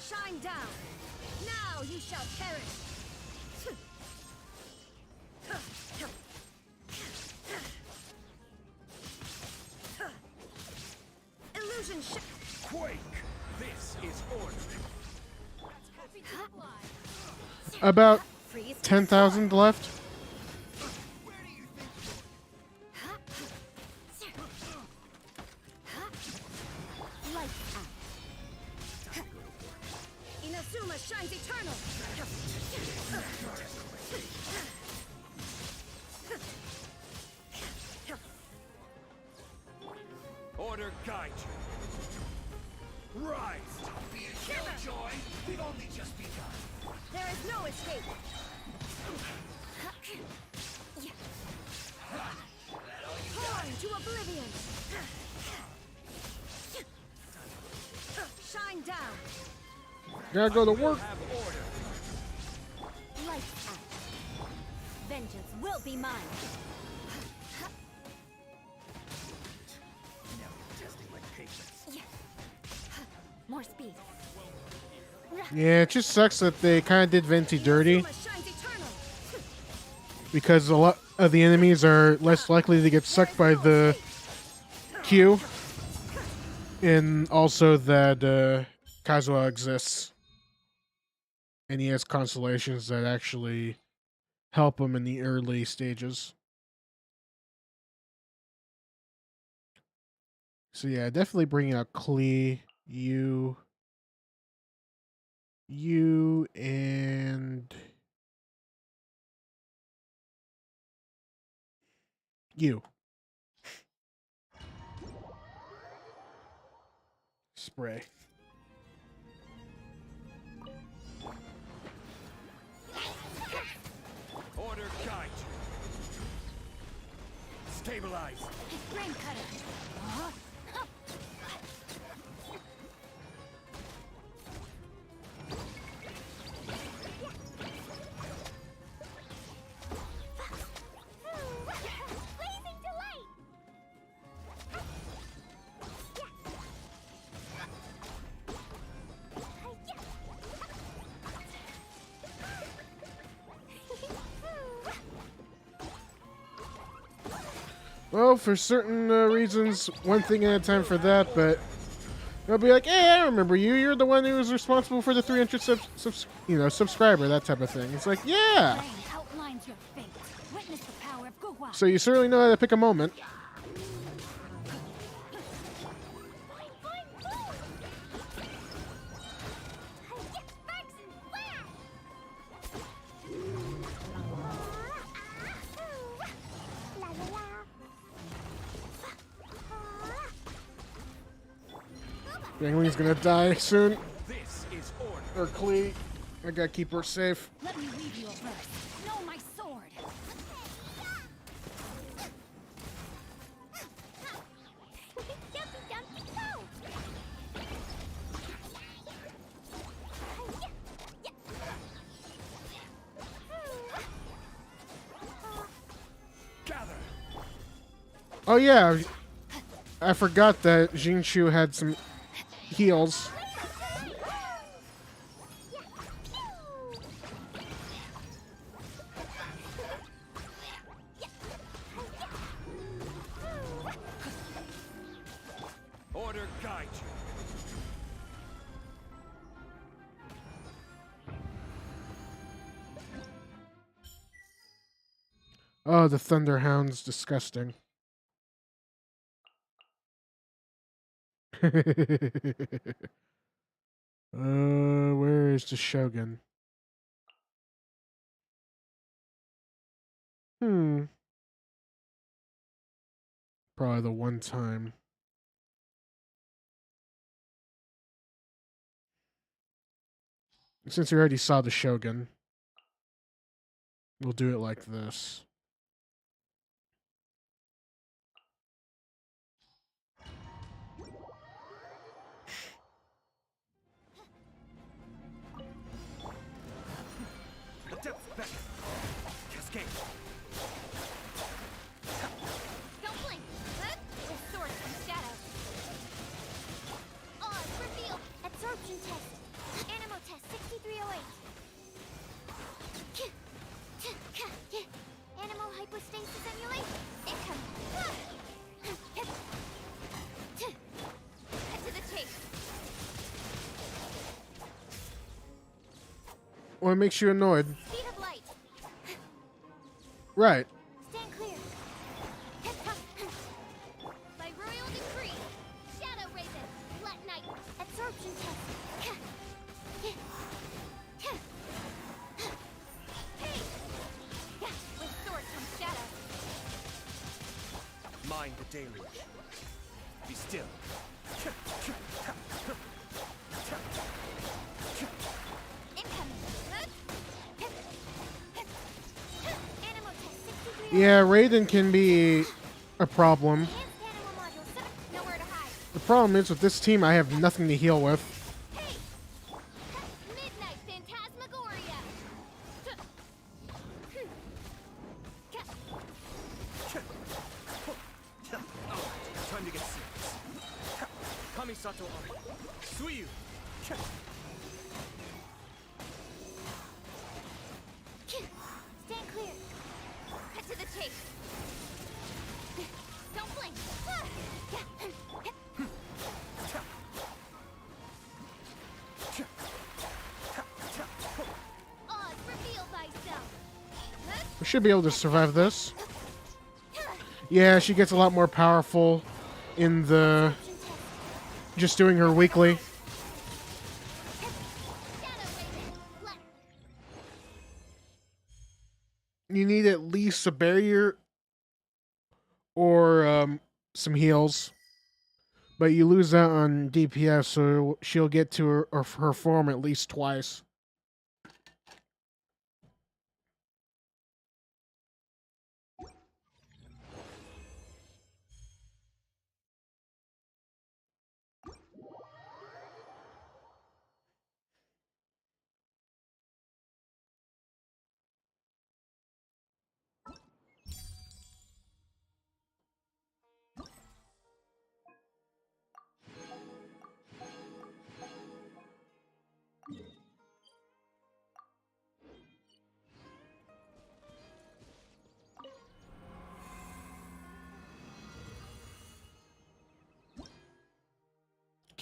Shine down. Now you shall perish. Illusion Quake. This is order. About 10,000 left. Inazuma shines eternal. Order guide you. Rise! Be a killjoy! We've only just begun. There is no escape. Torn to oblivion. Shine down. Gotta go to work. Lights out. Vengeance will be mine. More speed. Yeah, it just sucks that they kind of did Venti dirty. Because a lot of the enemies are less likely to get sucked by the Q. And also that Kazuha exists. And he has constellations that actually help him in the early stages. So yeah, definitely bring out Klee, you and you. Spray. Order guide you. Stabilize. Brain cutter. Blazing delight! Well, for certain reasons, one thing at a time for that, but they'll be like, hey, I remember you. You're the one who was responsible for the 300 subscriber, that type of thing. It's like, yeah. Outlines your fate. Witness the power of Guhua. So you certainly know how to pick a moment. Yangling's gonna die soon. This is order. Or Klee. I gotta keep her safe. Let me read you a verse. Know my sword. Gather. Oh yeah, I forgot that Jinshu had some heals. Order guide you. Oh, the Thunderhound's disgusting. Where is the Shogun? Probably the one time. Since we already saw the Shogun, we'll do it like this. Cascade. Don't blink. Huh? With sword from shadow. Odds reveal. Absorption test. Animo test 6308. Animo hypostasis emulation. Income. Cut to the chase. What makes you annoyed? Speed of light. Right. Stand clear. By royal decree, Shadow Raven, Let Night, absorption test. Hey! With sword comes shadow. Mind the deluge. Be still. Yeah, Raiden can be a problem. The problem is with this team, I have nothing to heal with. Midnight Phantasmagoria. Time to get serious. Kamisato Ari. Suiyu. Stand clear. Cut to the chase. Don't blink. Oz, reveal thyself. We should be able to survive this. Yeah, she gets a lot more powerful in the... just doing her weekly. You need at least a barrier or some heals. But you lose that on DPS, so she'll get to her form at least twice.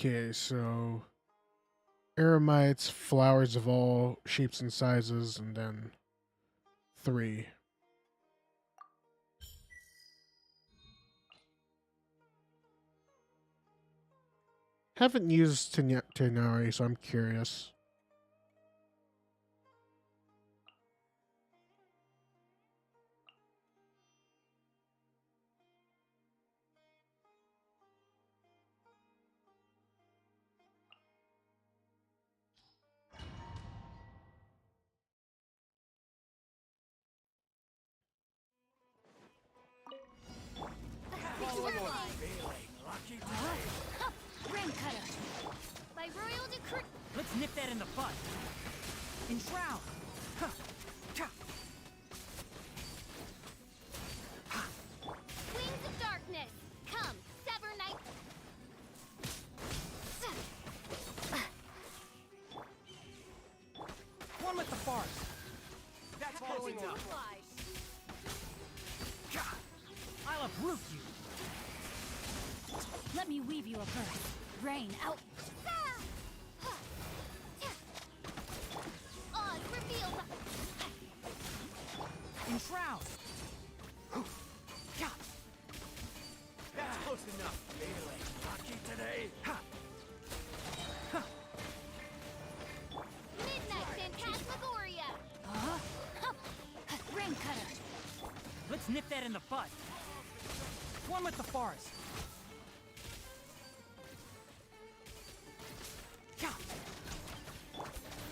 Okay, so Eremites, flowers of all shapes and sizes, and then 3. Haven't used Tenari, so I'm curious. Rain cutter. By royal decree. Let's nip that in the bud. Enshroud. Wings of darkness. Come, sever night. One with the forest. That's close enough. I'll uproot you. Let me weave you a verse. Rain out. Oz, reveal Enshroud. That's close enough. Feeling lucky today. Midnight Phantasmagoria. Rain cutter. Let's nip that in the bud. One with the forest.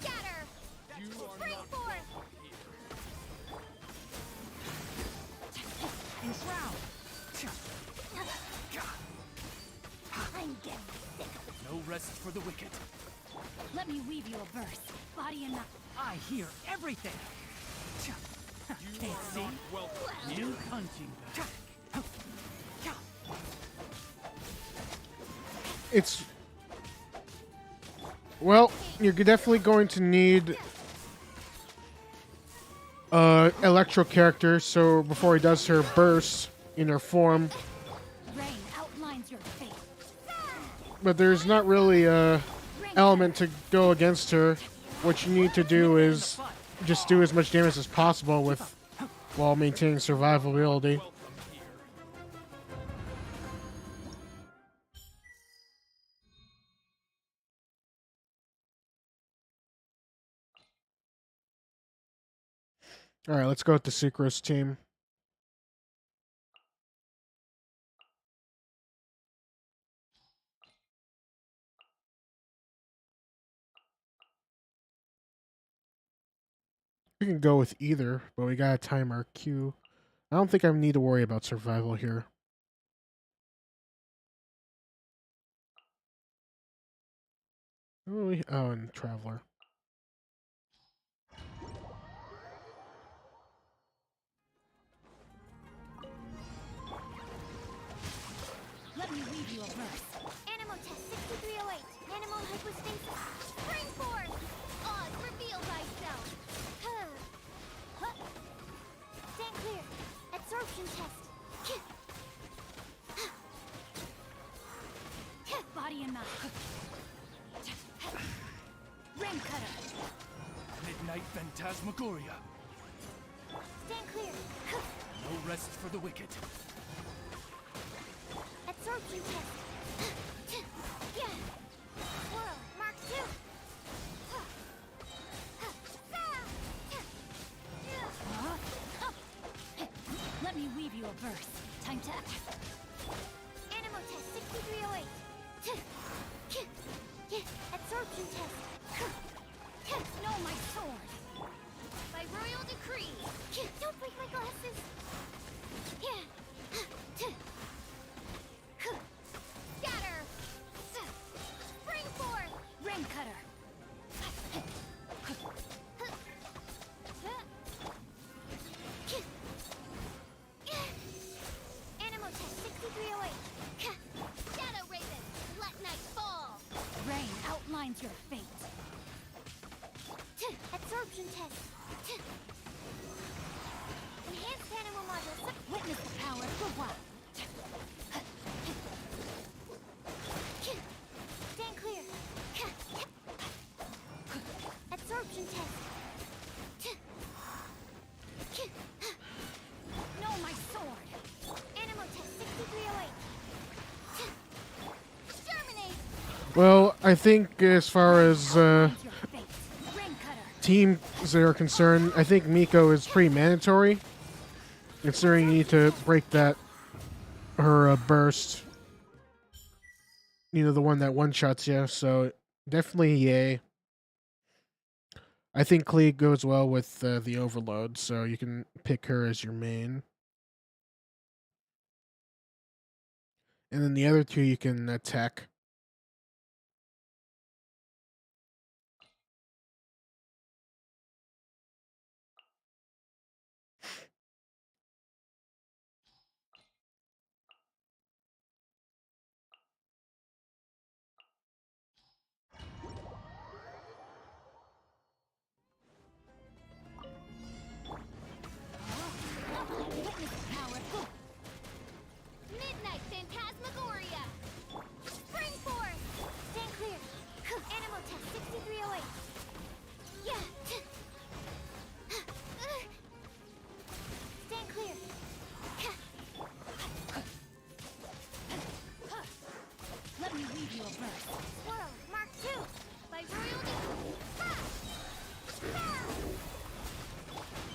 Scatter. Spring forth. Enshroud. I'm getting sick. No rest for the wicked. Let me weave you a verse. Body and mind. I hear everything. Can't see? New punching bag. It's... Well, you're definitely going to need Electro character, so before he does her burst in her form. Rain outlines your fate. But there's not really a element to go against her. what you need to do is just do as much damage as possible with while maintaining survivability. All right, let's go with the Sucrose team. We can go with either, but we gotta time our Q. I don't think I need to worry about survival here. Oh, and Traveler. Let me read you a verse. Animal test 6308. Animal hypostasis. Spring forth! Oz, reveal thyself. Stand clear. Absorption test. Body and mind. Ring cutter. Midnight Phantasmagoria. Stand clear. No rest for the wicked. Absorption test. Yeah. Swirl. Mark 2. Let me weave you a verse. Time to... Animal test 6308. Absorption test. Know my sword. By royal decree. Don't break my glasses. Yeah. Scatter. Spring forth. Ring cutter. Animal test 6308. Shadow Raven. Let night fall. Rain outlines your fate. Absorption test. Enhanced animal module. Witness the power of the wild. Stand clear. Absorption test. Know my sword. Animal test 6308. Exterminate. Well, I think as far as teams that are concerned, I think Miko is pretty mandatory. Considering you need to break that her burst. You know, the one that one-shots you, so definitely yay. I think Klee goes well with the Overload, so you can pick her as your main. And then the other two you can attack. Midnight Phantasmagoria. Spring forth. Stand clear. Animal test 6308. Yeah. Stand clear. Let me read you a verse. Swirl. Mark 2. By royal decree.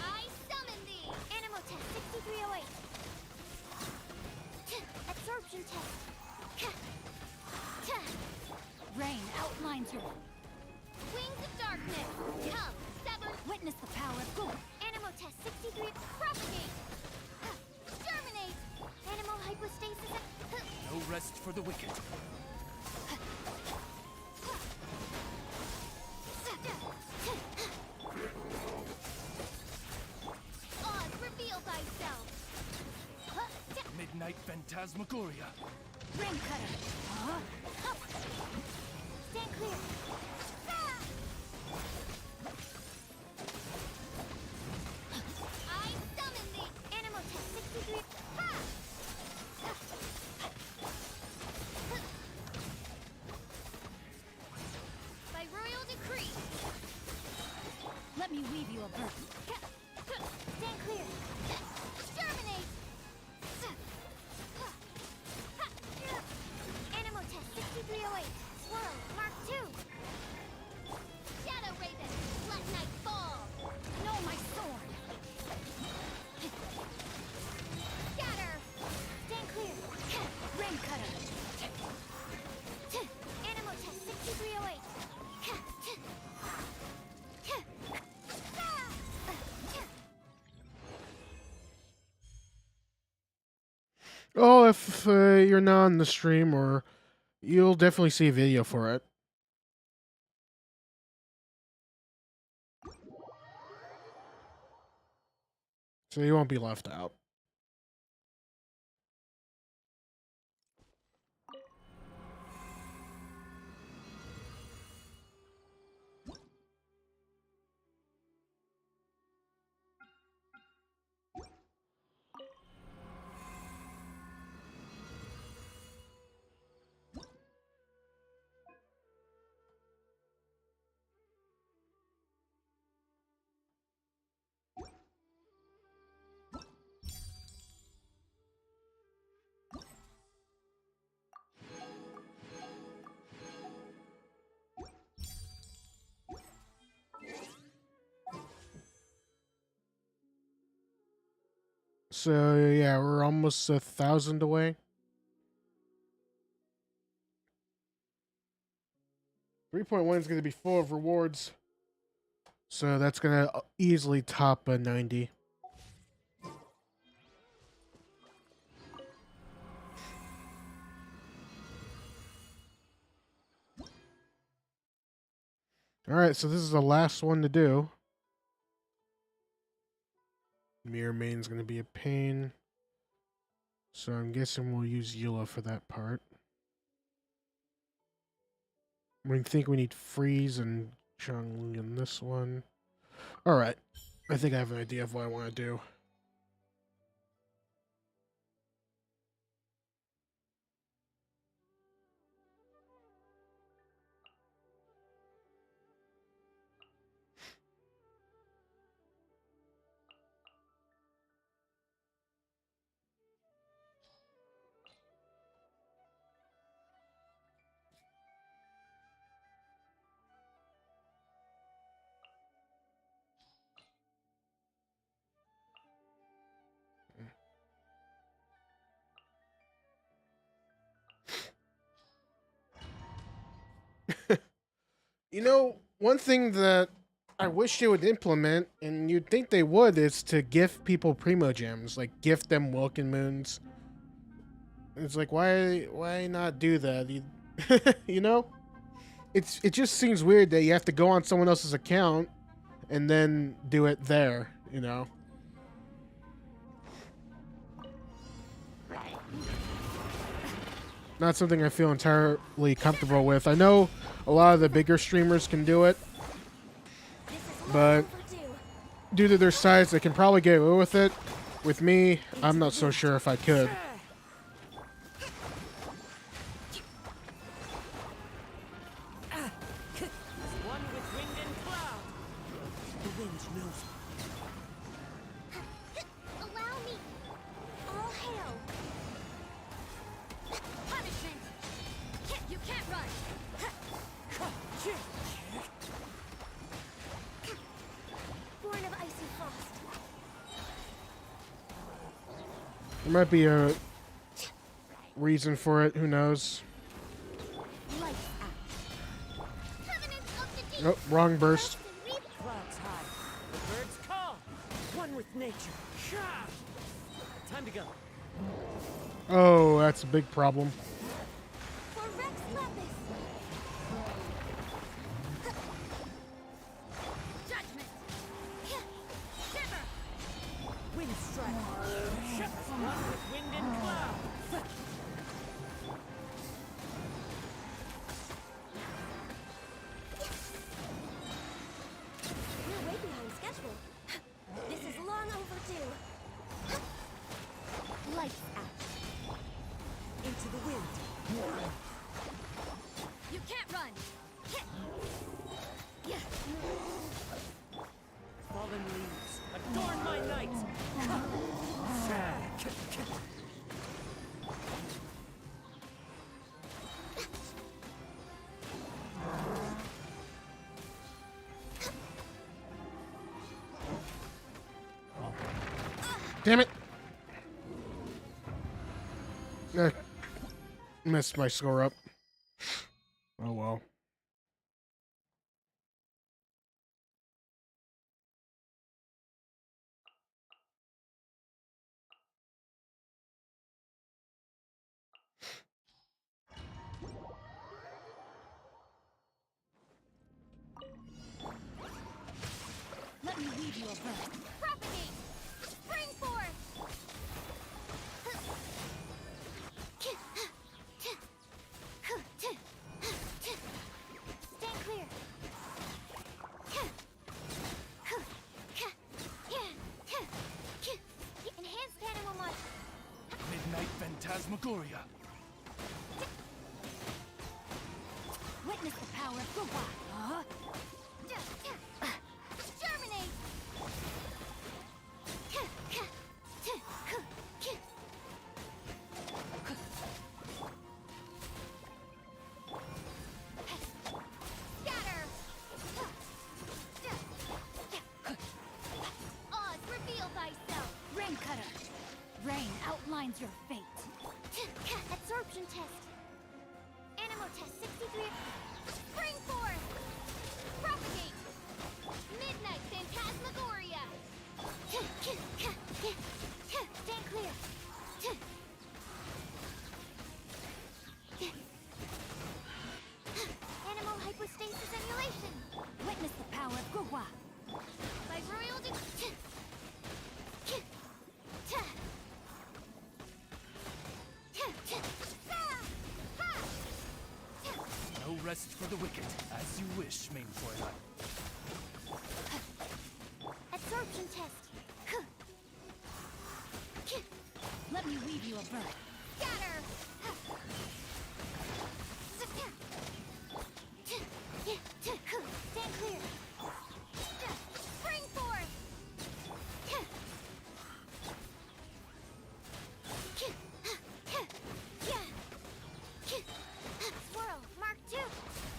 I summon thee. Animal test 6308. Absorption test. Rain outlines your... Wings of darkness. Come. Sever. Witness the power of good. Animal test 63. Propagate. Germinate. Animal hypostasis. No rest for the wicked. Oz, reveal thyself. Midnight Phantasmagoria. Ring cutter. Stand clear. I summon thee. Animal test 63. By royal decree. weave you a verse. Stand clear. Exterminate! Animal test 6308. Swirl, Mark 2. Shadow Raven, let night fall. No, my sword. Scatter. Stand clear. Rain cutter. Animal test 6308. Oh, if you're not on the stream, or you'll definitely see a video for it. So you won't be left out. So yeah, we're almost 1,000 away. 3.1 is going to be full of rewards, so that's going to easily top 90. All right, so this is the last one to do. Mirror Main's going to be a pain, so I'm guessing we'll use Eeylon for that part. We think we need Freeze and Zhongli in this one. All right, I think I have an idea of what I want to do. You know, one thing that I wish they would implement, and you'd think they would, is to gift people Primogems, like gift them Welkin moons. It's like, why not do that? You know, it just seems weird that you have to go on someone else's account and then do it there. You know. Not something I feel entirely comfortable with. I know a lot of the bigger streamers can do it, but due to their size, they can probably get away with it. With me, I'm not so sure if I could. There might be a reason for it, who knows? Oh, wrong burst. Clouds high, the birds call. One with nature. Time to go. Oh, that's a big problem. Into the wind. Damn it! Messed my score up. Oh well. Let me weave you a verse. Propagate! Spring forth! Stand clear! Enhanced animal mod. Midnight Phantasmagoria. Witness the power of Goodbye. Germinate! Scatter! Oz, reveal thyself! Rain Cutter! Rain outlines your fate. Absorption test. Animal test 63. Spring forth! Propagate! Midnight Phantasmagoria! Stand clear! Animal hypostasis emulation! Witness the power of Gurwa! By royal No rest for the wicked. As you wish, main Fräulein. Absorption test. Let me weave you a bird. Scatter. Stand clear. Spring forth. Swirl. Mark 2.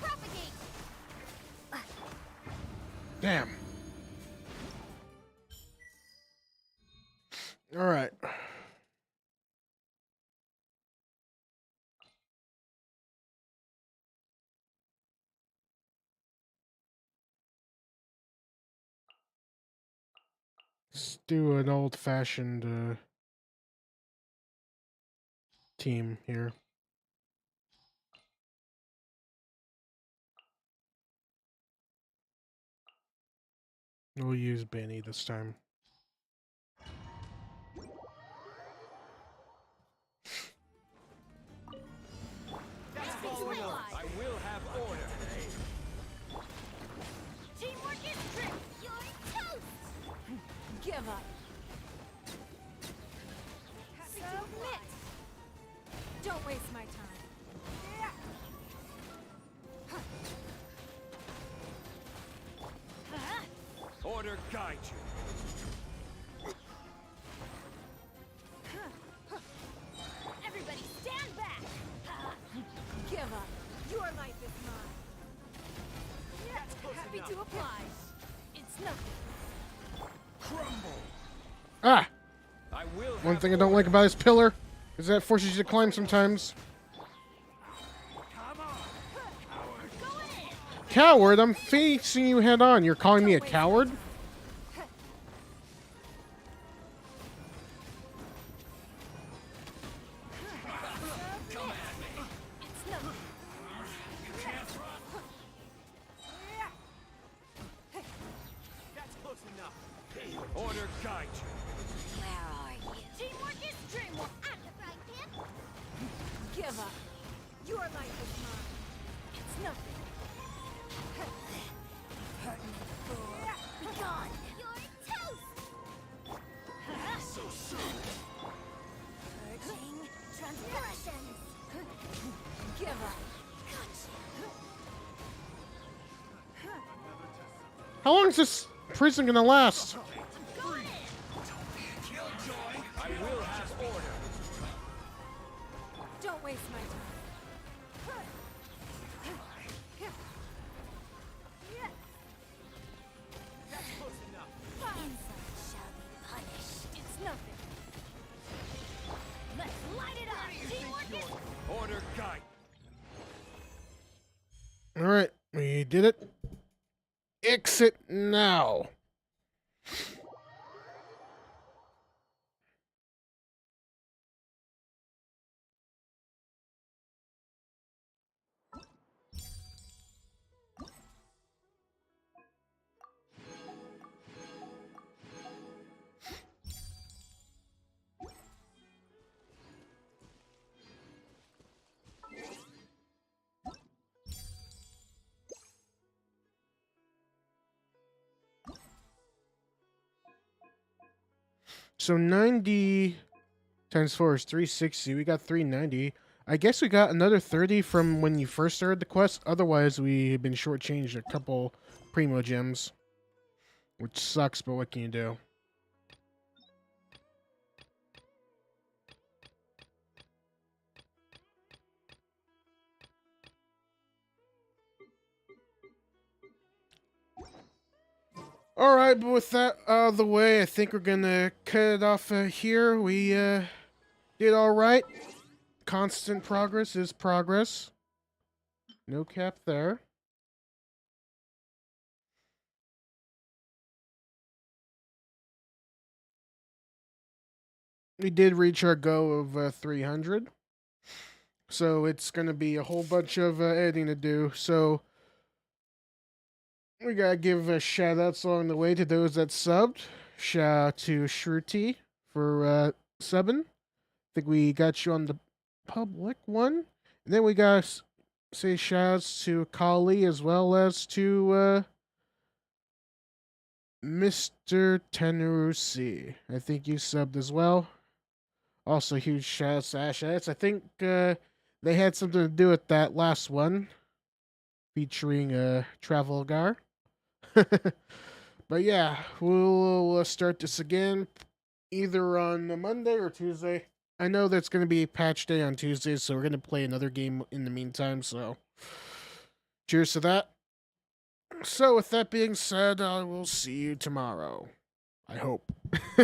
Propagate. Damn. All right. Let's do an old-fashioned team here. We'll use Benny this time. I will have order. Teamwork is trick. You're toast. Give up. Submit. Don't waste my time. Order guide you. Everybody stand back. Give up. Your life is mine. Happy to oblige. It's nothing. Crumble. Ah! I will One thing I don't like about this pillar is that it forces you to climb sometimes. Coward, I'm facing you head on. You're calling me a coward? That's close enough. Order guide you. Where are you? Teamwork is dreamwork. At the frying pan. Give up. Your life is mine. It's nothing. Be gone. You're toast. So soon. Purging transgressions. Give up. How long is this prison gonna last? I will have order. Don't waste my time. That's close enough. Insult shall be punished. It's nothing. did it. Exit now. So 90 times 4 is 360. We got 390. I guess we got another 30 from when you first started the quest. Otherwise, we've been shortchanged a couple Primogems. Which sucks, but what can you do? Alright, but with that out of the way, I think we're gonna cut it off here. We did alright. Constant progress is progress. No cap there. We did reach our goal of 300. So it's gonna be a whole bunch of editing to do. So we gotta give shout outs along the way to those that subbed. Shout out to Shruti for subbing. I think we got you on the public one. And then we gotta say shout outs to Kali as well as to Mr. Tenurusi. I think you subbed as well. Also, huge shout outs to Ash Edits. I think they had something to do with that last one featuring Travelgar. But yeah, we'll start this again either on Monday or Tuesday. I know that's going to be patch day on Tuesday, so we're going to play another game in the meantime. So cheers to that. So with that being said, I will see you tomorrow. I hope.